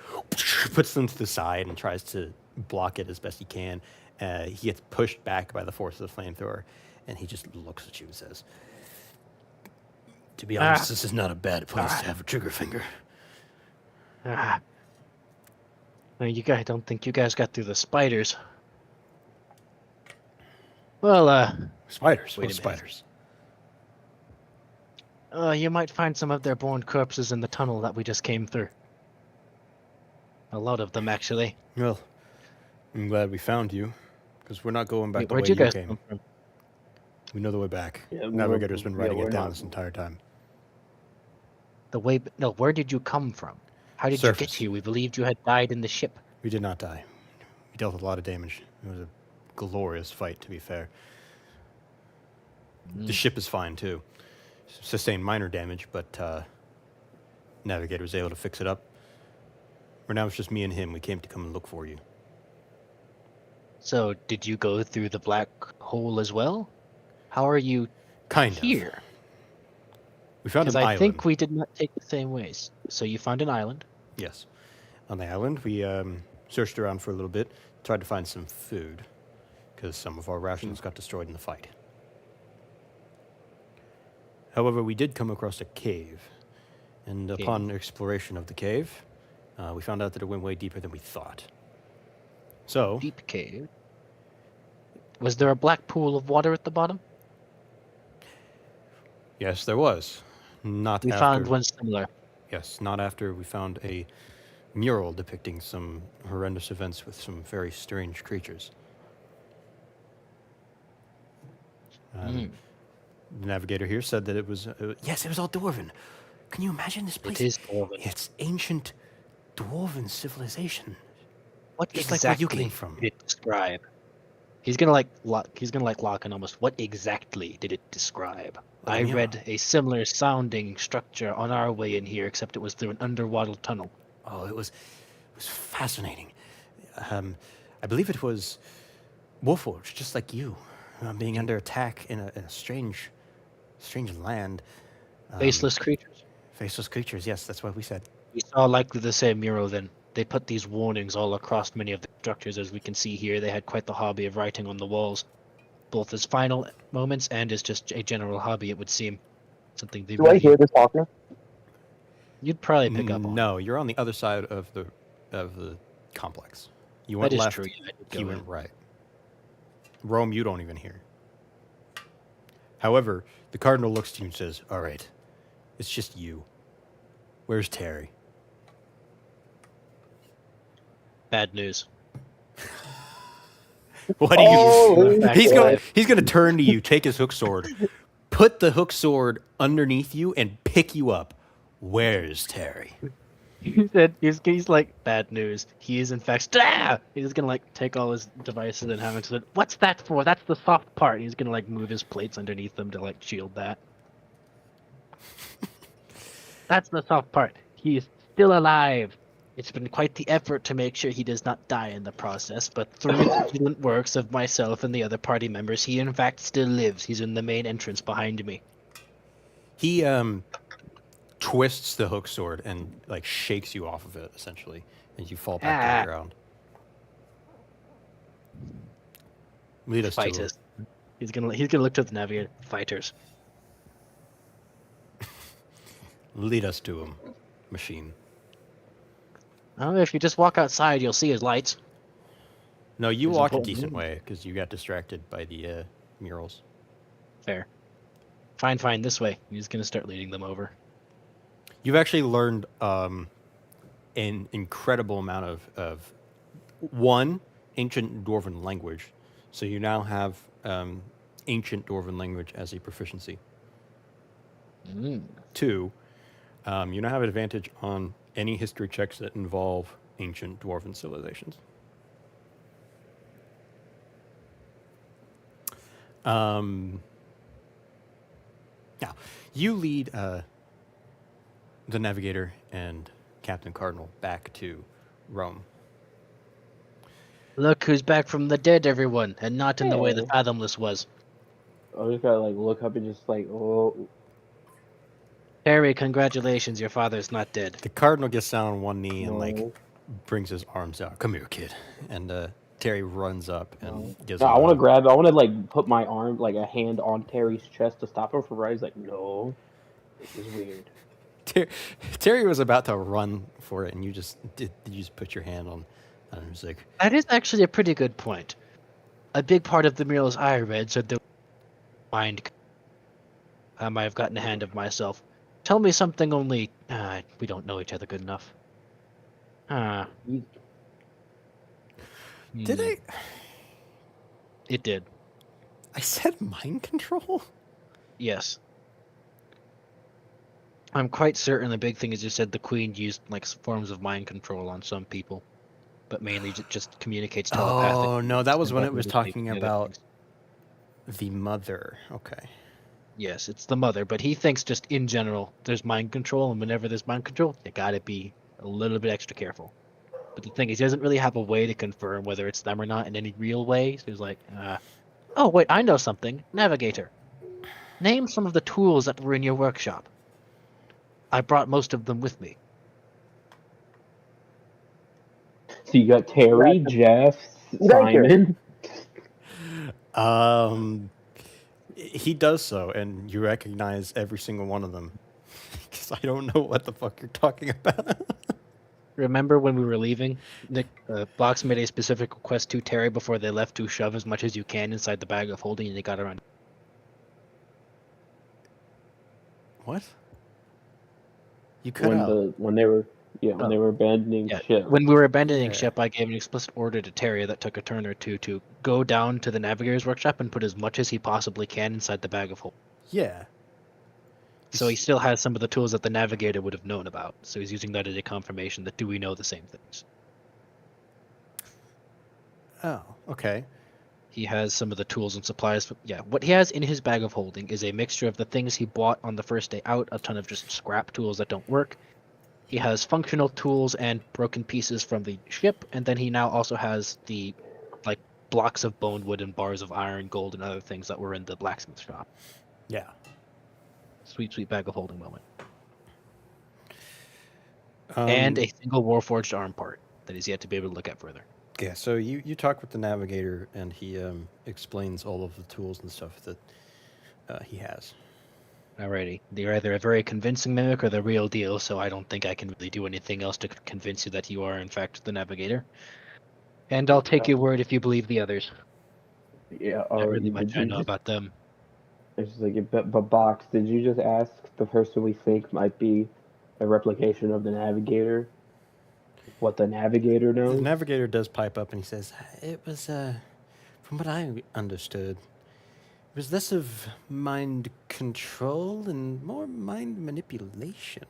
puts them to the side and tries to block it as best he can. He gets pushed back by the force of the flamethrower, and he just looks at you and says, "To be honest, this is not a bad place to have a trigger finger." No, don't think you guys got through the spiders. Well, Spiders? Wait What a minute. spiders? you might find some of their born corpses in the tunnel that we just came through. A lot of them, actually. Well, I'm glad we found you, because we're not going back Wait, the where'd way you you guys came. come from? We know the way back. Yeah, Navigator's been writing we're it down not- this entire time. No, where did you come from? How did you get Surface. here? We believed you had died in the ship. We did not die. We dealt with a lot of damage. It was a glorious fight, to be fair. The ship is fine, too. Sustained minor damage, but Navigator was able to fix it up. For now, it's just me and him. We came to come and look for you. So, did you go through the black hole as well? How are you Kind here? of. We found Because an I island. think we did not take the same ways. So you found an island. Yes. On the island, we searched around for a little bit, tried to find some food, because some of our rations got destroyed in the fight. However, we did come across a cave, and upon exploration of the cave, we found out that it went way deeper than we thought. So, Deep cave. Was there a black pool of water at the bottom? yes, there was. Not We after. found one similar. Yes, not after we found a mural depicting some horrendous events with some very strange creatures. The navigator here said that it was yes, it was all dwarven. Can you imagine this place? It is dwarven. It's ancient dwarven civilization. What Just like where you exactly came from. did it describe? He's gonna lock in almost. What exactly did it describe? I Yeah. read a similar sounding structure on our way in here, except it was through an underwater tunnel. Oh, it was fascinating. I believe it was Warforged, just like you, being under attack in a strange land. Faceless creatures. Faceless creatures. Yes, that's what we said. We saw likely the same mural then. They put these warnings all across many of the structures, as we can see here. They had quite the hobby of writing on the walls, both as final moments and as just a general hobby, it would seem. Something they Do I hear this talking? You'd probably pick up on. No, you're on the other side of the complex. You went That is left. true. Yeah, I did He go went in. right. Rome, you don't even hear. However, the cardinal looks to you and says, "All right, it's just you. Where's Terry?" Bad news. What do you? Oh, He's gonna turn to you, take his hook sword, put the hook sword underneath you, and pick you up. Where's Terry? He said he's like, bad news. He is in fact he's gonna like take all his devices and have him said, "What's that for? That's the soft part." He's gonna like move his plates underneath them to like shield that. That's the soft part. He is still alive. It's been quite the effort to make sure he does not die in the process, but through the vigilant works of myself and the other party members, he in fact still lives. He's in the main entrance behind me. He twists the hook sword and like shakes you off of it essentially, and you fall back to the ground. Lead us to him. Fighters. He's gonna look to the navigator. Fighters. Lead us to him, machine. Oh, if you just walk outside, you'll see his lights. No, you There's a walked a whole decent room. way because you got distracted by the murals. Fair. Fine, this way. He's gonna start leading them over. You've actually learned an incredible amount of one, ancient Dwarven language. So you now have ancient Dwarven language as a proficiency. Two, you now have an advantage on any history checks that involve ancient Dwarven civilizations. Now, you lead the navigator and Captain Cardinal back to Rome. Look who's back from the dead, everyone, and not in the way the Hey. Fathomless was. I just gotta like look up and just like, oh, Terry, congratulations, your father's not dead. The Cardinal gets down on one knee and like no. brings his arms out. "Come here, kid." And Terry runs up and gives No, him I want a- to grab. I want to like put my arm, like a hand on Terry's chest to stop him from running. He's like, no, this is weird. Terry was about to run for it, and you just put your hand on him. He's like, That is actually a pretty good point. A big part of the murals I read said there mind. I might have gotten a hand of myself. Tell me something only we don't know each other good enough. "Did I? It did. I said mind control." Yes. I'm quite certain the big thing is you said the Queen used like forms of mind control on some people, but mainly just communicates telepathically. Oh no, that was when it was Telepathically talking with other about things. the mother. Okay. Yes, it's the mother, but he thinks just in general there's mind control, and whenever there's mind control, you gotta be a little bit extra careful. But the thing is, he doesn't really have a way to confirm whether it's them or not in any real way. So he's like, oh wait, I know something. Navigator. Name some of the tools that were in your workshop. I brought most of them with me. So you got Terry, Jeff, Simon. He does so, and you recognize every single one of them. Because I don't know what the fuck you're talking about. Remember when we were leaving? Nick Box made a specific request to Terry before they left to shove as much as you can inside the bag of holding, and they got around. What? You cut out. When they were abandoning ship. When we were abandoning Yeah. ship, I gave an explicit order to Terry that took a turn or two to go down to the navigator's workshop and put as much as he possibly can inside the bag of holding. Yeah. So he still has some of the tools that the navigator would have known about. So he's using that as a confirmation that do we know the same things? Oh, okay. He has some of the tools and supplies. Yeah, what he has in his bag of holding is a mixture of the things he bought on the first day out, a ton of just scrap tools that don't work. He has functional tools and broken pieces from the ship, and then he now also has the like blocks of bone wood and bars of iron, gold, and other things that were in the blacksmith shop. Yeah. Sweet, sweet bag of holding moment. Um, And a single warforged arm part that he's yet to be able to look at further. Yeah, so you talk with the navigator, and he explains all of the tools and stuff that he has. Alrighty. They're either a very convincing mimic or the real deal, so I don't think I can really do anything else to convince you that you are, in fact, the navigator. And I'll take your word if you believe the others. Yeah, Not really much I know just, about them. it's just like, but Box, did you just ask the person we think might be a replication of the Navigator what the Navigator The knows? navigator does pipe up, and he says, "It was, from what I understood, it was less of mind control and more mind manipulation."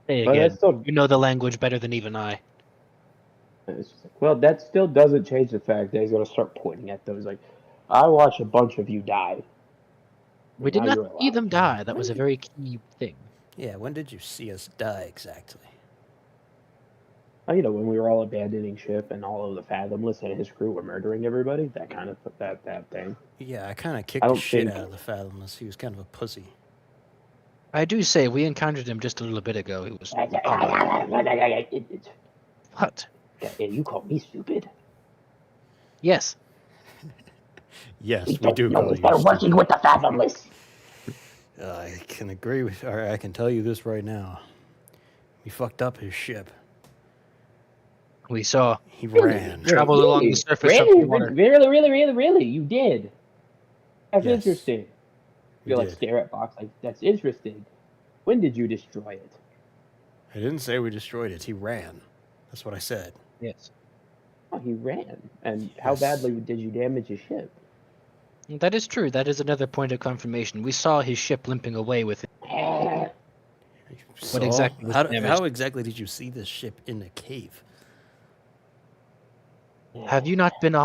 Hey, But again, that's still, you know the language better than even I. it's just like, well, that still doesn't change the fact that he's gonna start pointing at those. Like, I watched a bunch of you die. We did Now not you're see alive. them die. That was a very key thing. Yeah, when did you see us die exactly? You know, when we were all abandoning ship and all of the Fathomless and his crew were murdering everybody, that kind of that thing. Yeah, I kind of I kicked the don't shit think- out of the Fathomless. He was kind of a pussy. I do say we encountered him just a little bit ago. He was what? Yeah, you call me stupid. Yes. Yes, we do call you They're working stupid. with the Fathomless. I can agree with, or I can tell you this right now. We fucked up his ship. We saw He ran. traveled along the surface of really, the water. really, you did. That's Yes, interesting. we You like did. stare at Box like that's interesting. When did you destroy it? I didn't say we destroyed it. He ran. That's what I said. Yes. Oh, he ran. And how Yes. badly did you damage his ship? That is true. That is another point of confirmation. We saw his ship limping away with it. So, exactly was damaged? how exactly did you see this ship in a cave? Have you not been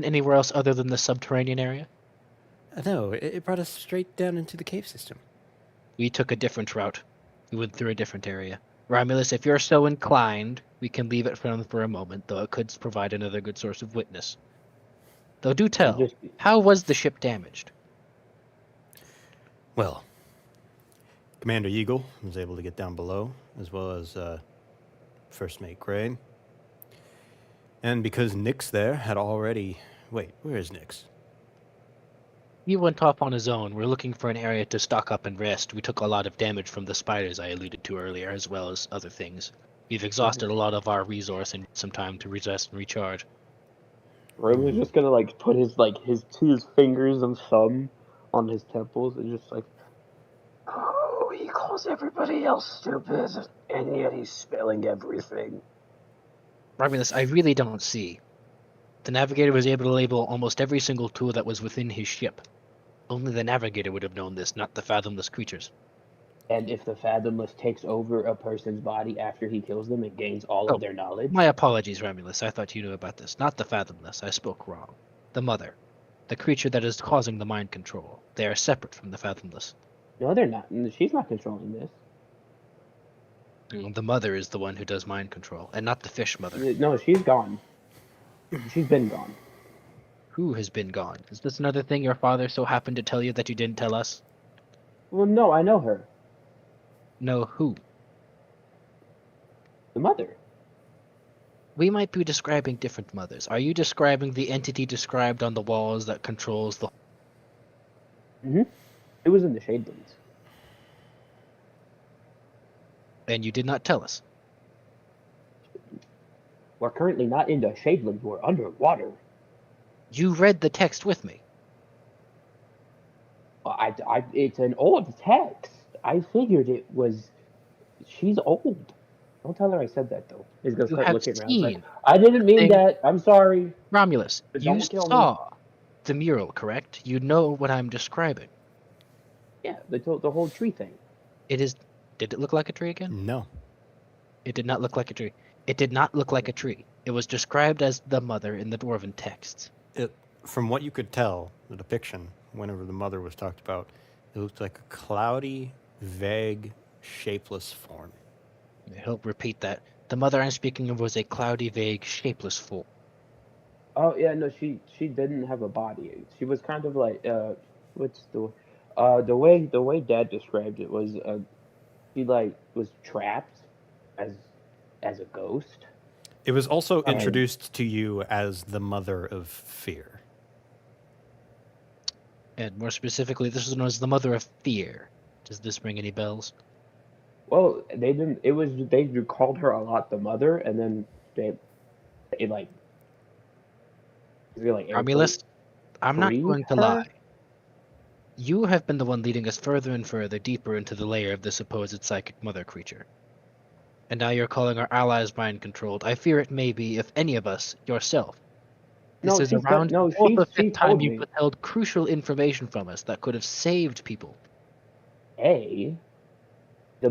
anywhere else other than the subterranean area? No, it brought us straight down into the cave system. We took a different route. We went through a different area. Romulus, if you're so inclined, we can leave it for a moment, though it could provide another good source of witness. Though do tell, Just- how was the ship damaged? Well, Commander Eagle was able to get down below, as well as First Mate Gray. And because Nyx there had already... Wait, where is Nyx? He went off on his own. We're looking for an area to stock up and rest. We took a lot of damage from the spiders I alluded to earlier, as well as other things. We've exhausted a lot of our resource and some time to rest and recharge. Rome is just gonna like put his fingers and thumb on his temples and just like, oh, he calls everybody else stupid, and yet he's spelling everything. Romulus, I really don't see. The Navigator was able to label almost every single tool that was within his ship. Only the Navigator would have known this, not the fathomless creatures. And if the Fathomless takes over a person's body after he kills them and gains all Oh, of their knowledge, My apologies, Romulus. I thought you knew about this. Not the Fathomless. I spoke wrong. The Mother. The creature that is causing the mind control. They are separate from the Fathomless. no, they're not. She's not controlling this. The Mother is the one who does mind control, and not the Fish Mother. No, she's gone. She's been gone. Who has been gone? Is this another thing your father so happened to tell you that you didn't tell us? Well, no, I know her. No, who? The mother. We might be describing different mothers. Are you describing the entity described on the walls that controls the... It was in the Shadelands. And you did not tell us? We're currently not in the Shadelands. We're underwater. You read the text with me. It's an old text. I figured it was. She's old. Don't tell her I said that though. He's gonna You start have looking around. Like, seen I didn't mean thing- that. I'm sorry. Romulus, But you don't kill me. saw the mural, correct? You know what I'm describing. Yeah, the whole tree thing. It is. Did it look like a tree again? No. It did not look like a tree. It did not look like a tree. It was described as the mother in the dwarven texts. From what you could tell, the depiction, whenever the mother was talked about, it looked like a cloudy, vague, shapeless form. He'll repeat that. The mother I'm speaking of was a cloudy, vague, shapeless form. Oh yeah, no, she didn't have a body. She was kind of like what's the way Dad described it was she like was trapped as a ghost. It was also And- introduced to you as the mother of fear. And more specifically, this was known as the mother of fear. Does this ring any bells? Well, they didn't. It was they called her a lot the mother, and then they like Romulus, I'm not freed going to her? lie. You have been the one leading us further and further deeper into the lair of the supposed psychic mother creature. And now you're calling our allies mind-controlled. I fear it may be, if any of us, yourself. This is around the fourth or fifth time you've withheld crucial information from us that could have saved people. Saying the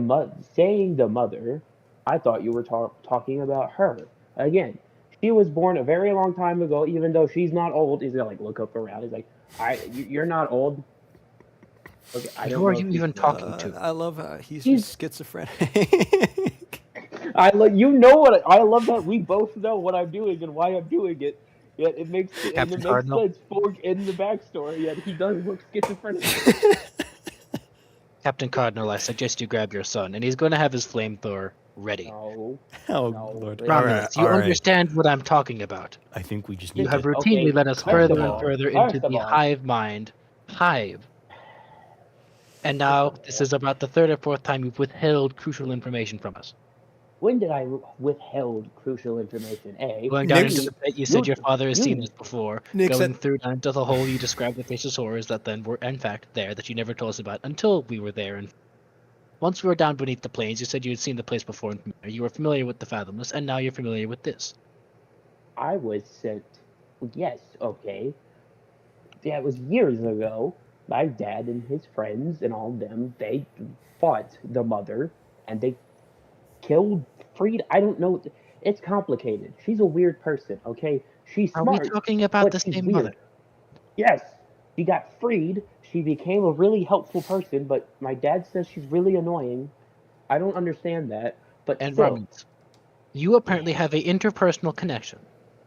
mother, I thought you were talking about her. Again, she was born a very long time ago, even though she's not old. He's gonna like look up around. He's like, you're not old. Okay, Who are you even talking to? I love how he's just schizophrenic. I love that we both know what I'm doing and why I'm doing it. Yet it makes sense for in the backstory. Yet he does look schizophrenic. Captain Cardinal, I suggest you grab your son, and he's going to have his flamethrower ready. No. Lord. Romulus, you understand what I'm talking about. I think we just need You have to... routinely led us further and further into the hive mind. And now, this is about the third or fourth time you've withheld crucial information from us. When did I withheld crucial information? Going down into the pit, you said your father has seen this before. Going through down into the hole, you described the faceless horrors that then were, in fact, there, that you never told us about until we were there. And once we were down beneath the plains, you said you had seen the place before. You were familiar with the Fathomless, and now you're familiar with this. I was sent... Yes, okay. That was years ago. My dad and his friends and all of them, they fought the mother, and they killed Freed. I don't know. It's complicated. She's a weird person, okay? She's smart. Are we talking about the same mother? Yes. She got freed. She became a really helpful person, but my dad says she's really annoying. I don't understand that, but and still. Romulus, you apparently have an interpersonal connection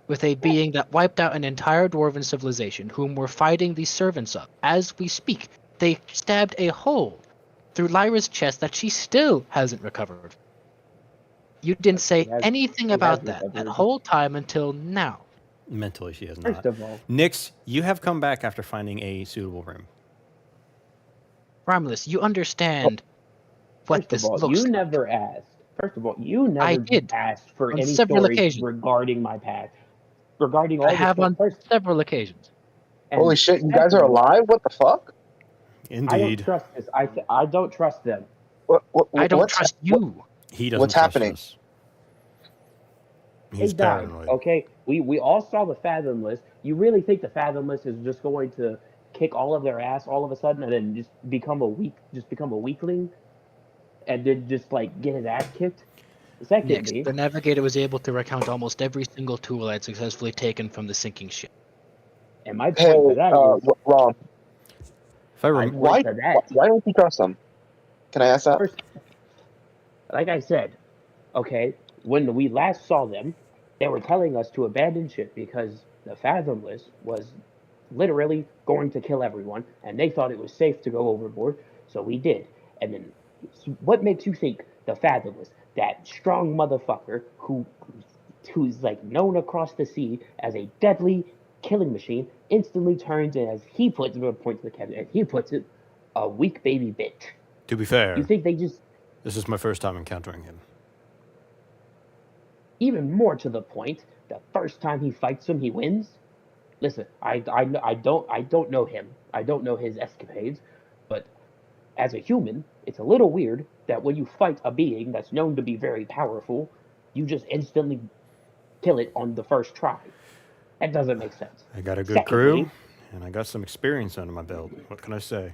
with a being that wiped out an entire dwarven civilization, whom we're fighting the servants of. As we speak, they stabbed a hole through Lyra's chest that she still hasn't recovered. You didn't say anything about that whole time until now. Mentally, she has not. First of all, Nyx, you have come back after finding a suitable room. Romulus, you understand what this looks like. You never asked. First of all, you never asked for on any several stories occasions regarding my past. Regarding all I have on several occasions. Holy shit, you guys are alive? What the fuck? Indeed. I don't trust this. I don't trust them. I don't trust you. He doesn't What's trust happening? us. He's paranoid. Okay, we all saw the Fathomless. You really think the Fathomless is just going to kick all of their ass all of a sudden and then just become a weakling, and then just like get his ass kicked? Secondly, the navigator was able to recount almost every single tool I'd successfully taken from the sinking ship. And my point to that is wrong. Why don't you trust them? Can I ask that? First, like I said, okay, when we last saw them, they were telling us to abandon ship because the Fathomless was literally going to kill everyone, and they thought it was safe to go overboard, so we did. And then, what makes you think the Fathomless, that strong motherfucker who's like known across the sea as a deadly killing machine, instantly turns, and as he puts it, points to the captain, as he puts it, a weak baby bitch? To be fair, You think they just... this is my first time encountering him. Even more to the point, the first time he fights him, he wins. Listen, I don't know him. I don't know his escapades, but as a human, it's a little weird that when you fight a being that's known to be very powerful, you just instantly kill it on the first try. That doesn't make sense. I got a good crew, and I got some experience under my belt. What can I say?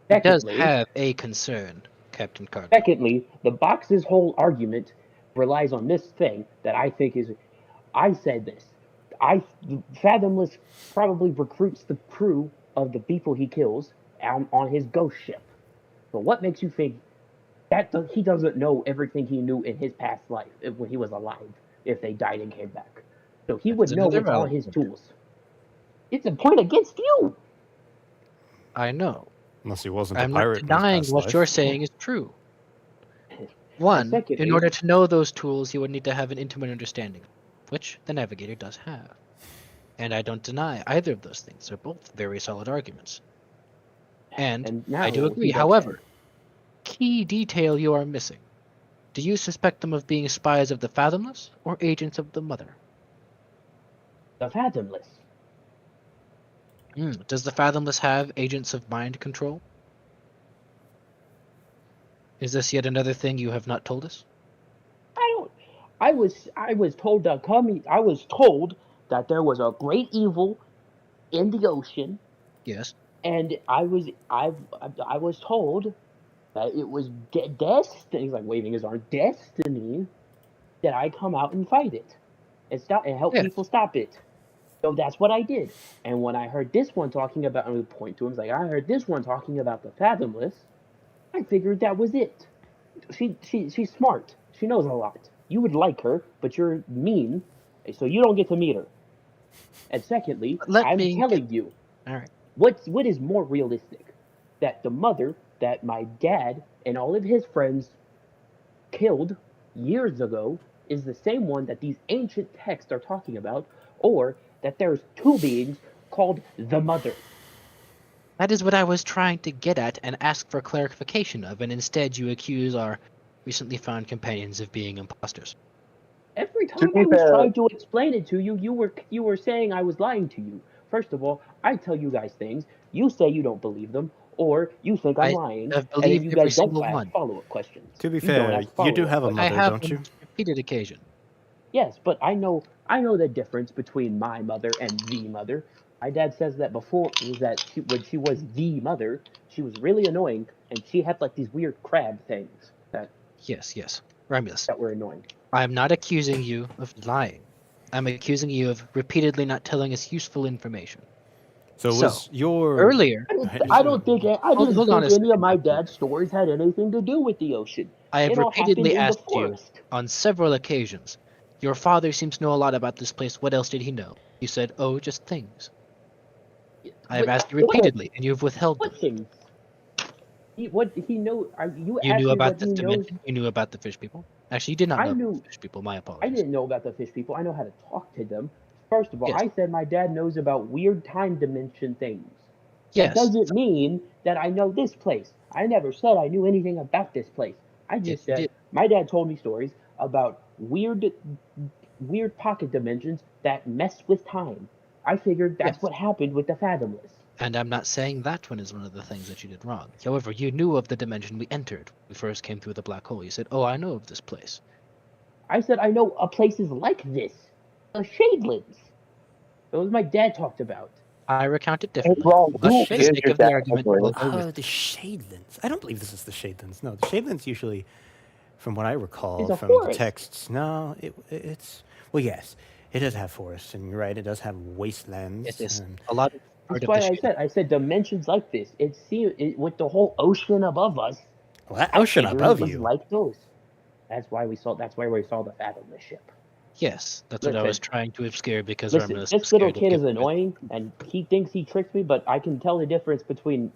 It does Secondly, have a concern, Captain Carter. secondly, the box's whole argument relies on this thing that I think is. I said this. Fathomless probably recruits the crew of the people he kills on his ghost ship. But what makes you think that he doesn't know everything he knew in his past life when he was alive, if they died and came back? So he would That's know another it's on valid his point. tools. It's a point against you. I know. Unless he wasn't a I'm not pirate in his denying past what life. you're saying is true. One, in secondly- order to know those tools, you would need to have an intimate understanding, which the Navigator does have. And I don't deny either of those things. They're both very solid arguments. And now I do agree. he does However, key detail you are missing. Do you suspect them of being spies of the Fathomless or agents of the Mother? the Fathomless. Does the Fathomless have agents of mind control? Is this yet another thing you have not told us? I was told to come. I was told that there was a great evil in the ocean, Yes. and I was told that it was destiny. He's like waving his arm. Destiny that I come out and fight it and stop and help Yes. people stop it. So that's what I did. And when I heard this one talking about, I'm gonna point to him. It's like I heard this one talking about the Fathomless. I figured that was it. She's smart. She knows a lot. You would like her, but you're mean, so you don't get to meet her. And secondly, I'm telling you, all right, what is more realistic? That the mother that my dad and all of his friends killed years ago is the same one that these ancient texts are talking about, or that there's two beings called the Mother. That is what I was trying to get at and ask for clarification of, and instead you accuse our recently found companions of being imposters. Every time I was trying to explain it to you, you were saying I was lying to you. First of all, I tell you guys things, you say you don't believe them, or you think I'm lying, have and then believed you every guys don't single ask one. follow-up questions. To be You don't fair, ask you do follow-up have a questions. mother, don't you? on repeated occasion. Yes, but I know the difference between my mother and the mother. My dad says that before is that when she was the mother, she was really annoying, and she had like these weird crab things Yes. Romulus, that were annoying. I'm not accusing you of lying. I'm accusing you of repeatedly not telling us useful information. So was your earlier? I didn't think Hold on a any second, of my Captain. dad's stories had anything to do with the ocean. I have It all happened repeatedly in the asked you forest. on several occasions. Your father seems to know a lot about this place. What else did he know? You said, "Oh, just things." I have asked you repeatedly, and you've withheld them. What things? What he know? You You asked knew me about what this he knows. dimension. You knew about the fish people. Actually, you did not I know knew- about the fish people. My I apologies. didn't know about the fish people. I know how to talk to them. First of all, Yes. I said my dad knows about weird time dimension things. Yes. That doesn't mean that I know this place. I never said I knew anything about this place. I just Yes, you said did. my dad told me stories about weird pocket dimensions that mess with time. I figured that's Yes. what happened with the Fathomless. And I'm not saying that one is one of the things that you did wrong. However, you knew of the dimension we entered when we first came through the black hole. You said, "Oh, I know of this place." I said I know places like this. The Shadelands. Those my dad talked about. I recount it differently. wrong. But Who for the is sake your of the dad? argument, we'll go with the Shadelands. I don't believe this is the Shadelands. No, the Shadelands usually, from what I recall It's a from the forest. texts, no, it's well, yes, it does have forests, and you're right, it does have wastelands. It is and- a lot of part That's of why the I said dimensions like this. With the whole ocean above us. well, that I ocean figured above it was you. like those. That's why we saw the Fathomless ship. Yes, that's what I Listen. was trying to scare because Listen, Romulus this was little scared of kid is giving it. annoying, and he thinks he tricked me, but I can tell the difference between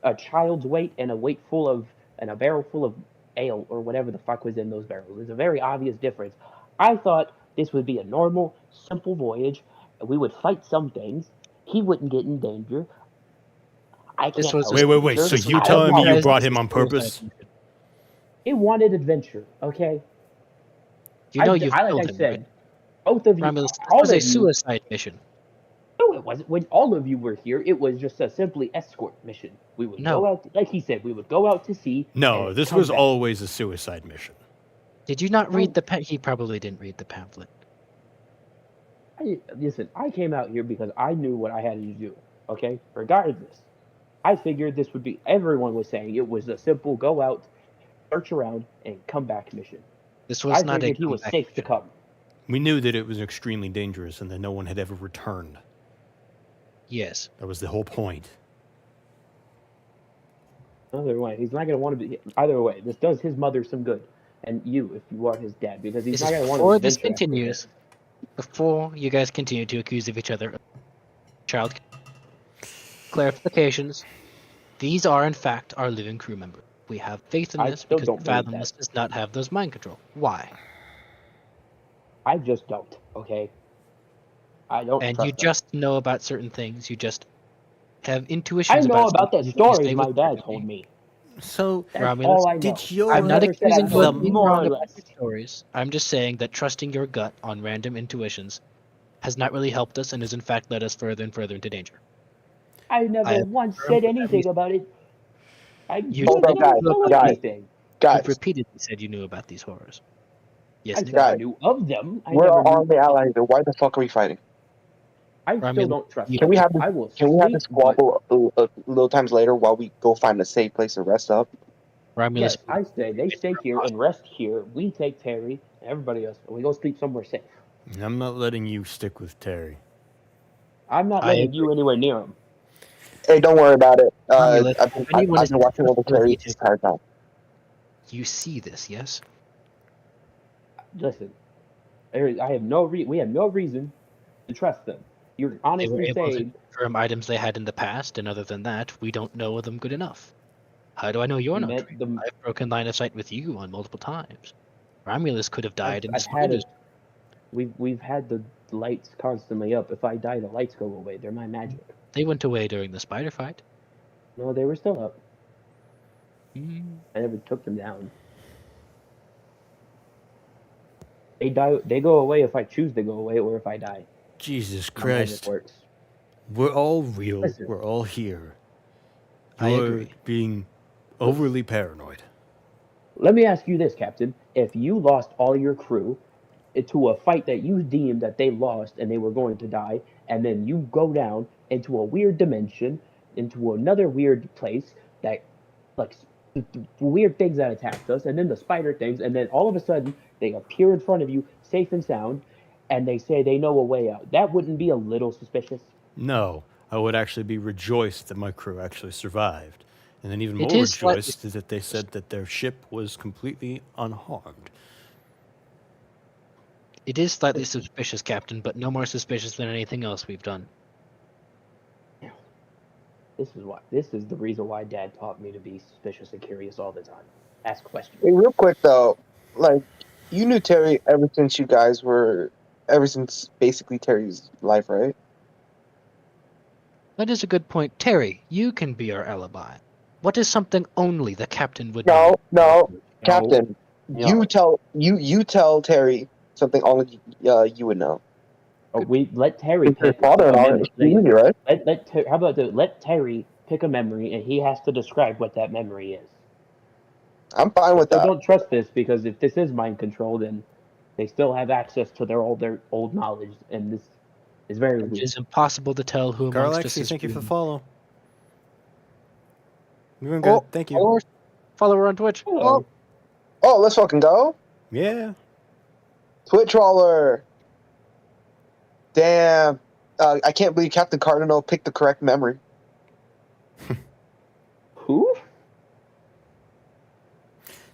a child's weight and a barrel full of ale or whatever the fuck was in those barrels. There's a very obvious difference. I thought this would be a normal, simple voyage. We would fight some things. He wouldn't get in danger. I This can't was help Wait, it. wait. So This was you I telling me you apologize. brought him on purpose? It wanted adventure, okay? You know I, you've like killed I him, said, right? both of you, Romulus, this all was of a you. suicide mission. No, it wasn't. When all of you were here, it was just a simply escort mission. We would No. go out, like he said, we would go out to sea. No, and this come was back. always a suicide mission. Did you not read the He probably didn't read the pamphlet. Listen, I came out here because I knew what I had to do. Okay, regardless, I figured this would be. Everyone was saying it was a simple go out, search around, and come back mission. This I was not a figured he was comeback safe to mission. come. We knew that it was extremely dangerous and that no one had ever returned. Yes. That was the whole point. Either way, he's not gonna want to be. Either way, this does his mother some good, and you, if you are his dad, because he's This not is gonna want to before this venture after continues. this. Before you guys continue to accuse of each other of child clarifications, these are in fact our living crew members. We have faith in I this still because don't the believe Fathomless that. does not have those mind control. Why? I just don't. Okay, I don't And you trust them. just know about certain things. You just have I intuitions know about about the something that you stories say with my dad told certainty. me. So, That's Romulus, all I know. did I've I'm not never said I accusing you know of being more or wrong about less. your stories. I'm just saying that trusting your gut on random intuitions has not really helped us and has in fact led us further and further into danger. I I never have once confirmed said with every anything about it. You Hold I up, said never guys, you knew told about guys, these. anything. You've guys, repeatedly said you knew about these horrors. Yes, I Nick? said I guys. knew of them. I We're never knew. army allies. Then why the fuck are we fighting? I still Romulus, don't trust you- Can them. we have this? I will Can we have sleep, this but squabble a little times later while we go find a safe place to rest up? Romulus, yes, I stay. They stay here and rest here. We take Terry and everybody else, and we go sleep somewhere safe. I'm not letting you stick with Terry. I'm not I letting agree. you anywhere near him. Hey, don't worry about it. Romulus, I've if anyone I've is been watching over Terry trustworthy this to entire time. you see this, yes? Listen, I have we have no reason to trust them. You're They were honestly able to saying confirm items they had in the past, and other than that, we don't know them good enough. How do I know you're you not met traitor? them. I've broken line of sight with you on multiple times. Romulus could have died in the I've had spiders. it. We've had the lights constantly up. If I die, the lights go away. They're my magic. They went away during the spider fight. No, they were still up. Hmm. I never took them down. They die. They go away if I choose to go away, or if I die. Jesus My magic Christ. works. We're all real. Listen. We're all here. I You're agree. being overly paranoid. Let me ask you this, Captain. If you lost all your crew into a fight that you deemed that they lost and they were going to die, and then you go down into a weird dimension, into another weird place that, like, weird things that attacked us, and then the spider things, and then all of a sudden they appear in front of you, safe and sound, and they say they know a way out. That wouldn't be a little suspicious? No, I would actually be rejoiced that my crew actually survived. And then even It more is slightly rejoiced that they said that their ship was completely unharmed. It is slightly suspicious, Captain, but no more suspicious than anything else we've done. This is the reason why Dad taught me to be suspicious and curious all the time. Ask questions. Hey, real quick though, like you knew Terry ever since basically Terry's life, right? That is a good point. Terry, you can be our alibi. What is something only the captain would No, know? no, No, Captain. no. You tell Terry something only you would know. We let Terry It's your pick a father-in-law. memory. It's easy, right? How about let Terry pick a memory and he has to describe what that memory is. I'm fine with Still that. don't trust this because if this is mind control, then they still have access to their old knowledge, and this is very It weird. is impossible to tell who amongst us Garlexi, is thank you for dreaming. follow. You're doing Oh, good. Thank you. Follower on Twitch. oh, oh, let's fucking go. Yeah. Twitch roller. Damn. I can't believe Captain Cardinal picked the correct memory. Who?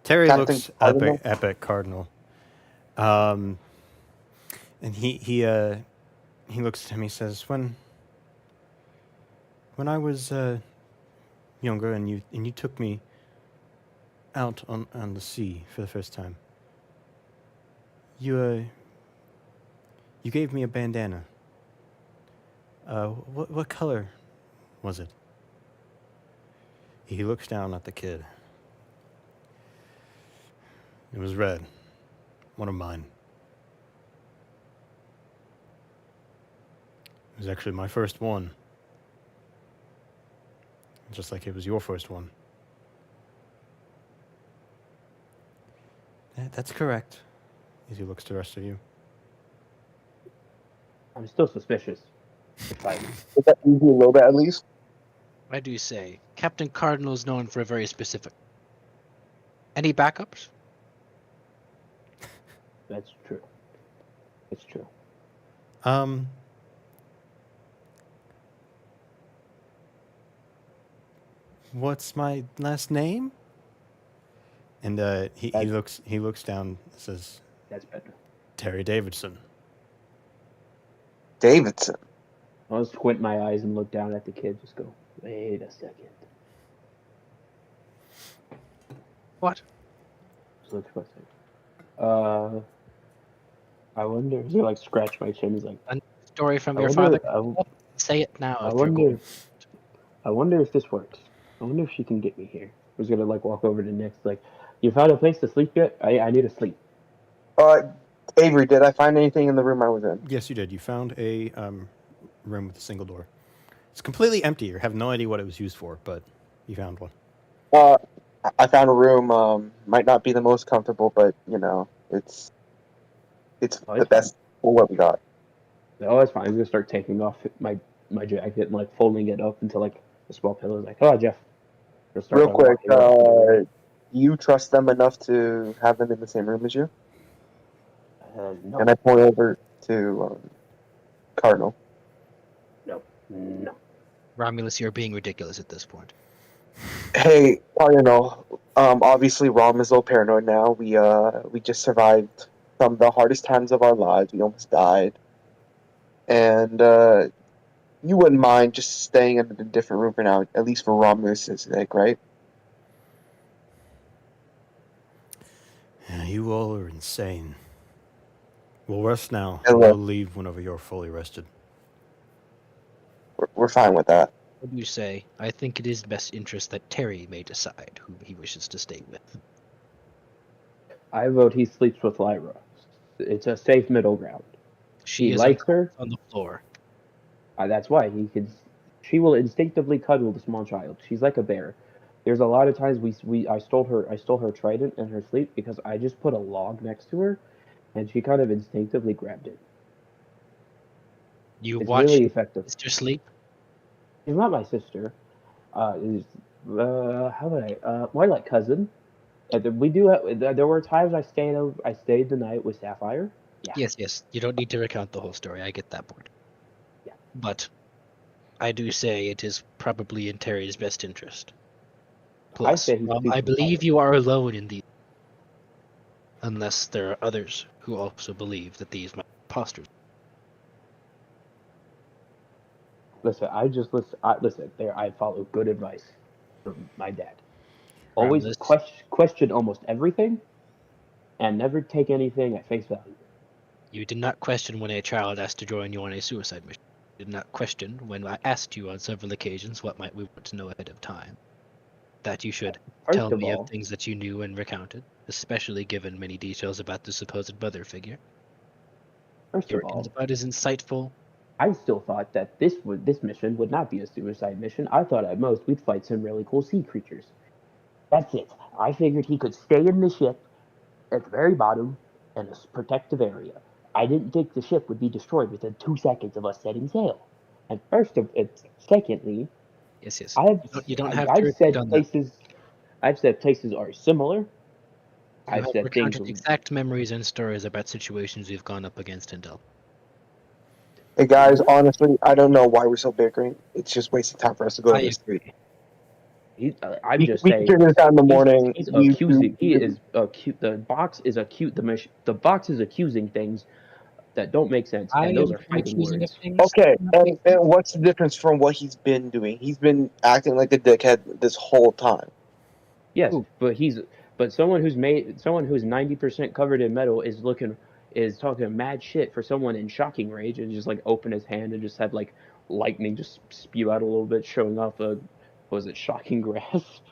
Terry Captain looks Cardinal? epic Cardinal. And he looks at him. He says, "When I was younger, and you took me out on the sea for the first time, you gave me a bandana. What color was it?" He looks down at the kid. It was red. One of mine. It was actually my first one. Just like it was your first one. That's correct. As he looks to the rest of you. I'm still suspicious. Like, Is that easy a little bit at least? I do say, Captain Cardinal is known for a very specific. Any backups? that's true. It's true. What's my last name? And he looks down and says, That's better. Terry Davidson. Davidson. I'll squint my eyes and look down at the kid. Just go, wait a second. What? Just look for a second. I wonder. He like scratch my chin. He's like, A story from I your wonder- father? Say it now. I if you're wonder. going. I wonder if this works. I wonder if she can get me here. I was gonna like walk over to Nick's. Like, you found a place to sleep yet? I need to sleep. Avery, did I find anything in the room I was in? Yes, you did. You found a room with a single door. It's completely empty. You have no idea what it was used for, but you found one. I found a room. Might not be the most comfortable, but you know, it's the best for what we got. Oh, that's fine. I'm gonna start taking off my jacket and like folding it up into like a small pillow. Like, oh, Jeff. Real quick, do you trust them enough to have them in the same room as you? No. And I point over to Cardinal. No. Romulus, you're being ridiculous at this point. Hey, Cardinal. Obviously, Rom is a little paranoid now. We just survived some of the hardest times of our lives. We almost died, and you wouldn't mind just staying in a different room for now, at least for Romulus's sake, right? Yeah, you all are insane. We'll rest now. Hello. We'll leave whenever you're fully rested. We're fine with that. What do you say? I think it is best interest that Terry may decide who he wishes to stay with. I vote he sleeps with Lyra. It's a safe middle ground. She He is likes her. on the floor. That's why she will instinctively cuddle the small child. She's like a bear. There's a lot of times I stole her trident in her sleep because I just put a log next to her, and she kind of instinctively grabbed it. You It's watch really effective. sister sleep? She's not my sister. How would I? More like cousin. We do. There were times I stayed the night with Sapphire. Yeah. Yes. You don't need to recount the whole story. I get that part. Yeah. But I do say it is probably in Terry's best interest. I Plus, say he sleeps I with believe Lyra. you are alone in these. Unless there are others who also believe that these might be imposters. Listen, I follow good advice from my dad. Always Romulus, question almost everything, and never take anything at face value. you did not question when a child asked to join you on a suicide mission. You did not question when I asked you on several occasions what might we want to know ahead of time. That you should tell me of things that you knew and recounted, especially given many details about the supposed mother figure. Your input is insightful. I still thought that this mission would not be a suicide mission. I thought at most we'd fight some really cool sea creatures. That's it. I figured he could stay in the ship at the very bottom in a protective area. I didn't think the ship would be destroyed within 2 seconds of us setting sail. And secondly, Yes. I've said places are similar. I've said things. Exact memories and stories about situations we've gone up against in Del. Hey guys, honestly, I don't know why we're so bickering. It's just wasting time for us to go to this street. I'm just saying. We can figure this out in the morning. He's accusing. He is acute. The box is acute. The box is accusing things that don't make sense, and those are fighting words. Okay, and what's the difference from what he's been doing? He's been acting like a dickhead this whole time. Yes, but someone who's 90% covered in metal is talking mad shit for someone in shocking rage and just like open his hand and just have like lightning just spew out a little bit, showing off shocking grasp.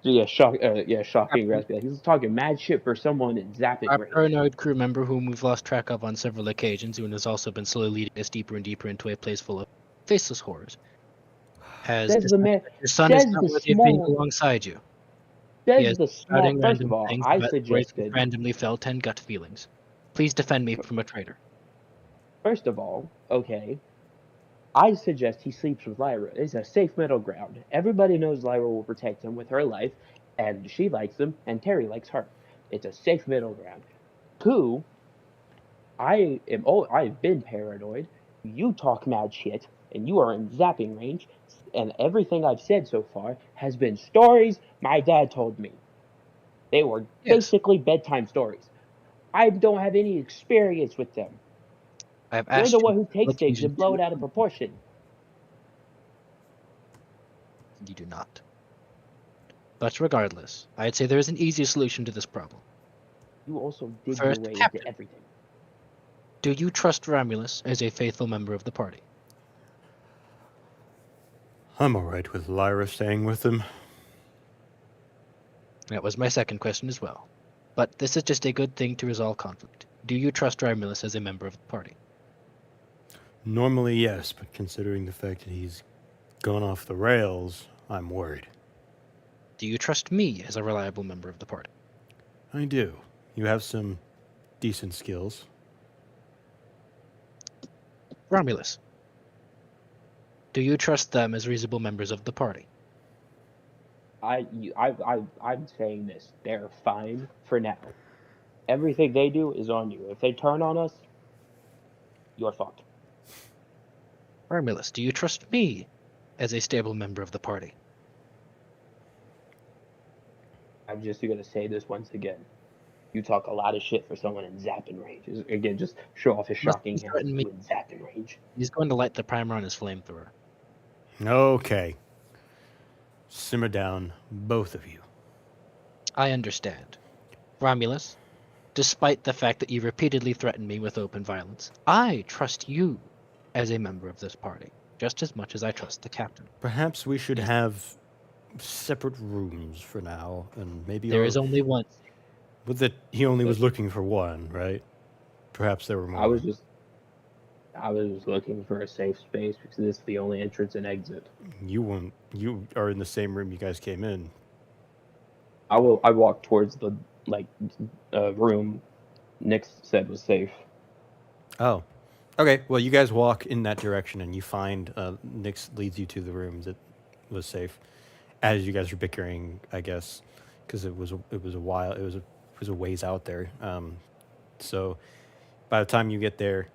Shocking grasp. He's talking mad shit for someone in zapping Our rage. paranoid crew member, whom we've lost track of on several occasions, who has also been slowly leading us deeper and deeper into a place full of faceless horrors, has decided that your son is not worthy of being alongside you. He is shouting random things about randomly felt and gut feelings. Please defend me from a traitor. First of all, okay, I suggest he sleeps with Lyra. It's a safe middle ground. Everybody knows Lyra will protect him with her life, and she likes him, and Terry likes her. It's a safe middle ground. 2, I've been paranoid. You talk mad shit, and you are in zapping range, and everything I've said so far has been stories my dad told me. They were Yes. basically bedtime stories. I don't have any experience with them. I've You're asked the you one who takes what things you and blow do. it out of proportion. You do not. But regardless, I'd say there is an easier solution to this problem. You also dig First, your way Captain. into everything. Do you trust Romulus as a faithful member of the party? I'm all right with Lyra staying with him. That was my second question as well. But this is just a good thing to resolve conflict. Do you trust Romulus as a member of the party? Normally, yes, but considering the fact that he's gone off the rails, I'm worried. Do you trust me as a reliable member of the party? I do. You have some decent skills. Romulus. Do you trust them as reasonable members of the party? I'm saying this. They're fine for now. Everything they do is on you. If they turn on us, you're fucked. Romulus, do you trust me as a stable member of the party? I'm just gonna say this once again. You talk a lot of shit for someone in zapping range. Again, just show off his Must shocking be hand threaten me. in zapping range. He's going to light the primer on his flamethrower. Okay. Simmer down, both of you. I understand. Romulus, despite the fact that you repeatedly threaten me with open violence, I trust you as a member of this party, just as much as I trust the captain. Perhaps we should have separate rooms for now, and maybe There is only one. With that, he only was looking for one, right? Perhaps there were more. I was just looking for a safe space because this is the only entrance and exit. You won't. You are in the same room you guys came in. I walk towards the room Nick said was safe. Oh, okay. Well, you guys walk in that direction, and you find Nyx leads you to the room that was safe. As you guys are bickering, I guess, because it was a while. It was a ways out there. So by the time you get there,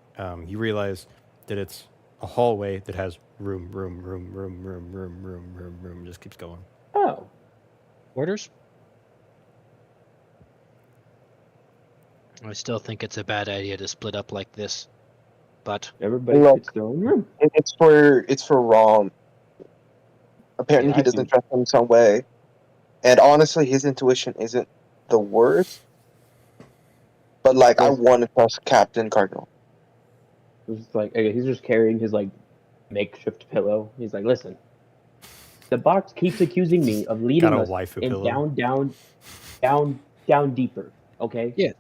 you realize that it's a hallway that has room, just keeps going. Oh. Orders? I still think it's a bad idea to split up like this, but everybody Look, gets their own room. It's for Rom. Apparently, Yeah, he I doesn't see. trust him some way, and honestly, his intuition isn't the worst. But like, I Yes. want to trust Captain Cardinal. It's just like he's just carrying his makeshift pillow. He's like, listen, the box keeps accusing me of leading Got a us waifu in pillow. down deeper. Okay. Yeah.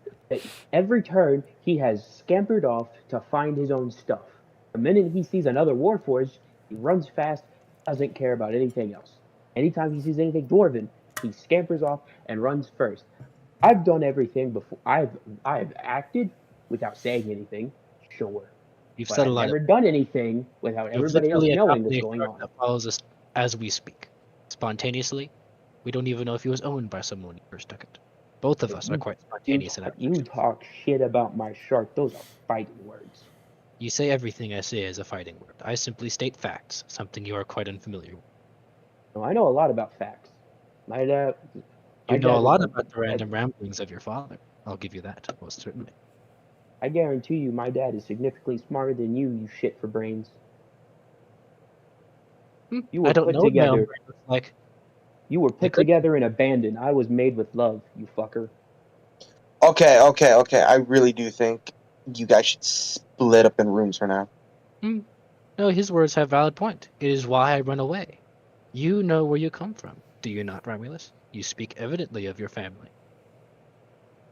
Every turn he has scampered off to find his own stuff. The minute he sees another Warforged, he runs fast, doesn't care about anything else. Anytime he sees anything Dwarven, he scampers off and runs first. I've done everything before. I've acted without saying anything, sure. You've But said a I've lot. never done anything without You've everybody else literally knowing accompanied what's going a truck on. that follows us as we speak, spontaneously. We don't even know if he was owned by someone when he first took it. Both of us are quite spontaneous in our You actions. talk shit about my shark. Those are fighting words. You say everything I say is a fighting word. I simply state facts, something you are quite unfamiliar with. No, I know a lot about facts. My dad. You know a lot about the random ramblings of your father. I'll give you that, most certainly. I guarantee you my dad is significantly smarter than you shit for brains. You were I don't put know what my own together. brain looks like. You were put could- together and abandoned. I was made with love, you fucker. Okay. I really do think you guys should split up in rooms for now. No, his words have valid point. It is why I run away. You know where you come from, do you not, Romulus? You speak evidently of your family.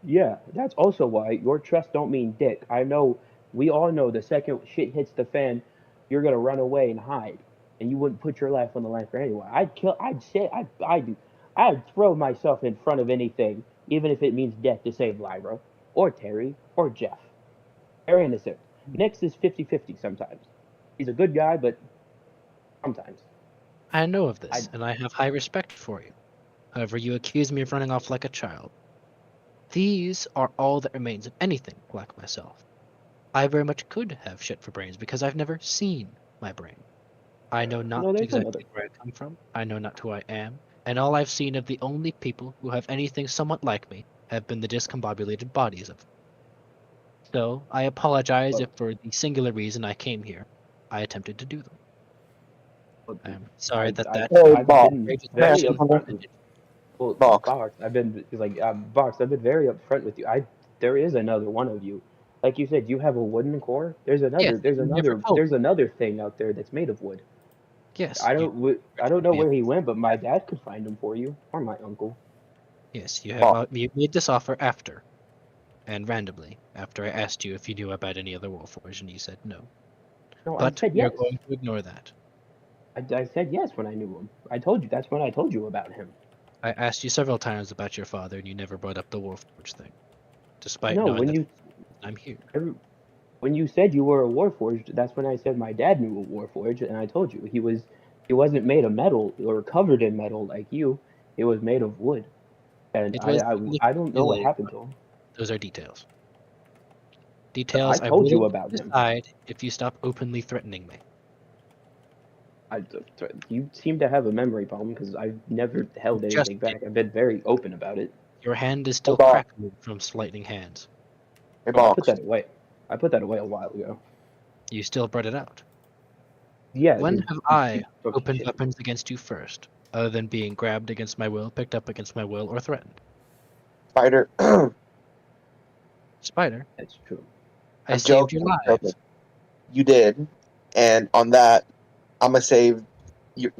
Yeah, that's also why your trust don't mean dick. I know, we all know the second shit hits the fan, you're gonna run away and hide, and you wouldn't put your life on the line for anyone. I'd throw myself in front of anything, even if it means death to save Lyra, or Terry, or Jeff. They're innocent. Nix is 50-50 sometimes. He's a good guy, but sometimes. I know of this, I- and I have high respect for you. However, you accuse me of running off like a child. These are all that remains of anything like myself. I very much could have shit for brains because I've never seen my brain. I know not No, there's exactly another. where I come from. I know not who I am. And all I've seen of the only people who have anything somewhat like me have been the discombobulated bodies of them. So I apologize if for the singular reason I came here, I attempted to do them. I'm sorry that I've Box, been outrageous may I very ask you action something? upfront. Well, Box. Box, I've been Box. I've been very upfront with you. There is another one of you. Like you said, you have a wooden core. There's Yes, another. There's you never another. told. There's another thing out there that's made of wood. Yes, I don't know me. where he went, but my dad could find him for you, or my uncle. Yes, you have Box. you made this offer after, and randomly, after I asked you if you knew about any other Warforged, and you said no. No, I But said you're yes. going to ignore that. I said yes when I knew him. I told you. That's when I told you about him. I asked you several times about your father, and you never brought up the Warforged thing, despite No, knowing that I'm here. when you said you were a Warforged, that's when I said my dad knew a Warforged, and I told you he wasn't made of metal or covered in metal like you. It was made of wood, and It was I don't know what illegal. happened to him. Those are details. But I Details I told will you about him. decide if you stop openly threatening me. You seem to have a memory problem because I've never held Just anything back. I've been very open about it. your hand is Hey, still Box. crackling from lightning hands. Hey, Oh, I put Box. that away. I put that away a while ago. You still brought it out. Yeah. When have I Okay, opened shit. weapons against you first, other than being grabbed against my will, picked up against my will, or threatened? Spider. Spider, That's true. I I'm saved joking. your I'm lives. joking. You did, and on that, I'm gonna save your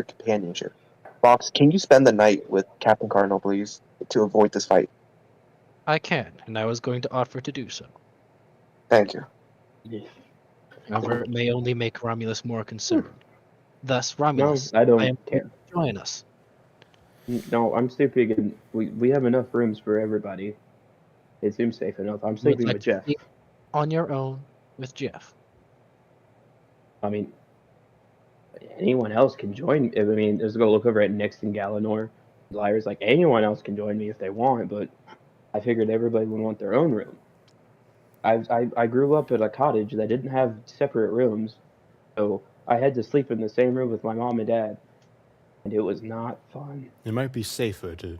companionship. Box, can you spend the night with Captain Cardinal, please, to avoid this fight? I can, and I was going to offer to do so. Thank you. Yeah. However, it may only make Romulus more concerned. Thus, No, Romulus, I I don't am care. join us. No, I'm sleeping in. We have enough rooms for everybody. It seems safe enough. I'm You would sleeping like with to Jeff. sleep on your own with Jeff. I mean, anyone else can join. I mean, let's go look over at Nix and Galanor. Lyra's like, anyone else can join me if they want, but I figured everybody would want their own room. I grew up at a cottage that didn't have separate rooms, so I had to sleep in the same room with my mom and dad, and it was not fun. It might be safer to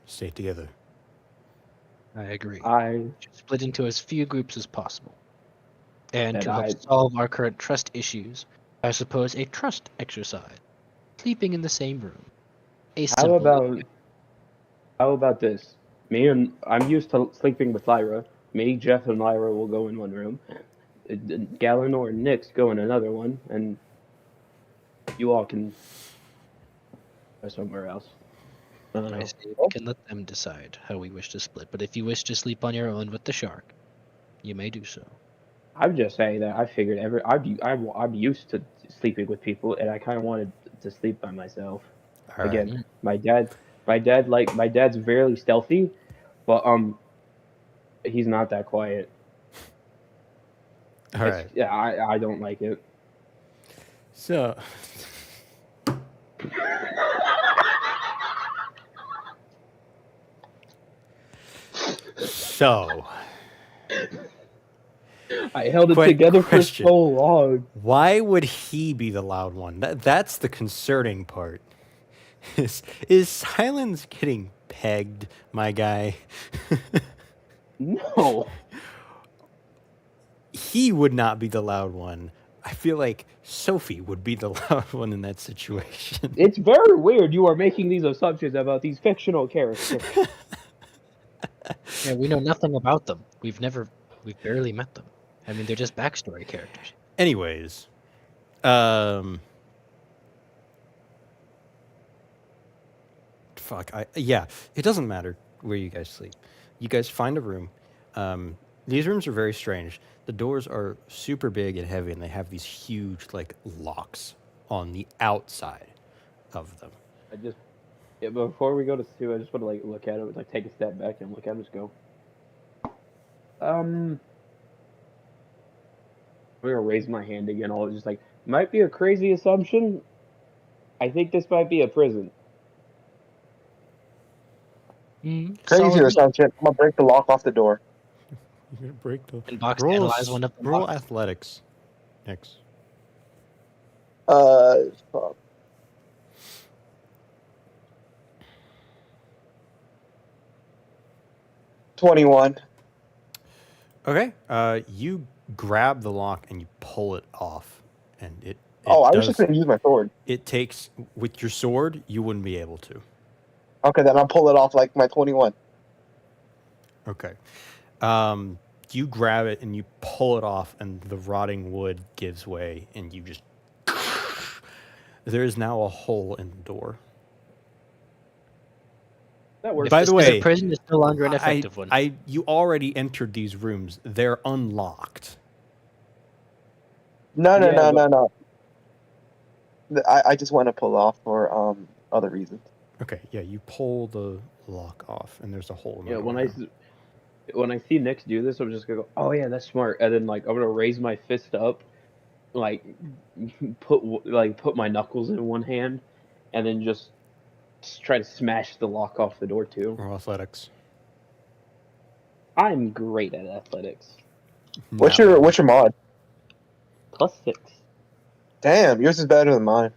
stay together. I agree. I Should split into as few groups as possible. And and to help I solve our current trust issues, I suppose a trust exercise. Sleeping in the same room. A how simple about this? I'm used to sleeping with Lyra. Me, Jeff, and Lyra will go in one room. Galanor and Nix go in another one, and you all can go somewhere else. I don't I know. say we can let them decide how we wish to split, but if you wish to sleep on your own with the shark, you may do so. I'm just saying that I figured I'm used to sleeping with people, and I kind of wanted to sleep by myself. All right. Again, my dad's very stealthy, but he's not that quiet. All right. Yeah, I don't like it. So, so I held it Quick together question. for so long. why would he be the loud one? That's the concerning part. Is Silence getting pegged, my guy? No, He would not be the loud one. I feel like Sophie would be the loud one in that situation. it's very weird. You are making these assumptions about these fictional characters. Yeah, we know nothing about them. We've barely met them. I mean, they're just backstory characters. Anyways, yeah, it doesn't matter where you guys sleep. You guys find a room. These rooms are very strange. The doors are super big and heavy, and they have these huge like locks on the outside of them. Before we go to Stu, I just want to like look at it, like take a step back and look at it, and just go. I'm gonna raise my hand again. All just like might be a crazy assumption. I think this might be a prison. Crazier assumption. I'm gonna break the lock off the door. You're gonna break the And box roll. analyze one of them. Roll athletics. Next. Fuck. $21. Okay. You grab the lock and you pull it off, and it Oh, I was does- just gonna use my sword. It takes with your sword. You wouldn't be able to. Okay, then I'll pull it off like my 21. Okay. You grab it and you pull it off, and the rotting wood gives way, and you just. There is now a hole in the door. That works. By If the this is way, a prison, it's no longer an effective one. You already entered these rooms. They're unlocked. No. I just want to pull off for other reasons. Okay, yeah, you pull the lock off, and there's a hole in the Yeah, door. when I see Nick do this, I'm just gonna go, oh yeah, that's smart, and then like I'm gonna raise my fist up, like put my knuckles in one hand, and then just try to smash the lock off the door too. Or athletics. I'm great at athletics. What's your mod? +6. Damn, yours is better than mine.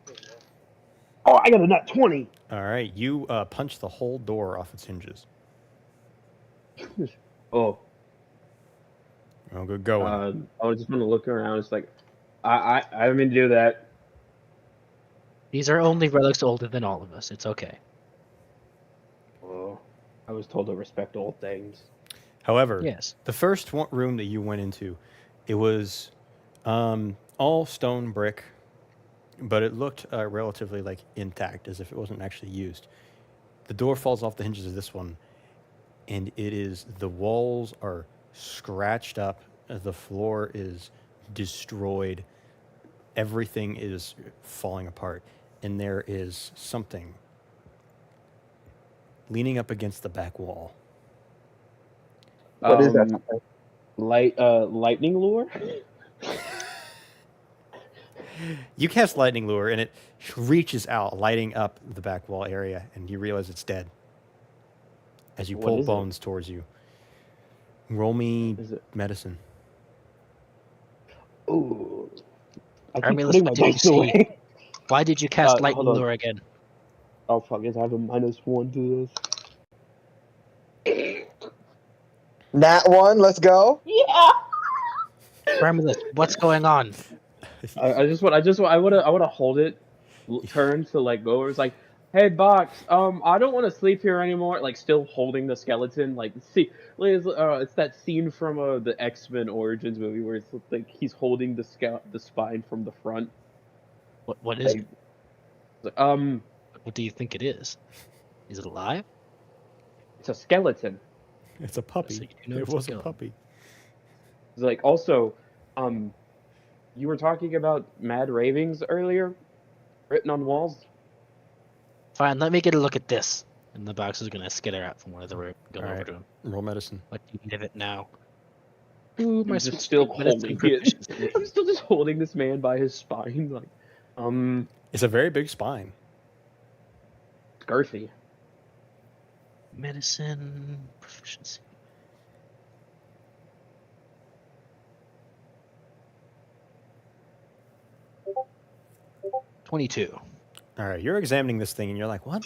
Oh, I got a nat 20. All right, you punch the whole door off its hinges. Oh. Oh, good going. I just want to look around. It's like, I didn't mean to do that. These are only relics older than all of us. It's okay. Oh, I was told to respect old things. However, Yes. the first room that you went into, it was all stone brick, but it looked relatively like intact, as if it wasn't actually used. The door falls off the hinges of this one, and the walls are scratched up, the floor is destroyed, everything is falling apart, and there is something leaning up against the back wall. What is that? Lightning lure? You cast Lightning Lure, and it reaches out, lighting up the back wall area, and you realize it's dead. As you What pull is it? bones towards you. Roll me Is it? medicine. Ooh. I keep Army, putting my what did you dice see? away. Why did you cast Hold Lightning on. Lure again? Oh fuck! I have a -1 to this. Nat 1, let's go. Yeah. Romulus, what's going on? I want to hold it, turn to like go over. It's like, hey Box, I don't want to sleep here anymore. Like still holding the skeleton. Like it's that scene from the X-Men Origins movie where it's like he's holding the spine from the front. What is it? Like, What do you think it is? Is it alive? it's a skeleton. It's a puppy. So you do know It it's a was a skeleton. puppy. It's like also, you were talking about mad ravings earlier, written on walls. Fine, let me get a look at this. And the box is gonna skitter out from one of the rooms. Go over Alright. to him. Roll medicine. What do you need of it now? Ooh, my I'm just still holding it. proficiency. I'm still just holding this man by his spine, like, It's a very big spine. girthy. Medicine proficiency. $22. All right, you're examining this thing, and you're like, what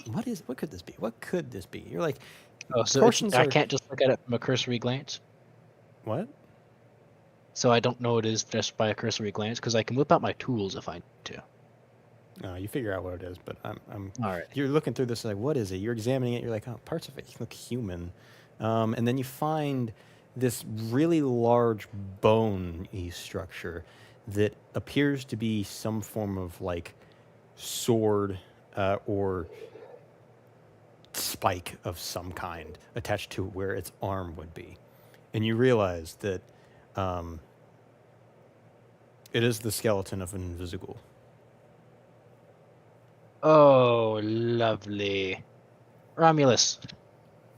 could this be? What could this be? You're like, Oh, so Portions I are- can't just look at it from a cursory glance? what? So I don't know what it is just by a cursory glance, because I can whip out my tools if I need to. No, you figure out what it is, but I'm All right. you're looking through this like, what is it? You're examining it. You're like, oh, parts of it look human, and then you find this really large bone-y structure that appears to be some form of like sword or spike of some kind attached to where its arm would be, and you realize that it is the skeleton of an InvisiGhoul. Oh, lovely. Romulus,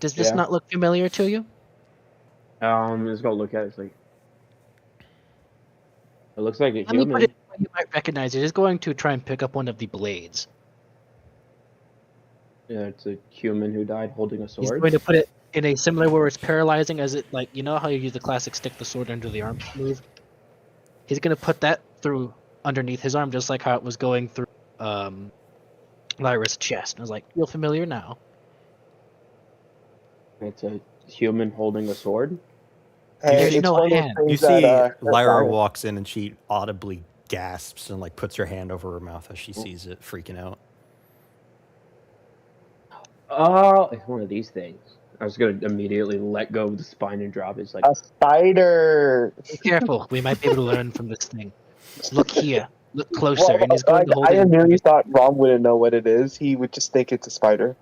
does this Yeah? not look familiar to you? Just go look at it. It's like, It looks like a Let me put it human. where you might recognize it. Is going to try and pick up one of the blades. Yeah, it's a human who died holding a He's sword. going to put it in a similar where it's paralyzing as it, like, you know how you use the classic stick the sword under the arm move? He's going to put that through underneath his arm, just like how it was going through Lyra's chest. And I was like, feel familiar now. It's a human holding a sword. Hey, There's it's no one of hand. those You things that see hurt Lyra Ryan. walks in and she audibly gasps and like puts her hand over her mouth as she sees it, freaking out. Oh, it's one of these things. I was gonna immediately let go of the spine and drop. It's like A spider. Be careful. We might be able to learn from this thing. Look here. Look closer. Well, And he's going to hold I it. immediately thought Rom wouldn't know what it is. He would just think it's a spider.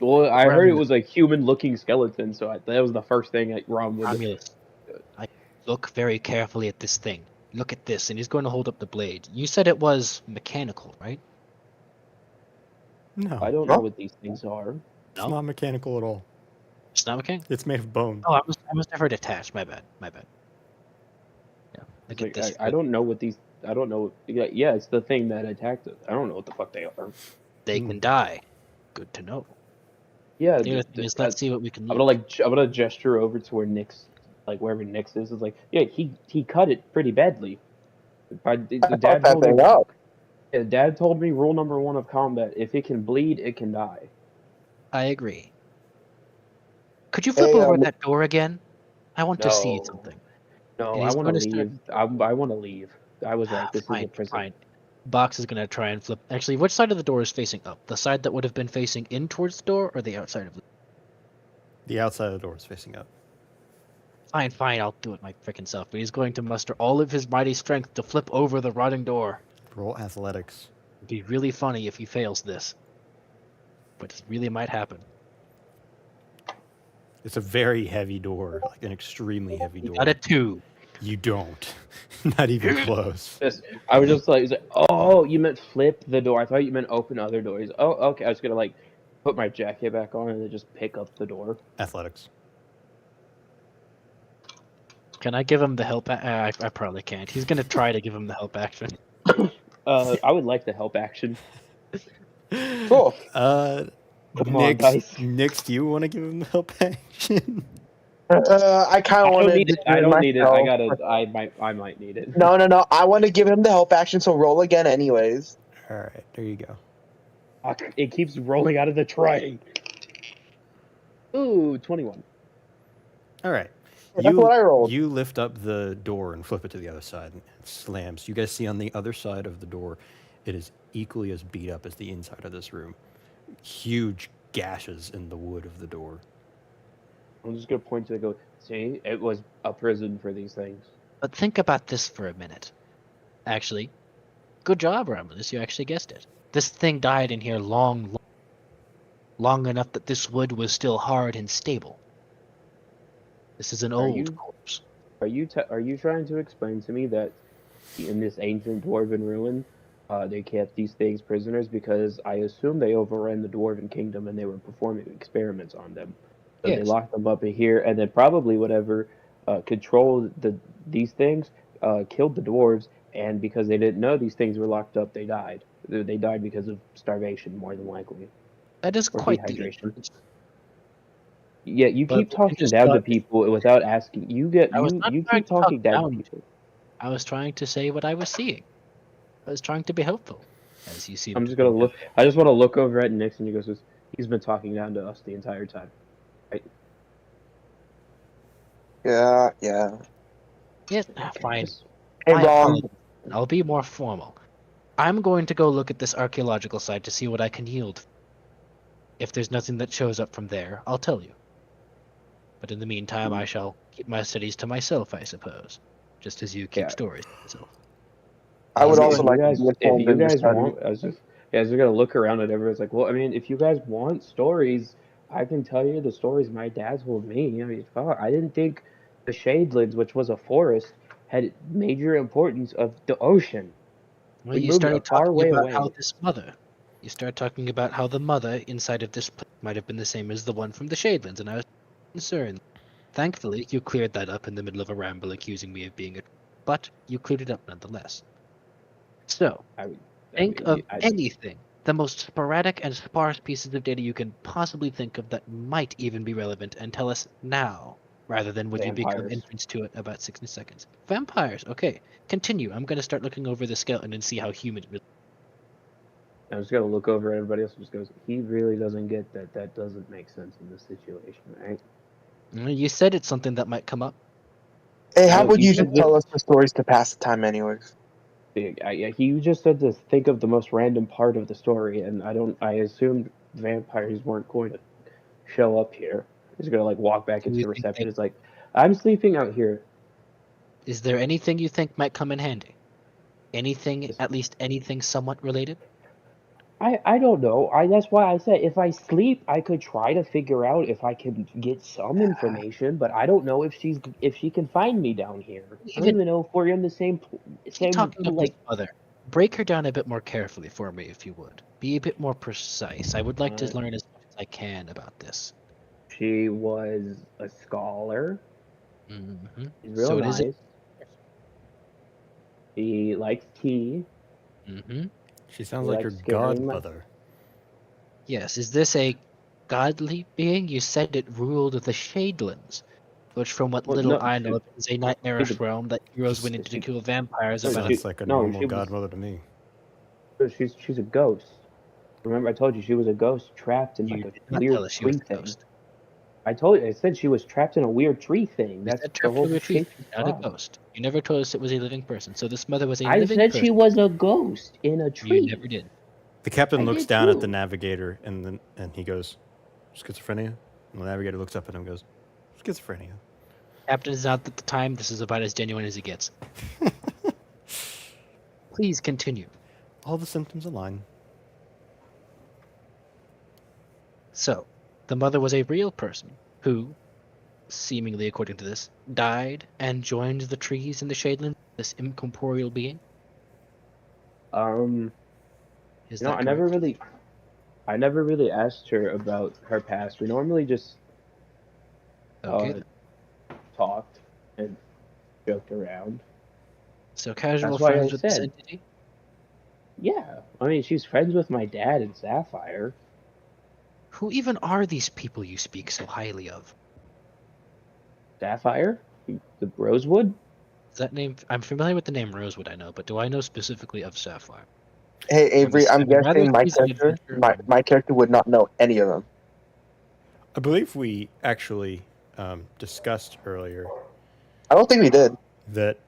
well, I heard it Romulus. was a human-looking skeleton, so that was the first thing that Rom would. Romulus. Look very carefully at this thing. Look at this. And he's going to hold up the blade. You said it was mechanical, right? No, I don't know what these things are. it's not mechanical at all. It's not mechanical? It's made of bone. Oh, I was never detached. My bad. Yeah. Look at Like, this. I don't know what these. I don't know. Yeah, it's the thing that attacked us. I don't know what the fuck they are. They can die. Good to know. Yeah, The other thing is, let's see what we can I'm look. gonna gesture over to where Nyx, like wherever Nyx is. It's like, yeah, he cut it pretty badly. I fucked that thing up. Yeah, Dad told me rule number 1 of combat: if it can bleed, it can die. I agree. Could you flip Hey, over that door again? I want to see No. something. No, And I he's want to going to start- leave. I want to leave. I was right. This is a prison. Fine. Box is going to try and flip. Actually, which side of the door is facing up? The side that would have been facing in towards the door, or the outside of the The outside of the door is facing up. Fine, I'll do it my frickin' self. But he's going to muster all of his mighty strength to flip over the rotting door. Roll athletics. It'd be really funny if he fails this. But it really might happen. It's a very heavy door, like an extremely heavy door. Got a 2. You don't. Not even close. I was just like, oh, you meant flip the door. I thought you meant open other doors. Oh, okay. I was gonna like put my jacket back on and then just pick up the door. Athletics. Can I give him the help? I probably can't. He's going to try to give him the help action. I would like the help action. Cool. Come on, guys. Nix, do you want to give him the help action? I kind of want to. I don't need it. I might need it. No. I want to give him the help action, so roll again, anyways. All right, there you go. It keeps rolling out of the tray. Ooh, 21. All right. That's what I rolled. You lift up the door and flip it to the other side, and it slams. You guys see on the other side of the door, it is equally as beat up as the inside of this room. Huge gashes in the wood of the door. I'm just gonna point to it and go, see, it was a prison for these things. But think about this for a minute. Actually, good job, Romulus. You actually guessed it. This thing died in here long enough that this wood was still hard and stable. This is an old corpse. Are you trying to explain to me that in this ancient dwarven ruin, they kept these things prisoners because I assume they overran the dwarven kingdom and they were performing experiments on them. So Yes. They locked them up in here, and then probably whatever controlled these things killed the dwarves, and because they didn't know these things were locked up, they died. They died because of starvation, more than likely. That is Or quite the dehydration. inference. Yeah, you But keep we talking just down to thought- people without asking. You keep talking down to people. I was trying to say what I was seeing. I was trying to be helpful, as you see. I'm just gonna look. I just want to look over at Nyx, and he goes, "He's been talking down to us the entire time." Right? Yeah. Yes, fine. Hey, I Rom. apologize. I'll be more formal. I'm going to go look at this archaeological site to see what I can yield. If there's nothing that shows up from there, I'll tell you. But in the meantime, I shall keep my studies to myself, I suppose. Just as you keep stories to yourself. I would If also you like guys, to be if informed you in this guys study. want, I was just gonna look around and everyone's like, well, I mean, if you guys want stories, I can tell you the stories my dad told me. I mean, fuck, I didn't think the Shadelands, which was a forest, had major importance of the ocean. Well, We you moved started far talking way about away. how this mother. You start talking about how the mother inside of this place might have been the same as the one from the Shadelands, and I was concerned. Thankfully, you cleared that up in the middle of a ramble accusing me of being a... but you cleared it up nonetheless. So, I would think mean, of I, anything, the most sporadic and sparse pieces of data you can possibly think of that might even be relevant, and tell us now, rather than when you become Vampires. entrance to it about 60 seconds. Vampires, okay. Continue. I'm going to start looking over the skeleton and see how human it really I'm just gonna look over at everybody else and just goes, he really doesn't get that. That doesn't make sense in this situation, right? You said it's something that might come up. Hey, how No, about he you said just tell us the stories to pass the time, anyways? He just said to think of the most random part of the story, and I assumed vampires weren't going to show up here. He's gonna like walk back Do into you the think reception. It's like, I'm sleeping out here. Is there anything you think might come in handy? Anything, Yes. at least anything somewhat related? I don't know. That's why I said if I sleep, I could try to figure out if I can get some information, but I don't know if she can find me down here. I don't Even even know if we're in the keep same talking of this like. mother. Break her down a bit more carefully for me, if you would. Be a bit more precise. I would like to learn as much as I can about this. She was a scholar. Mm-hmm. She's real So it is. nice. She likes tea. Mm-hmm. She sounds She like your likes scaring my. godmother. Yes. Is this a godly being? You said it ruled the Shadelands, which, from what Well, little no, I know, is a nightmarish she's a, realm that heroes went into to she, kill vampires no, about Sounds like a no, normal she was. godmother to me. She's a ghost. Remember, I told you she was a ghost trapped in You like a did not tell weird us she was tree a thing. ghost. I said she was trapped in a weird tree thing. You That's said the trapped whole in a tree, shape she not a saw. ghost. You never told us it was a living person. So this mother was a I living said she person. was a ghost in a You tree. never did. The captain I looks did down at the too. navigator and he goes, "Schizophrenia?" And the navigator looks up at him and goes, "Schizophrenia." Captain is out at the time. This is about as genuine as it gets. Please continue. All the symptoms align. So, the mother was a real person who, seemingly according to this, died and joined the trees in the Shadeland, this incorporeal being. Um, Is you know, that correct? I never really asked her about her past. We normally just Okay. talked and joked around. So casual That's why I friends with this said, entity? yeah. I mean, she's friends with my dad and Sapphire. Who even are these people you speak so highly of? Sapphire, the Rosewood. Is that name? I'm familiar with the name Rosewood, I know, but do I know specifically of Sapphire? Hey, Avery, I'm rather guessing my choosing character, adventure. my character would not know any of them. I believe we actually discussed earlier I don't think we did. that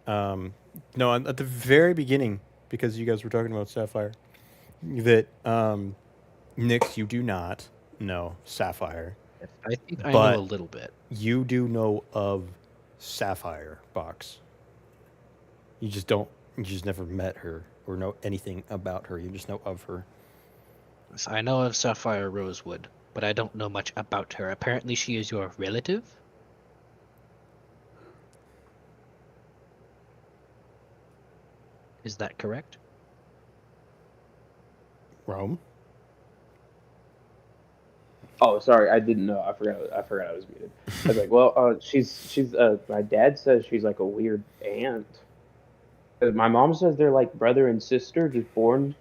no, at the very beginning, because you guys were talking about Sapphire, that Nyx, you do not know Sapphire, I think I but know a little bit. you do know of Sapphire Box. You just don't. You just never met her or know anything about her. You just know of her. So I know of Sapphire Rosewood, but I don't know much about her. Apparently, she is your relative? Is that correct? Rome. Oh, sorry, I didn't know. I forgot I was muted. I was like, well, she's my dad says she's like a weird aunt. 'Cause my mom says they're like brother and sister, just born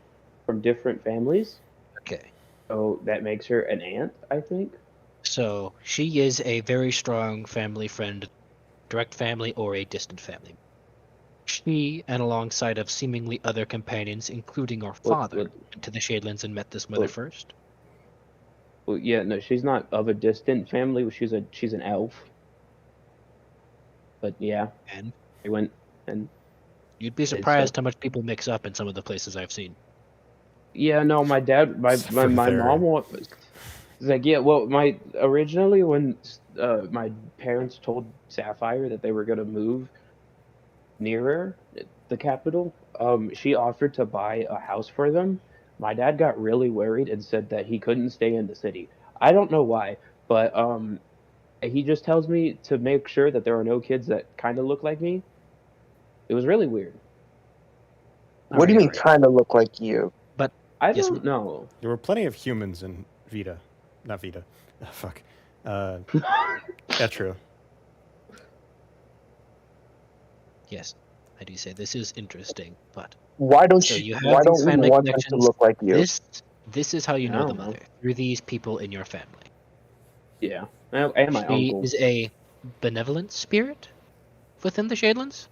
from different families. Okay. So that makes her an aunt, I think. So she is a very strong family friend, direct family or a distant family. She, and alongside of seemingly other companions, including our father, went to the Shadelands and met this mother first. Well, yeah, no, she's not of a distant family. She's an elf. But yeah, And they went and you'd be did surprised stuff. how much people mix up in some of the places I've seen. Yeah, no, my dad, my mom was like, yeah, well, originally when my parents told Sapphire that they were gonna move nearer the capital, she offered to buy a house for them. My dad got really worried and said that he couldn't stay in the city. I don't know why, but he just tells me to make sure that there are no kids that kind of look like me. It was really weird. What do you mean, kind of look like you? But I don't know. There were plenty of humans in Vita, not Vita. Oh, fuck. Etria. Yes, how do you say, this is interesting, but Why don't so you? you have Why these don't we family want them to connections. look like you? This is how you I know the don't know. mother, through these people in your family. Yeah, and my She uncle. is a benevolent spirit within the Shadelands,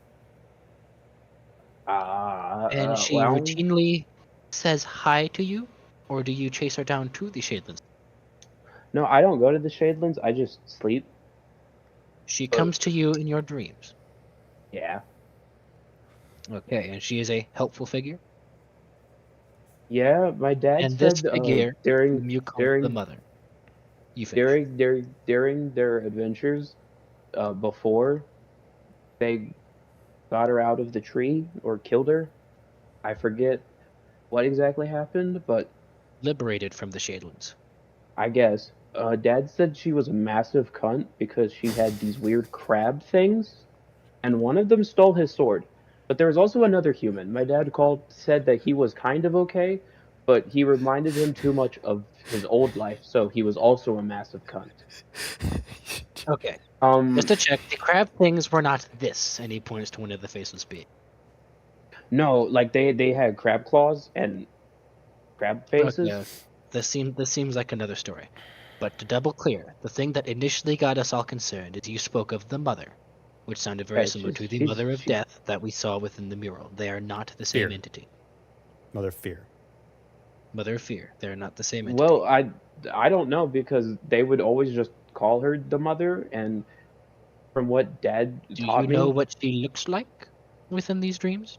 and she Well, routinely says hi to you, or do you chase her down to the Shadelands? no, I don't go to the Shadelands. I just sleep. She But comes to you in your dreams. yeah, Okay, and she is a helpful figure. yeah. My dad And this said figure, during whom you call the during mother, you finish. during their adventures, before they got her out of the tree or killed her. I forget what exactly happened, but Liberated from the Shadelands. I guess Dad said she was a massive cunt because she had these weird crab things, and one of them stole his sword. But there was also another human. My dad said that he was kind of okay, but he reminded him too much of his old life, so he was also a massive cunt. Okay, just Um, to check, the crab things were not this, and he points to one of the faceless beings. no, like they had crab claws and crab faces. Okay, this seems like another story. But to double clear, the thing that initially got us all concerned is you spoke of the mother, which sounded very Yeah, similar to the she's mother of death that we saw within the mural. They are not the same Fear. entity. Mother Fear. Mother of fear. They are not the same entity. well, I don't know because they would always just call her the mother, and from what Dad Do you taught know me, what she looks like within these dreams?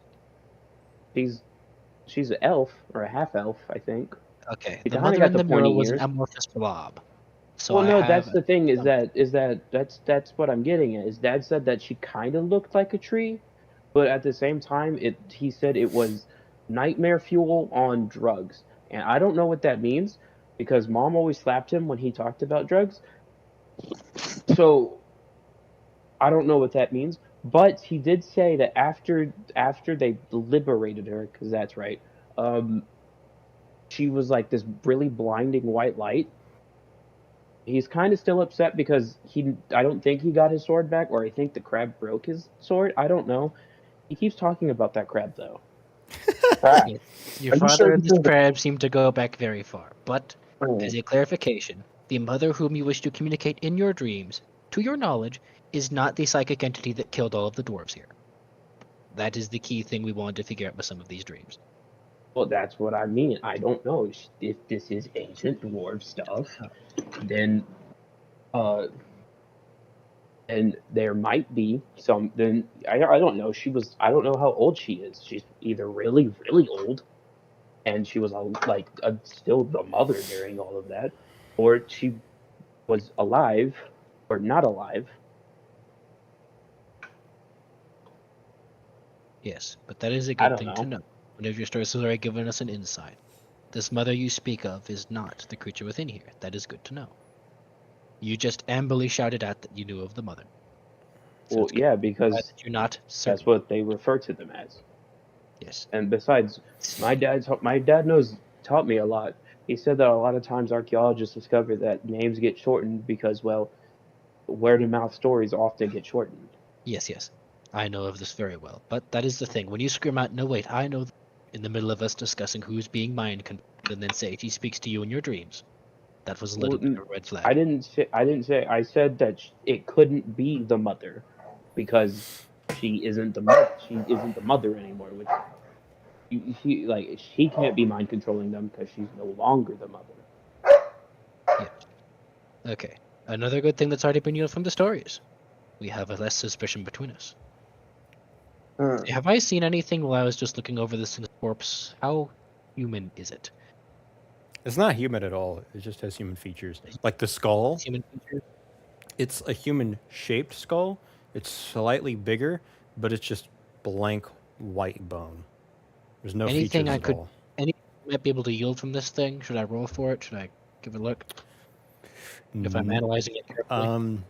she's she's an elf or a half elf, I think. Okay, She the kind of mother got in the the mural pointy was an ears. amorphous blob. So Well, I no, have that's the thing. Is some. that's what I'm getting at. Is Dad said that she kind of looked like a tree, but at the same time, he said it was nightmare fuel on drugs, and I don't know what that means because Mom always slapped him when he talked about drugs. So I don't know what that means, but he did say that after they liberated her, because that's right, um, she was like this really blinding white light. He's kind of still upset because I don't think he got his sword back, or I think the crab broke his sword. I don't know. He keeps talking about that crab though. Crap. Yes, your Are you sure father and this this is the? crab seem to go back very far. But as Hmm. a clarification, the mother whom you wish to communicate in your dreams, to your knowledge, is not the psychic entity that killed all of the dwarves here. That is the key thing we wanted to figure out with some of these dreams. Well, that's what I mean. I don't know if this is ancient dwarf stuff. Then, uh, and there might be some. Then I don't know. I don't know how old she is. She's either really old, and she was still the mother during all of that, or she was alive or not alive. Yes, but that is a I good don't thing to know. know. One of your stories has already given us an insight. This mother you speak of is not the creature within here. That is good to know. You just ambly shouted out that you knew of the mother. So Well, it's good yeah, that because you're not that's certain. what they refer to them as. Yes. And besides, my dad taught me a lot. He said that a lot of times archaeologists discover that names get shortened because, well, word of mouth stories often get shortened. Yes, yes. I know of this very well. But that is the thing. When you scream out, no, wait, I know, in the middle of us discussing who's being mind controlled, and then say she speaks to you in your dreams, that was a Well, little bit of a red flag. I didn't say. I said that it couldn't be the mother because she isn't the mother. She isn't the mother anymore. Which she can't be mind controlling them because she's no longer the mother. Yeah. Okay. Another good thing that's already been used from the stories. We have a less suspicion between us. Hmm. Have I seen anything while I was just looking over this corpse? How human is it? It's not human at all. It just has human features. Like the skull, Human features? it's a human-shaped skull. It's slightly bigger, but it's just blank white bone. There's no Anything features I at could, all. anything I might be able to yield from this thing? Should I roll for it? Should I give it a look? If I'm Mm, analyzing it carefully, Um,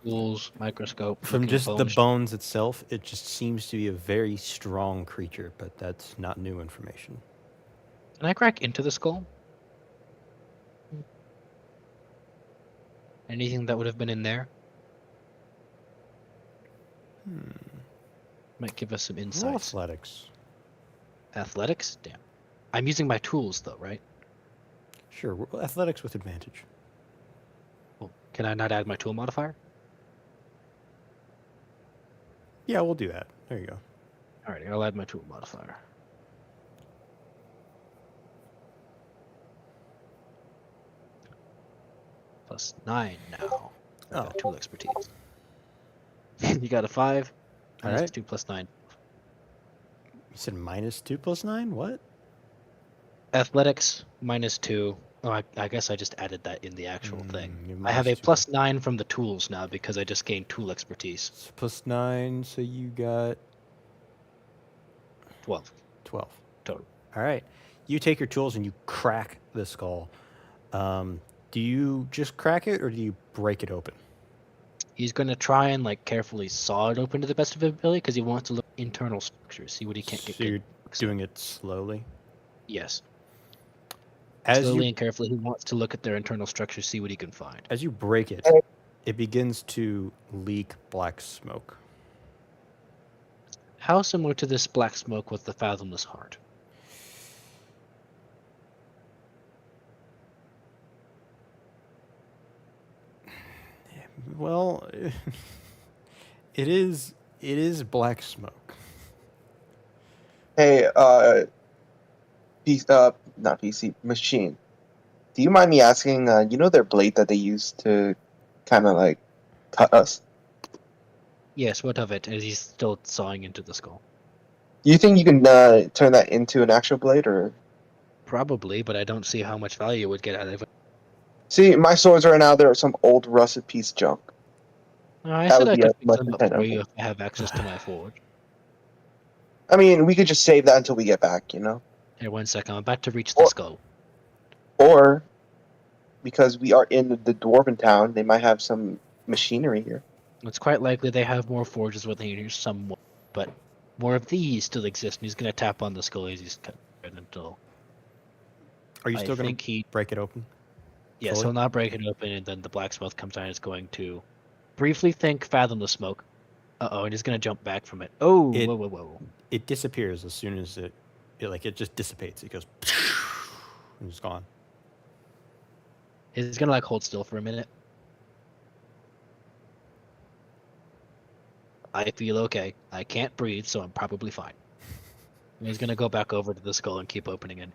tools, microscope, from looking at just the bones. bones itself, it just seems to be a very strong creature, but that's not new information. Can I crack into the skull? Anything that would have been in there? Might give us some Roll insights. athletics. Athletics? Damn. I'm using my tools though, right? Sure, roll athletics with advantage. Well, can I not add my tool modifier? Yeah, we'll do that. There you go. Alright, I'll add my tool modifier. Plus 9 now. I Oh. got tool expertise. You got a 5. All Minus right. 2 plus 9. You said -2 + 9? What? Athletics minus 2. Oh, I guess I just added that in the actual thing. You I have a -2. plus 9 from the tools now because I just gained tool expertise. It's +9, so you got 12 12. total. All right. You take your tools and you crack the skull. Do you just crack it or do you break it open? He's going to try and like carefully saw it open to the best of his ability because he wants to look at internal structures, see what he can't So get. you're doing it slowly? Yes. As Slowly you and carefully, he wants to look at their internal structures, see what he can find. as you break it, it begins to leak black smoke. How similar to this black smoke with the Fathomless Heart? Well, it is black smoke. Hey, not PC, machine. Do you mind me asking, you know their blade that they use to kind of like cut us? Yes, what of it? As he's still sawing into the skull. Do you think you can turn that into an actual blade, or? Probably, but I don't see how much value it would get out of it. See, my swords right now, they're some old rusted piece of junk. I That said would I be could a fix much them up better for you one. if I have access to my forge. I mean, we could just save that until we get back, you know? Here, 1 second. I'm about to reach the Or- skull. Or, because we are in the dwarven town, they might have some machinery here. It's quite likely they have more forges within here somewhat, but more of these still exist, and he's going to tap on the skull as he's cut it until... Are you I still going think to he... break it open? Yes, fully? he'll not break it open, and then the blacksmith comes out and is going to briefly think fathom the smoke. Uh-oh, and he's going to jump back from it. Oh, It- whoa. It disappears as soon as it just dissipates. It goes and it's gone. He's going to like hold still for a minute. I feel okay. I can't breathe, so I'm probably fine. And he's going to go back over to the skull and keep opening it.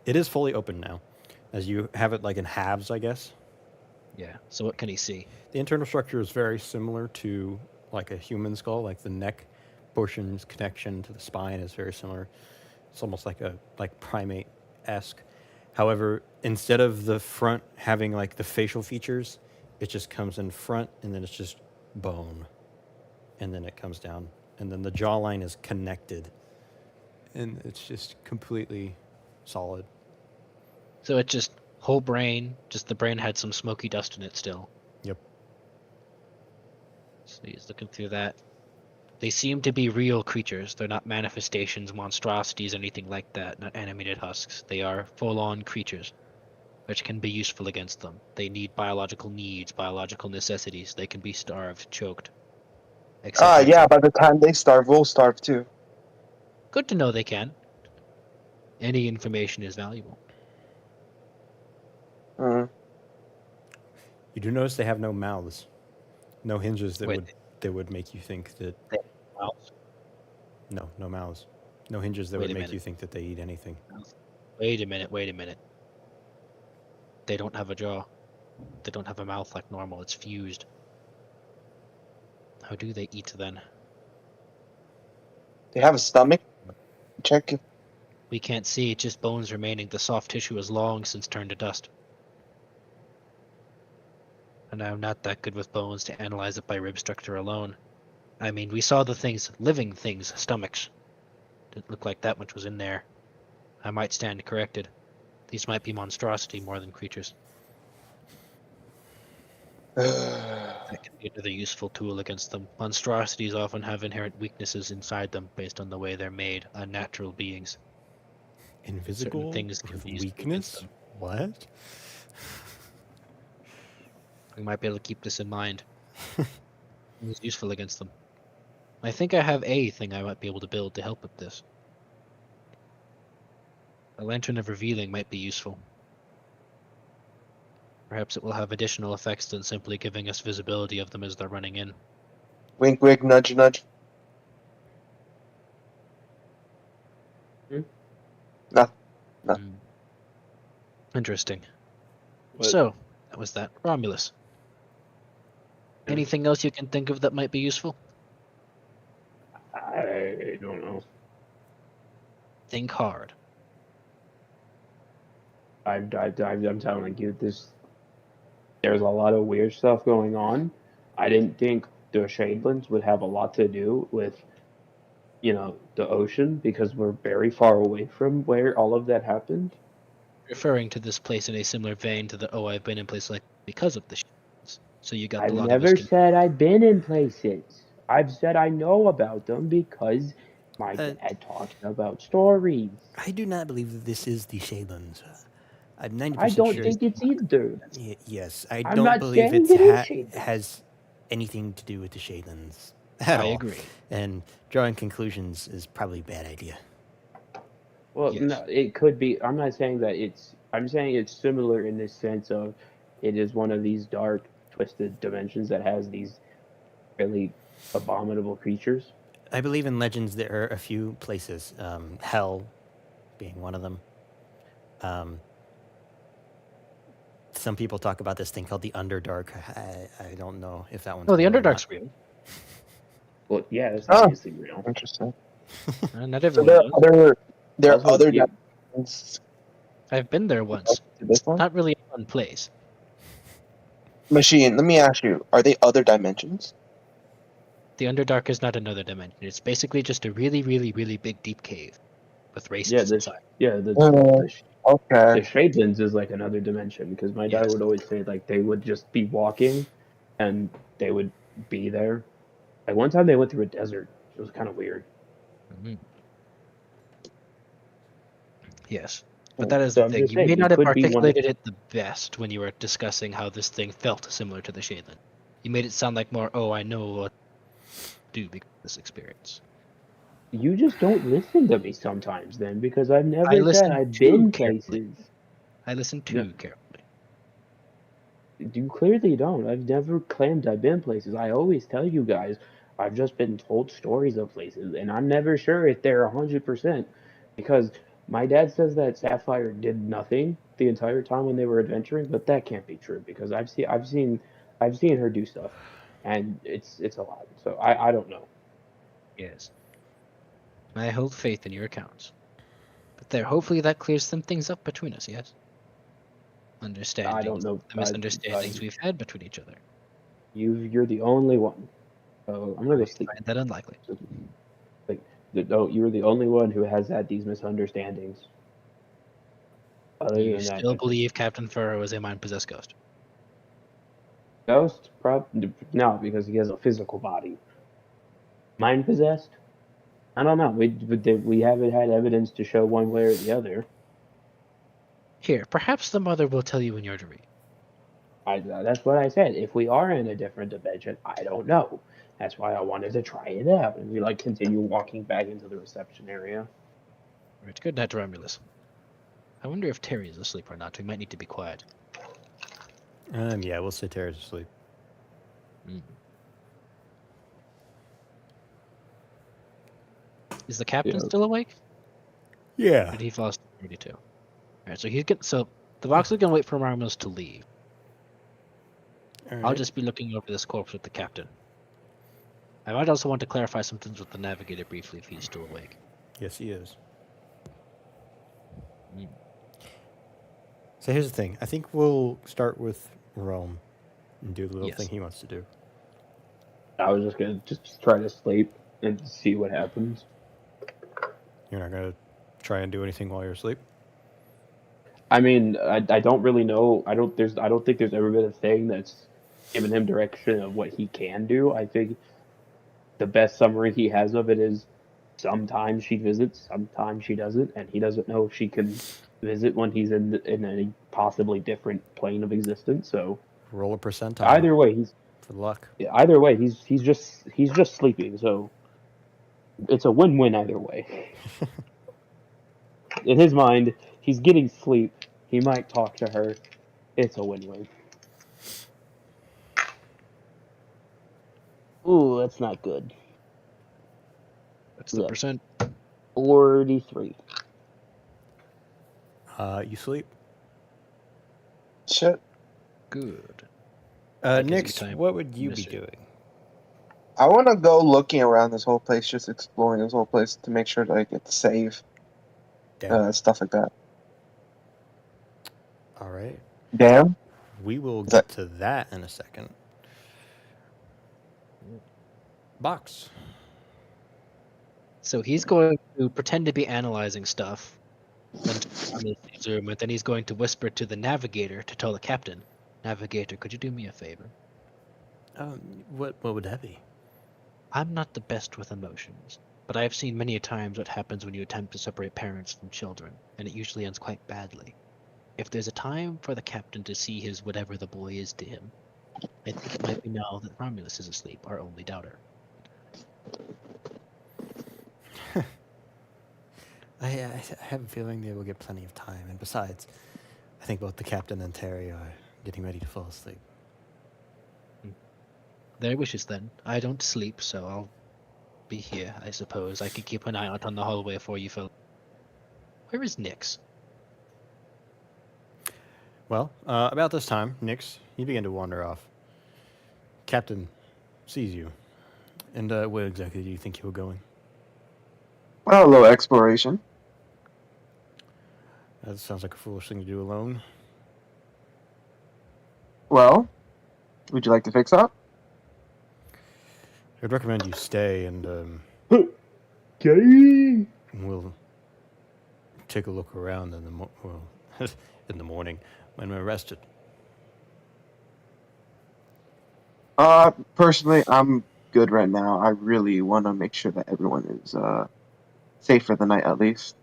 It is fully open now, as you have it like in halves, I guess. Yeah, so what can he see? The internal structure is very similar to like a human skull. Like the neck portion's connection to the spine is very similar. It's almost like a primate-esque. However, instead of the front having like the facial features, it just comes in front and then it's just bone. And then it comes down. And then the jawline is connected. And it's just completely solid. So it's just whole brain, just the brain had some smoky dust in it still. Yep. So he's looking through that. They seem to be real creatures. They're not manifestations, monstrosities, anything like that, not animated husks. They are full-on creatures, which can be useful against them. They need biological needs, biological necessities. They can be starved, choked. etc., Yeah, etc. by the time they starve, we'll starve too. Good to know they can. Any information is valuable. Mm. You do notice they have no mouths, no hinges that Wait. would make you think that. Mouths? No mouths, no hinges that Wait would a make minute. you think that they eat anything. Wait a minute. They don't have a jaw. They don't have a mouth like normal. It's fused. How do they eat then? They have a stomach. Check. We can't see, just bones remaining. The soft tissue is long since turned to dust. And I'm not that good with bones to analyze it by rib structure alone. I mean, we saw the things, living things, stomachs. Didn't look like that much was in there. I might stand corrected. These might be monstrosity more than creatures. That can be another useful tool against them. Monstrosities often have inherent weaknesses inside them based on the way they're made, unnatural beings. Invisible things can with be useful against weakness? them. What? We might be able to keep this in mind. It's useful against them. I think I have a thing I might be able to build to help with this. A lantern of revealing might be useful. Perhaps it will have additional effects than simply giving us visibility of them as they're running in. Wink, wink, nudge, nudge. No. Interesting. But- So, that was that. Romulus. Anything else you can think of that might be useful? I don't know. Think hard. I'm telling you, there's a lot of weird stuff going on. I didn't think the Shadelands would have a lot to do with, the ocean, because we're very far away from where all of that happened. Referring to this place in a similar vein to the I've been in places like because of the Shadelands. So you got I've a lot never of us. said I've been in places. I've said I know about them because my dad talked about stories. I do not believe that this is the Shadelands. I'm 90% I don't sure. think it's either. Yes, I I'm don't not believe saying it it is Shadelands. has anything to do with the Shadelands at I all. agree. And drawing conclusions is probably a bad idea. Well, Yes. no, it could be. I'm not saying that I'm saying it's similar in the sense of it is one of these dark, twisted dimensions that has these really abominable creatures. I believe in legends there are a few places, hell being one of them. Some people talk about this thing called the Underdark. I don't know if that one's No, the real or Underdark's not. real. Well, yeah, that's Oh. obviously real. Interesting. Not So everyone knows. there are Also, other yeah. dimensions I've been there once. to this one. Not really a fun place. Machine, let me ask you: are they other dimensions? The Underdark is not another dimension. It's basically just a really, really, really big, deep cave with races Yeah, inside. the Okay. Shadelands is like another dimension because my dad Yes. would always say like they would just be walking, and they would be there. Like one time they went through a desert. It was kind of weird. Mhm. Yes. But that is So the I'm thing. just You may saying, not it have could be one. articulated it the best when you were discussing how this thing felt similar to the Shadeland. You made it sound like more, I know what to do because of this experience. You just don't listen to me sometimes, then, because I've I never said listen I've too been carefully. places. I listen No. too carefully. You clearly don't. I've never claimed I've been places. I always tell you guys I've just been told stories of places, and I'm never sure if they're 100%, because my dad says that Sapphire did nothing the entire time when they were adventuring, but that can't be true because I've seen her do stuff, and it's a lot. So I don't know. Yes. I hold faith in your accounts. But there, hopefully that clears some things up between us, yes? Understandings, I don't know. the misunderstandings we've had between each other. You're the only one. So I'm gonna go sleep. Find that unlikely. No, you're the only one who has had these misunderstandings. Other You than that, still believe Captain Furrow is a mind-possessed ghost? ghost? No, because he has a physical body. Mind possessed? I don't know. We haven't had evidence to show one way or the other. Here, perhaps the mother will tell you when you're to read. That's what I said. If we are in a different dimension, I don't know. That's why I wanted to try it out. And we continue walking back into the reception area. Alright, good night, Romulus. I wonder if Terry is asleep or not. We might need to be quiet. Yeah, we'll say Tara's asleep. Is the captain Yeah. still awake? Yeah. Or did he fall asleep already too? Alright, so the Vox is gonna wait for Romulus to leave. I'll just be looking over this corpse with the captain. I might also want to clarify some things with the navigator briefly if he's still awake. Yes, he is. So here's the thing. I think we'll start with Rome and do the little thing he wants to do. I was just gonna try to sleep and see what happens. You're not gonna try and do anything while you're asleep? I mean, I don't really know. I don't think there's ever been a thing that's given him direction of what he can do. I think the best summary he has of it is sometimes she visits, sometimes she doesn't, and he doesn't know if she can visit when he's in a possibly different plane of existence. So roll a percentile. Either way, he's for luck. Either way, he's just sleeping. So It's a win-win either way. In his mind, he's getting sleep. He might talk to her. It's a win-win. Ooh, that's not good. What's the Yeah. percent? 43. You sleep. Shit. Good. That gives you Nix, time what would for you be mystery. doing? I want to go looking around this whole place, just exploring this whole place to make sure like it's safe, Damn. stuff like that. All right. Damn. We will Is get that- to that in a second. Box. So he's going to pretend to be analyzing stuff until Romulus leaves the room, and then he's going to whisper to the navigator to tell the captain, "Navigator, could you do me a favor? What would that be? I'm not the best with emotions, but I have seen many a times what happens when you attempt to separate parents from children, and it usually ends quite badly. If there's a time for the captain to see his whatever the boy is to him, I think it might be now that Romulus is asleep, our only doubter." I have a feeling they will get plenty of time, and besides, I think both the captain and Terry are getting ready to fall asleep. Their wishes then. I don't sleep, so I'll be here, I suppose. I could keep an eye out on the hallway for you folks. Where is Nix? Well, about this time, Nix, you begin to wander off. Captain sees you. And where exactly do you think you were going? Well, a little exploration. That sounds like a foolish thing to do alone. Well, would you like to fix up? I'd recommend you stay and Okay. we'll take a look around in the in the morning when we're rested. Personally, I'm good right now. I really want to make sure that everyone is safe for the night at least.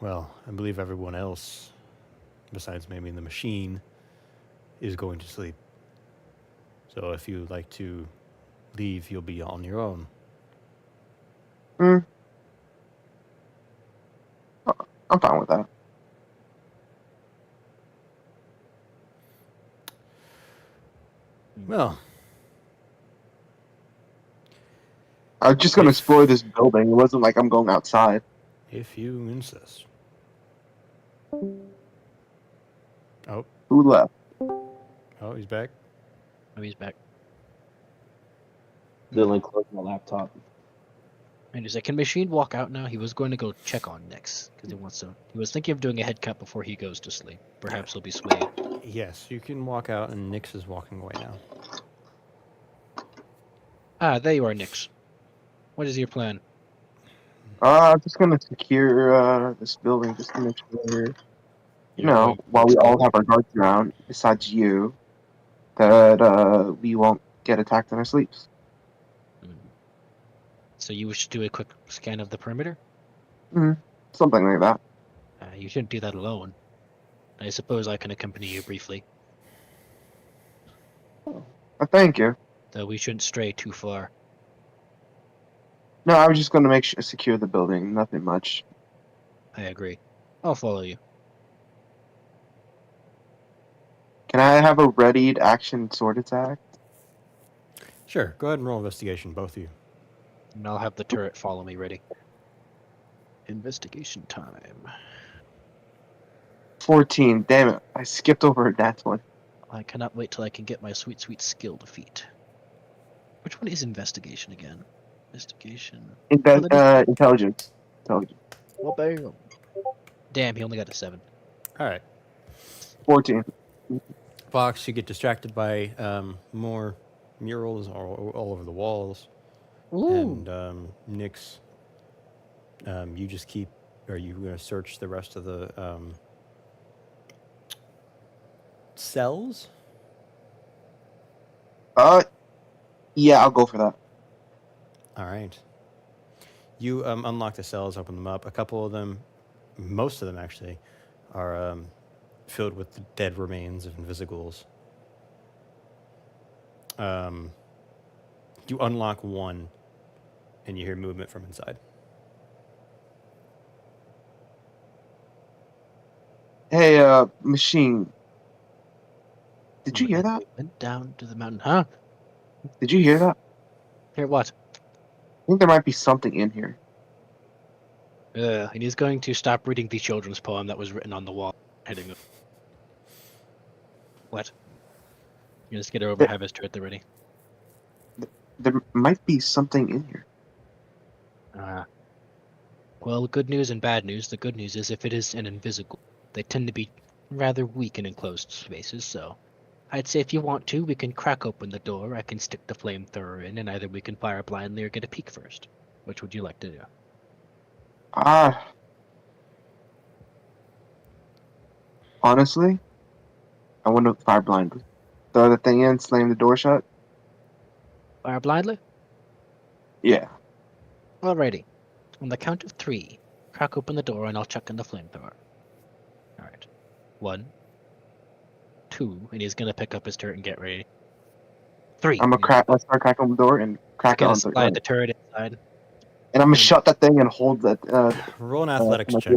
Well, I believe everyone else, besides maybe the machine, is going to sleep. So if you'd like to leave, you'll be on your own. I'm fine with that. Well, I was just gonna explore this building. It wasn't like I'm going outside. if you insist. Oh, Who left? oh, he's back. Oh, he's back. Dylan closed my laptop. And he's like, "Can machine walk out now?" He was going to go check on Nix because he wants to. He was thinking of doing a head cut before he goes to sleep. Perhaps he'll be swayed. Yes, you can walk out, and Nix is walking away now. Ah, there you are, Nix. What is your plan? I'm just gonna secure this building just to make sure, you You're know, going- while we all have our guards around, besides you, that we won't get attacked in our sleeps. So you wish to do a quick scan of the perimeter? Something like that. You shouldn't do that alone. I suppose I can accompany you briefly, Thank you. though we shouldn't stray too far. No, I was just gonna make sure secure the building. Nothing much. I agree. I'll follow you. Can I have a readied action sword attack? Sure, go ahead and roll investigation, both of you. And I'll have the turret follow me ready. Investigation time. 14. Damn it! I skipped over that one. I cannot wait till I can get my sweet, sweet skill defeat. Which one is investigation again? Investigation. Intelligence. Intelligence. Well, bam. Damn, he only got a 7. All right. 14. Fox, you get distracted by more murals all over the walls. Ooh. And Nix, you just keep, or you going to search the rest of the cells? Yeah, I'll go for that. All right. You unlock the cells, open them up. A couple of them, most of them actually, are filled with the dead remains of InvisiGhouls. You unlock one, and you hear movement from inside. Hey, machine. Did you hear that? Went down to the mountain. Huh? Did you hear that? Hear what? I think there might be something in here. And he's going to stop reading the children's poem that was written on the wall. Heading up. What? You just get over, have his turret ready. There might be something in here. Well, good news and bad news. The good news is if it is an invisible, they tend to be rather weak in enclosed spaces, so I'd say if you want to, we can crack open the door, I can stick the flamethrower in, and either we can fire blindly or get a peek first. Which would you like to do? Honestly, I want to fire blindly. Throw the thing in, slam the door shut. Fire blindly? Yeah. Alrighty. On the count of 3, crack open the door and I'll chuck in the flamethrower. Alright. 1, 2, and he's gonna pick up his turret and get ready. 3. Let's start cracking the door and crack it on slide the turret inside. And I'm gonna shut that thing and hold that. Roll an athletics check.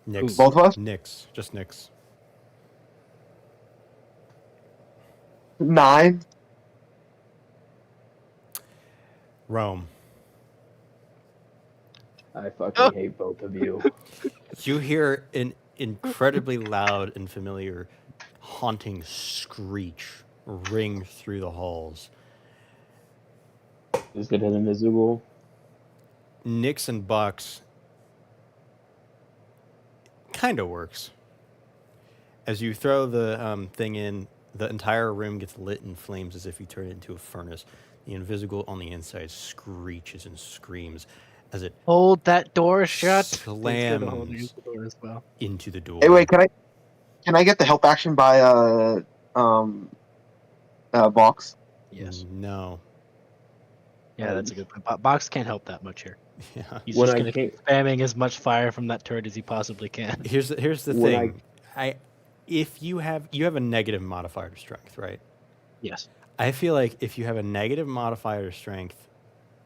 Nix. Both of us? Nix. Just Nix. 9. Rome. I fucking hate both of you. You hear an incredibly loud and familiar haunting screech ring through the halls. Is it an invisible? Nix and Bucks kind of works. As you throw the thing in, the entire room gets lit in flames as if you turn it into a furnace. The invisible on the inside screeches and screams as it hold that door shut. Slams into the door. Hey, wait, can I get the help action by Box? Yes. No. Yeah, that's a good point. Box can't help that much here. Yeah. He's just going to keep spamming as much fire from that turret as he possibly can. Here's the thing. If you have a negative modifier to strength, right? Yes. I feel like if you have a negative modifier to strength,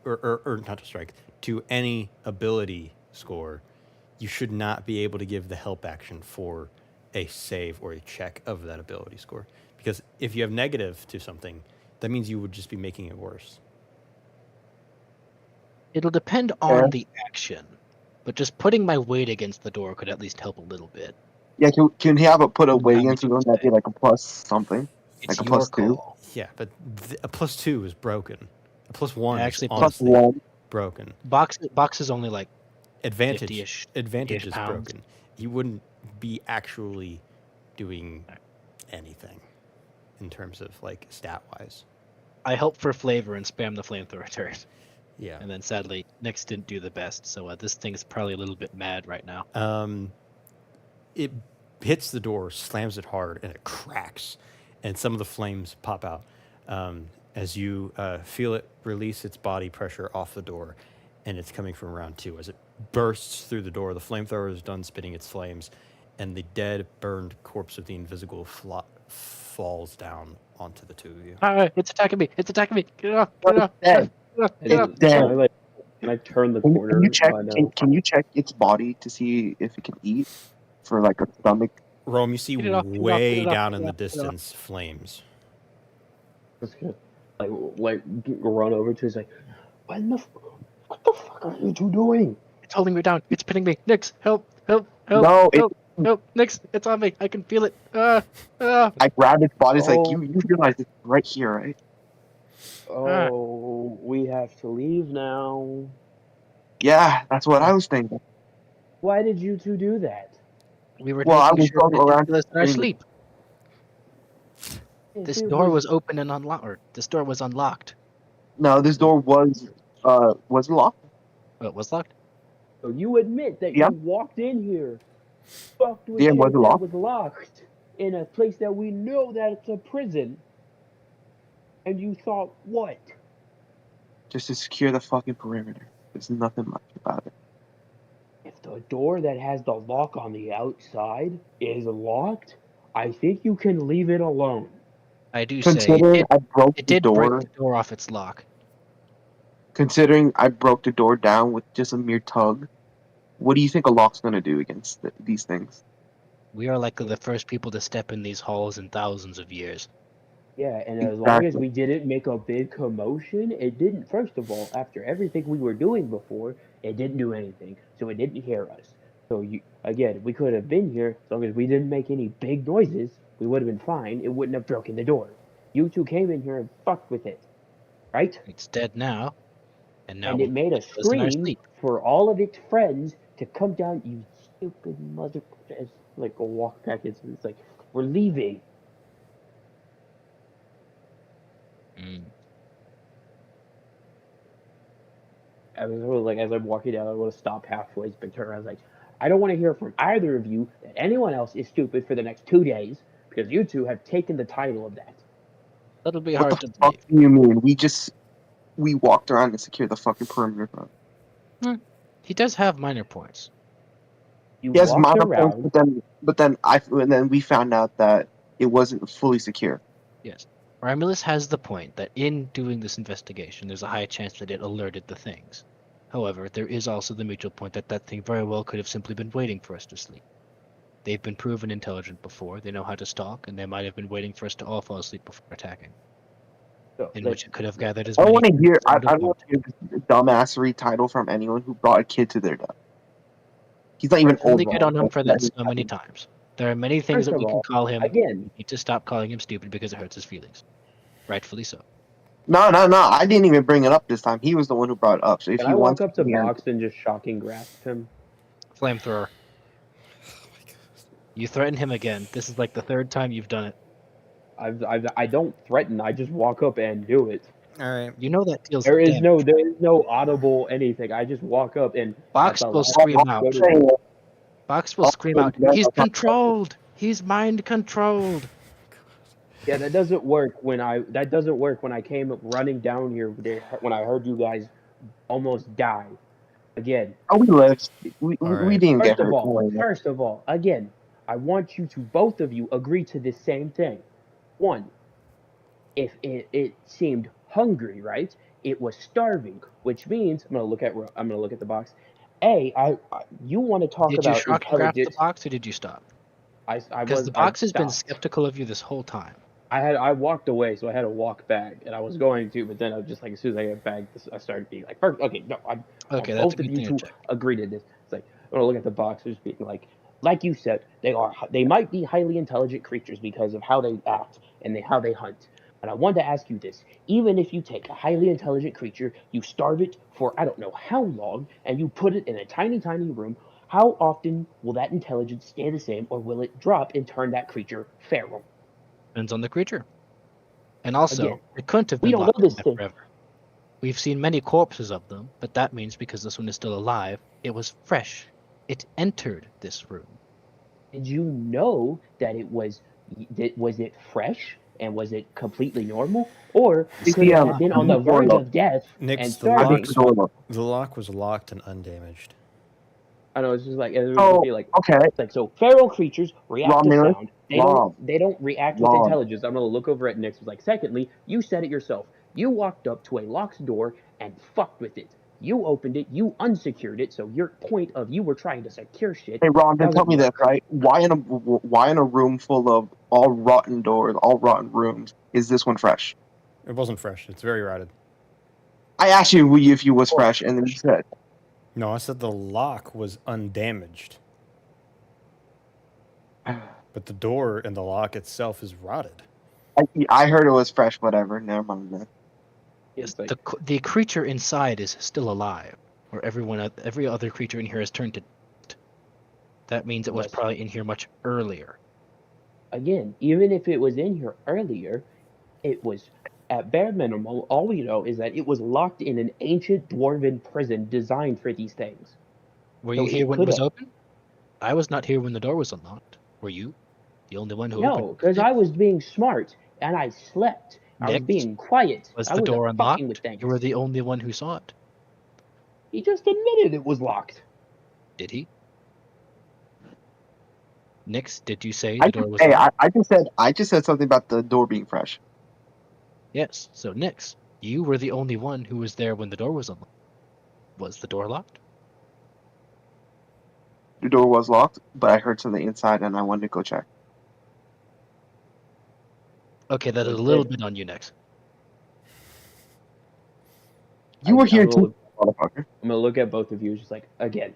or not to strength, to any ability score, you should not be able to give the help action for a save or a check of that ability score. Because if you have negative to something, that means you would just be making it worse. It'll depend on the action, but just putting my weight against the door could at least help a little bit. Yeah, can he have put a weight against the door that'd be like a plus something? It's like a your plus call. 2? Yeah, but a plus 2 is broken. A plus 1 Actually, is honestly plus 1. broken. Box is only like Advantage 50-ish is pounds. broken. You wouldn't be actually doing anything in terms of like stat wise. I help for flavor and spam the flamethrower turret. Yeah. And then sadly, Nyx didn't do the best, so this thing is probably a little bit mad right now. It hits the door, slams it hard, and it cracks, and some of the flames pop out as you feel it release its body pressure off the door, and it's coming from round 2. As it bursts through the door, the flamethrower is done spitting its flames, and the dead, burned corpse of the invisible falls down onto the two of you. It's attacking me! It's attacking me! Get it off! Get it off! Dead. It's dead. Can I turn the corner? Can you check its body to see if it can eat for like a stomach? Rome, you see way down in the distance flames. That's good. Like run over to. He's like, what the fuck are you two doing? It's holding me down. It's pinning me. Nyx, help! Help! Help! No, help! Nyx, it's on me. I can feel it. I grabbed its body. It's like you realize it's right here, right? Oh, we have to leave now. Yeah, that's what I was thinking. Why did you two do that? We were I making was sure going around in our sleep. If This it door was open and unlocked. Or this door was unlocked. No, this door was locked. Oh, it was locked? So you admit that you walked in here, fucked with Yeah, shit was it that locked? was locked in a place that we know that it's a prison, and you thought what? Just to secure the fucking perimeter. There's nothing much about it. If the door that has the lock on the outside is locked, I think you can leave it alone. I do say Considering I broke it the did door. break the door off its lock. considering I broke the door down with just a mere tug, what do you think a lock's gonna do against these things? We are likely the first people to step in these halls in thousands of years. Yeah, and as long as Exactly. we didn't make a big commotion, it didn't. First of all, after everything we were doing before, it didn't do anything, so it didn't hear us. So again, we could have been here as long as we didn't make any big noises. We would have been fine. It wouldn't have broken the door. You two came in here and fucked with it, right? It's dead now, and now And it made us us in our scream sleep. for all of its friends to come down. You stupid mother! Like a walk back. It's like we're leaving. Mm. I was sort of like, as I'm walking down, I want to stop halfway, but turn around. I was like, I don't want to hear from either of you that anyone else is stupid for the next 2 days because you two have taken the title of that. That'll be What hard the to fuck believe. do you mean? We walked around and secured the fucking perimeter. He does have minor points. You He has walked minor points, around. but then we found out that it wasn't fully secure. Yes. Romulus has the point that in doing this investigation, there's a high chance that it alerted the things. However, there is also the mutual point that that thing very well could have simply been waiting for us to sleep. They've been proven intelligent before, they know how to stalk, and they might have been waiting for us to all fall asleep before attacking. So, In like, which it could have gathered as I don't many want to hear. as I it don't wanted. want to hear this dumbassery title from anyone who brought a kid to their death. He's not even Personally old. get on him for that so many times. There are many things First that we of can all, call him. again, We need to stop calling him stupid because it hurts his feelings. Rightfully so. No. I didn't even bring it up this time. He was the one who brought it up. So if can he I walk wants up to to hear, Box and just shocking grasp him? Flamethrower. You threaten him again. This is like the third time you've done it. I don't threaten. I just walk up and do it. All right. You know that deals There is damage. no audible anything. I just walk up and Box that's the will last scream thing I out. go to do. Box will scream out, he's controlled! He's mind controlled! Yeah, that doesn't work when I came up running down here when I heard you guys almost die. Again, we lived. We All we right. didn't get first of hurt. all, again, I want you to both of you agree to this same thing. One, if it seemed hungry, right? It was starving, which means I'm gonna look at the box. You want to talk Did you about shock and grab the intelligence? box or did you stop? I Because was the I box has been stopped. skeptical of you this whole time. I walked away, so I had to walk back, and I was going to, but then I was just like, as soon as I got back, I started being like, first, okay, no, I Okay, want that's a both of good you thing to to check. agree to this. It's like, I'm gonna look at the box, just being like you said, they might be highly intelligent creatures because of how they act and how they hunt. But I wanted to ask you this: even if you take a highly intelligent creature, you starve it for I don't know how long, and you put it in a tiny, tiny room, how often will that intelligence stay the same, or will it drop and turn that creature feral? Depends on the creature. And also, Again, it couldn't have we been don't know locked in this there thing. forever. We've seen many corpses of them, but that means because this one is still alive, it was fresh. It entered this room. Did you know that was it fresh and was it completely normal, or could it have been on the verge of death and Nix, starving? the lock was locked and undamaged. I know it's just like it Oh, would be like okay. it's like so feral creatures react to Romulus, sound. Rom, They don't react with Rom. intelligence. I'm gonna look over at Nix. It's like secondly, you said it yourself. You walked up to a locked door and fucked with it. You opened it. You unsecured it. So your point of you were trying to secure shit. Hey Rom, then tell doesn't me this, work. right? Why in a room full of all rotten doors, all rotten rooms, is this one fresh? It wasn't fresh. It's very rotted. I asked you if you was fresh, and then you said, No, I said the lock was undamaged. But the door and the lock itself is rotted. I heard it was fresh. Whatever. Never mind that. Yes, the creature inside is still alive, or every other creature in here has turned to dust. That means it was Yes. probably in here much earlier. Again, even if it was in here earlier, it was at bare minimum. All we know is that it was locked in an ancient dwarven prison designed for these things. Were So you here it when it was could have- open? I was not here when the door was unlocked. Were you? The only one who No, opened because it? I was being smart and I slept. I was Nick, being quiet. Was I the wasn't door fucking with unlocked? things. You were the only one who saw it. He just admitted it was locked. Did he? Nix, did you say the door was Hey, locked? I just said something about the door being fresh. Yes. So Nix, You were the only one who was there when the door was unlocked. Was the door locked? The door was locked, but I heard something inside, and I wanted to go check. Okay, that is a Okay. little bit on you next. You were I here will- too, motherfucker. I'm gonna look at both of you, just like, again,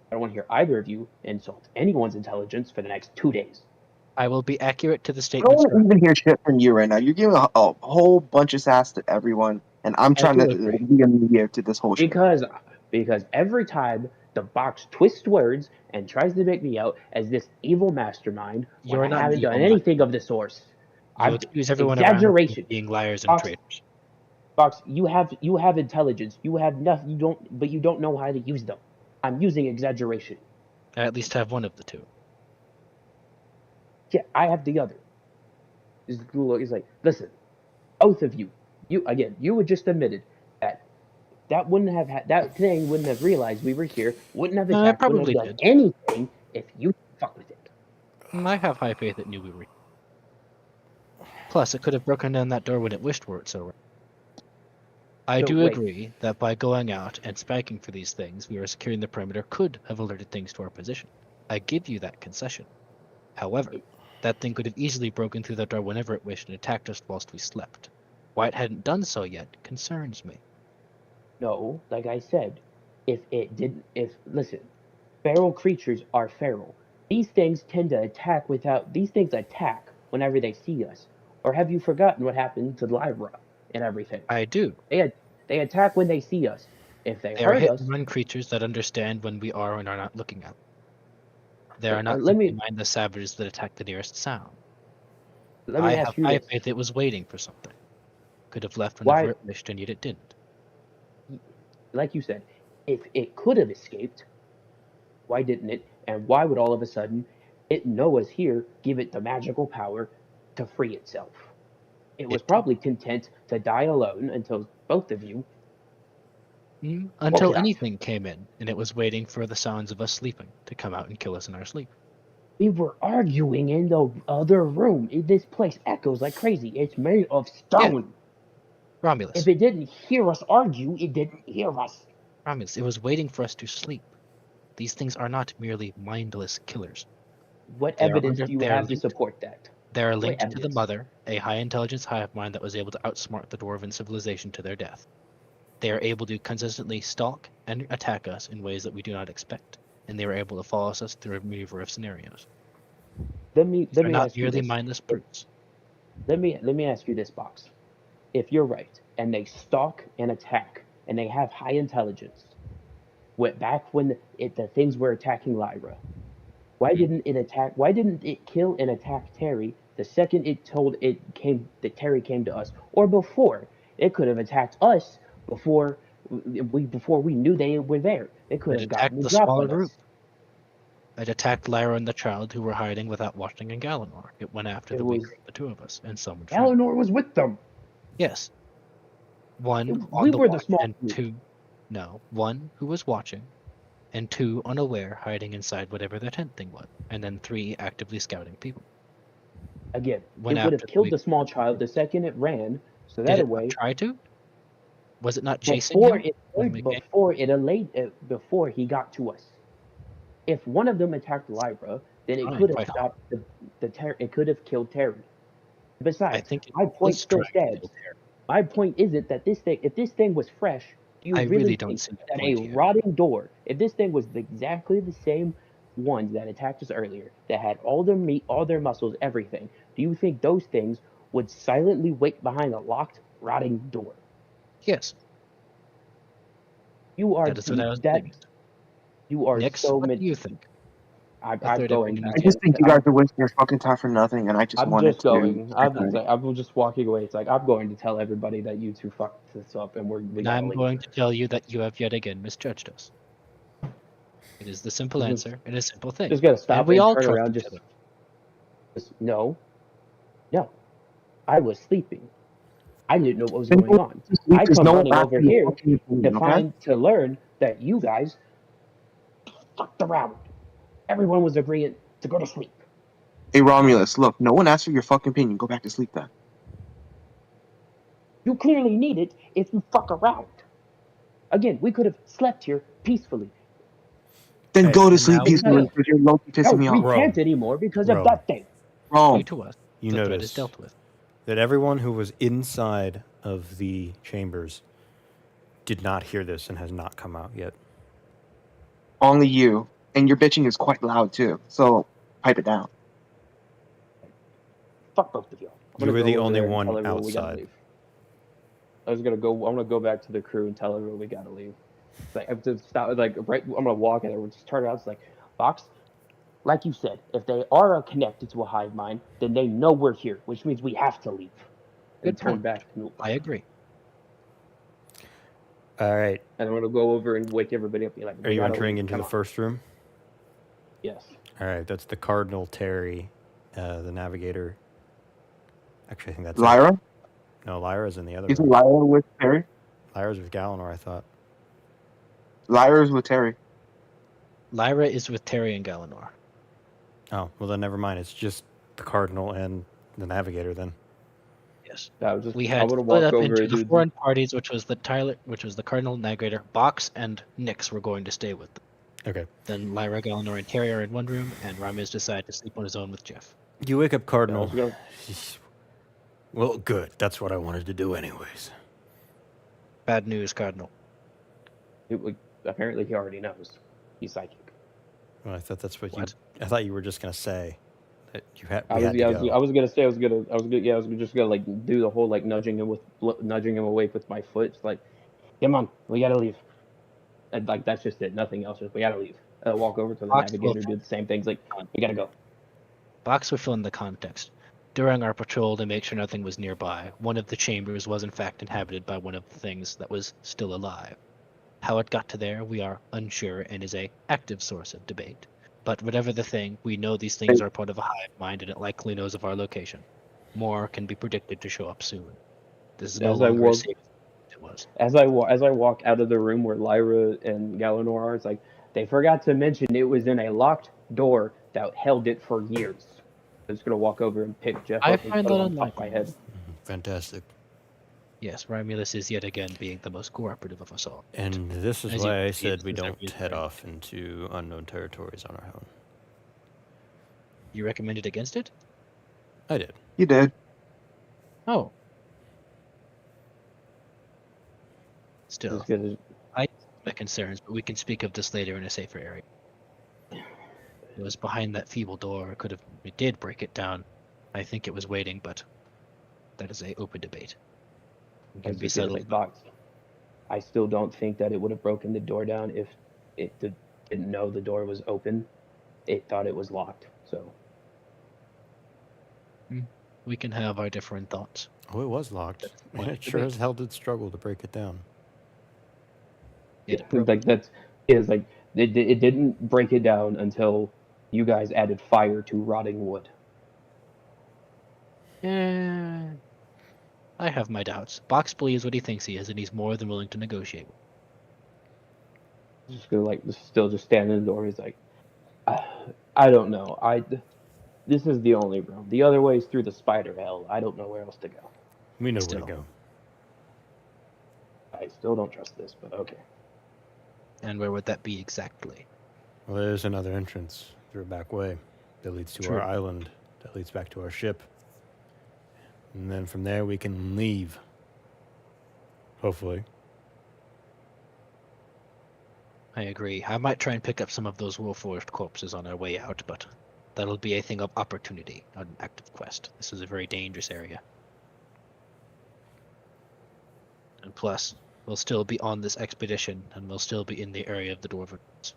I don't want to hear either of you insult anyone's intelligence for the next 2 days. I will be accurate to the I statements. don't even hear shit from you right now. You're giving a whole bunch of sass to everyone, and I'm trying do to agree. be a mediator to this whole shit. Because every time the box twists words and tries to make me out as this evil mastermind, You're when not I an haven't done evil anything of the source. You accuse everyone around you exaggeration. of being liars and Fox, traitors. Fox, you have intelligence. You have nothing. You don't know how to use them. I'm using exaggeration. I at least have one of the two. Yeah, I have the other. It's like, listen, both of you. You would just admitted that wouldn't have that thing wouldn't have realized we were here. Wouldn't have No, I attacked. Wouldn't have probably done did. anything if you fuck with it. I have high faith it knew we were here. Plus, it could have broken down that door when it wished were it so. I So, do wait. agree that by going out and spiking for these things, we were securing the perimeter could have alerted things to our position. I give you that concession. However, that thing could have easily broken through that door whenever it wished and attacked us whilst we slept. Why it hadn't done so yet concerns me. No, like I said, listen, feral creatures are feral. These things tend to attack these things attack whenever they see us. Or have you forgotten what happened to Lyra and everything? I do. They attack when they see us. If they They are hurt hit us, and run creatures that understand when we are and are not looking at them. They are not let me mindless savages that attack the nearest sound. let me I ask have you high this. faith it was waiting for something. Could have left whenever Why- it wished and yet it didn't. Like you said, if it could have escaped, why didn't it? And why would all of a sudden it know us here give it the magical power to free itself? It was It- probably content to die alone until both of you. Until Okay. anything came in, and it was waiting for the sounds of us sleeping to come out and kill us in our sleep. We were arguing in the other room. This place echoes like crazy. It's made of stone. Romulus. If it didn't hear us argue, it didn't hear us. Romulus, it was waiting for us to sleep. These things are not merely mindless killers. What They are evidence under- do you they are have to linked- support that? They are linked to the evidence? Mother, a high-intelligence hive mind that was able to outsmart the Dwarven civilization to their death. They are able to consistently stalk and attack us in ways that we do not expect, and they were able to follow us through a maneuver of scenarios. Let me They're not ask you merely this. mindless brutes. Let me ask you this, Box. If you're right, and they stalk and attack, and they have high intelligence, back when the things were attacking Lyra, why didn't it attack? Why didn't it kill and attack Terry the second that Terry came to us, or before? It could have attacked us before we knew they were there. They could It have attacked gotten the the drop smaller on group. us. It attacked Lyra and the child who were hiding without watching in Galanor. It went after It the was- weaker of the two of us and summoned friends. Eleanor was with them. Yes. One We on the were the watch small and group. two. No, one who was watching, and two unaware, hiding inside whatever their tent thing was, and then three actively scouting people. Again, Went it would after have the killed the weaker. small child the second it ran, so Did that it way not try to? Was it not chasing before him? when we came? before he got to us. If one of them attacked Lyra, then it Trying could have quite hard. stopped it could have killed Terry. I Besides, think it my point was still trying to stands. kill Terry. My point isn't that if this thing was fresh, do you I really really don't think see that that point a here. rotting door, if this thing was exactly the same ones that attacked us earlier, that had all their meat, all their muscles, everything, do you think those things would silently wait behind a locked, rotting door? Yes, You are that is what I was that thinking. you are Nix, so what mad. do you think? I'm third going. opinion I just think you guys are wasting your fucking time for nothing, and I just I'm wanted just going. to. I'm just walking away. It's like I'm going to tell everybody that you two fucked this up, and we And gotta I'm leave. going to tell you that you have yet again misjudged us. It is the simple Just- answer and a simple thing. Just gotta stop and we all turn trust around. each Just other. no. I was sleeping. I didn't know what was Then going on. I Because come no one running asked over you here fucking opinion, okay? to learn that you guys fucked around. Everyone was agreeing to go to sleep. Hey Romulus, look, no one asked for your fucking opinion. Go back to sleep then. You clearly need it if you fuck around. Again, we could have slept here peacefully. Then Hey, go to and sleep now- peacefully because you're low-key No, pissing me we off. Rome. can't anymore because of Rome. that thing. Due Rome, to us, You the threat notice is dealt with. that everyone who was inside of the chambers did not hear this and has not come out yet. only you. And your bitching is quite loud too. So pipe it down. Fuck both of y'all. You were the only and one tell everyone we gotta outside. leave. I'm gonna go back to the crew and tell everyone we gotta leave. Like I have to stop. Like right, I'm gonna walk and we'll just turn around. It's like, Fox, like you said, if they are connected to a hive mind, then they know we're here, which means we have to leave. And Good turn point. back to Nook. I agree. All right. And I'm gonna go over and wake everybody up. And be like, Are we you gotta entering leave. into Come the on. first room? Yes. All right. That's the Cardinal, Terry, the Navigator. Actually, I think that's it. Lyra? No, Lyra's in the other Isn't room. Lyra with Terry? Lyra's with Galanor, I thought. Lyra's with Terry. Lyra is with Terry and Galanor. Oh, well then never mind. It's just the Cardinal and the Navigator then. Yes. I We had would split walk up over into and the do foreign parties, which was the Cardinal, Navigator, Box, and Nyx were going to stay with them. Okay. Then Lyra, Galanor, and Terry are in one room, and Ramirez decided to sleep on his own with Jeff. You wake up I Cardinal. was gonna- Well, good. That's what I wanted to do anyways. Bad news, Cardinal. apparently he already knows. He's psychic. Well, I thought that's what What? I thought you were just gonna say that you had. I was gonna say I was just gonna like do the whole like nudging him awake with my foot. It's like, come on, we gotta leave. And like that's just it. Nothing else. Just we gotta leave. Walk over to the Box will- navigator, do the same things. Like we gotta go. Box would fill in the context. During our patrol to make sure nothing was nearby, one of the chambers was in fact inhabited by one of the things that was still alive. How it got to there, we are unsure and is a active source of debate. But whatever the thing, we know these things are part of a hive mind and it likely knows of our location. More can be predicted to show up soon. This is no As I longer walk- as safe as it was. As I walk out of the room where Lyra and Galanor are, it's like they forgot to mention it was in a locked door that held it for years. I'm just gonna walk over and pick Jeff I up and find put him that on top of my unlikely. head. Fantastic. Yes, Romulus is yet again being the most cooperative of us all. And this is As you why I can see, said it's we don't every head time. off into unknown territories on our own. You recommended against it? I did. You did. Oh. Still, Just gonna, my concerns, but we can speak of this later in a safer area. It was behind that feeble door. It did break it down. I think it was waiting, but that is a open debate. It I can was be just gonna say, settled. Fox, I still don't think that it would have broken the door down if it didn't know the door was open. It thought it was locked. So We can have our different thoughts. Oh, it was locked. That's the And point it of sure debate. as hell did struggle to break it down. It broke. like that's is like it didn't break it down until you guys added fire to rotting wood. Eh, I have my doubts. Box believes what he thinks he is, and he's more than willing to negotiate. Just gonna like still just stand in the door. He's like, I don't know. This is the only room. The other way is through the spider hell. I don't know where else to go. We know where Still. to go. I still don't trust this, but okay. And where would that be exactly? Well, there's another entrance through a back way that leads to True. our island, that leads back to our ship. And then from there we can leave. Hopefully. I agree. I might try and pick up some of those wolf-forged corpses on our way out, but that'll be a thing of opportunity, not an active quest. This is a very dangerous area. And plus, we'll still be on this expedition, and we'll still be in the area of the Dwarvens.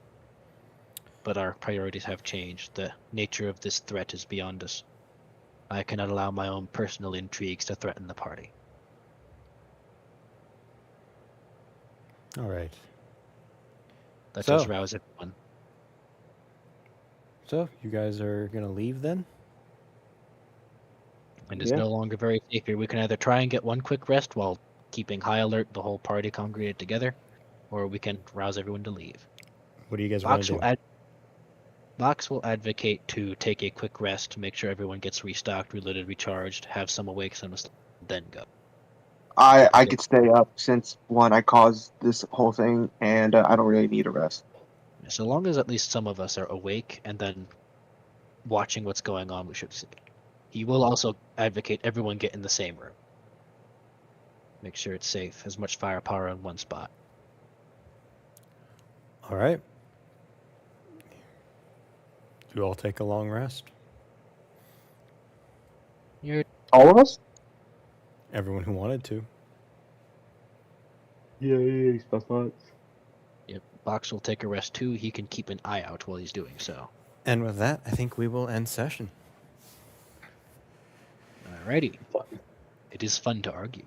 But our priorities have changed. The nature of this threat is beyond us. I cannot allow my own personal intrigues to threaten the party. All right. Let So- us rouse everyone. So, you guys are going to leave then? And it's Yeah. no longer very safe here. We can either try and get one quick rest while keeping high alert, the whole party congregated together, or we can rouse everyone to leave. What do you guys want Box to will, do? Box will advocate to take a quick rest to make sure everyone gets restocked, reloaded, recharged, have some awake, some asleep, then go. I could stay up since one I caused this whole thing, and I don't really need a rest. So long as at least some of us are awake and then watching what's going on, we should see. He will also advocate everyone get in the same room. Make sure it's safe. As much firepower in one spot. All right. You all take a long rest. You're All of us? Everyone who wanted to. Yay, spot. Yep. Box will take a rest too. He can keep an eye out while he's doing so. And with that, I think we will end session. Alrighty. It is fun to argue.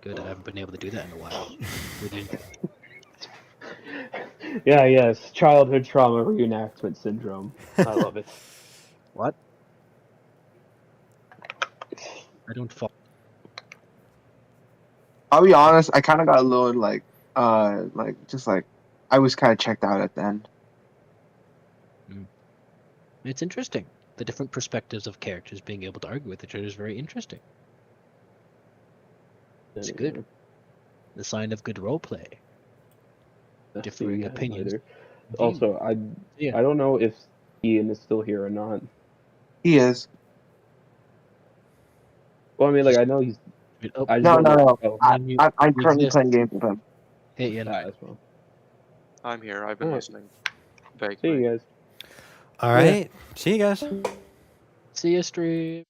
Good, I haven't been able to do that in a while. Yeah, yes. Childhood trauma reenactment syndrome. I love it. What? I don't fall. I'll be honest, I kind of got a little I was kind of checked out at the end. It's interesting. The different perspectives of characters being able to argue with each other is very interesting. It's good. The sign of good roleplay. Differing opinions. Also, I don't know if Ian is still here or not. He is. Well, I mean, like, I know he's. Oh, No. Oh, I'm currently playing games with him. hey, Ian. as well. I'm here. I've been Alright. listening. Vaguely. See you guys. All right. See you guys. See you, stream.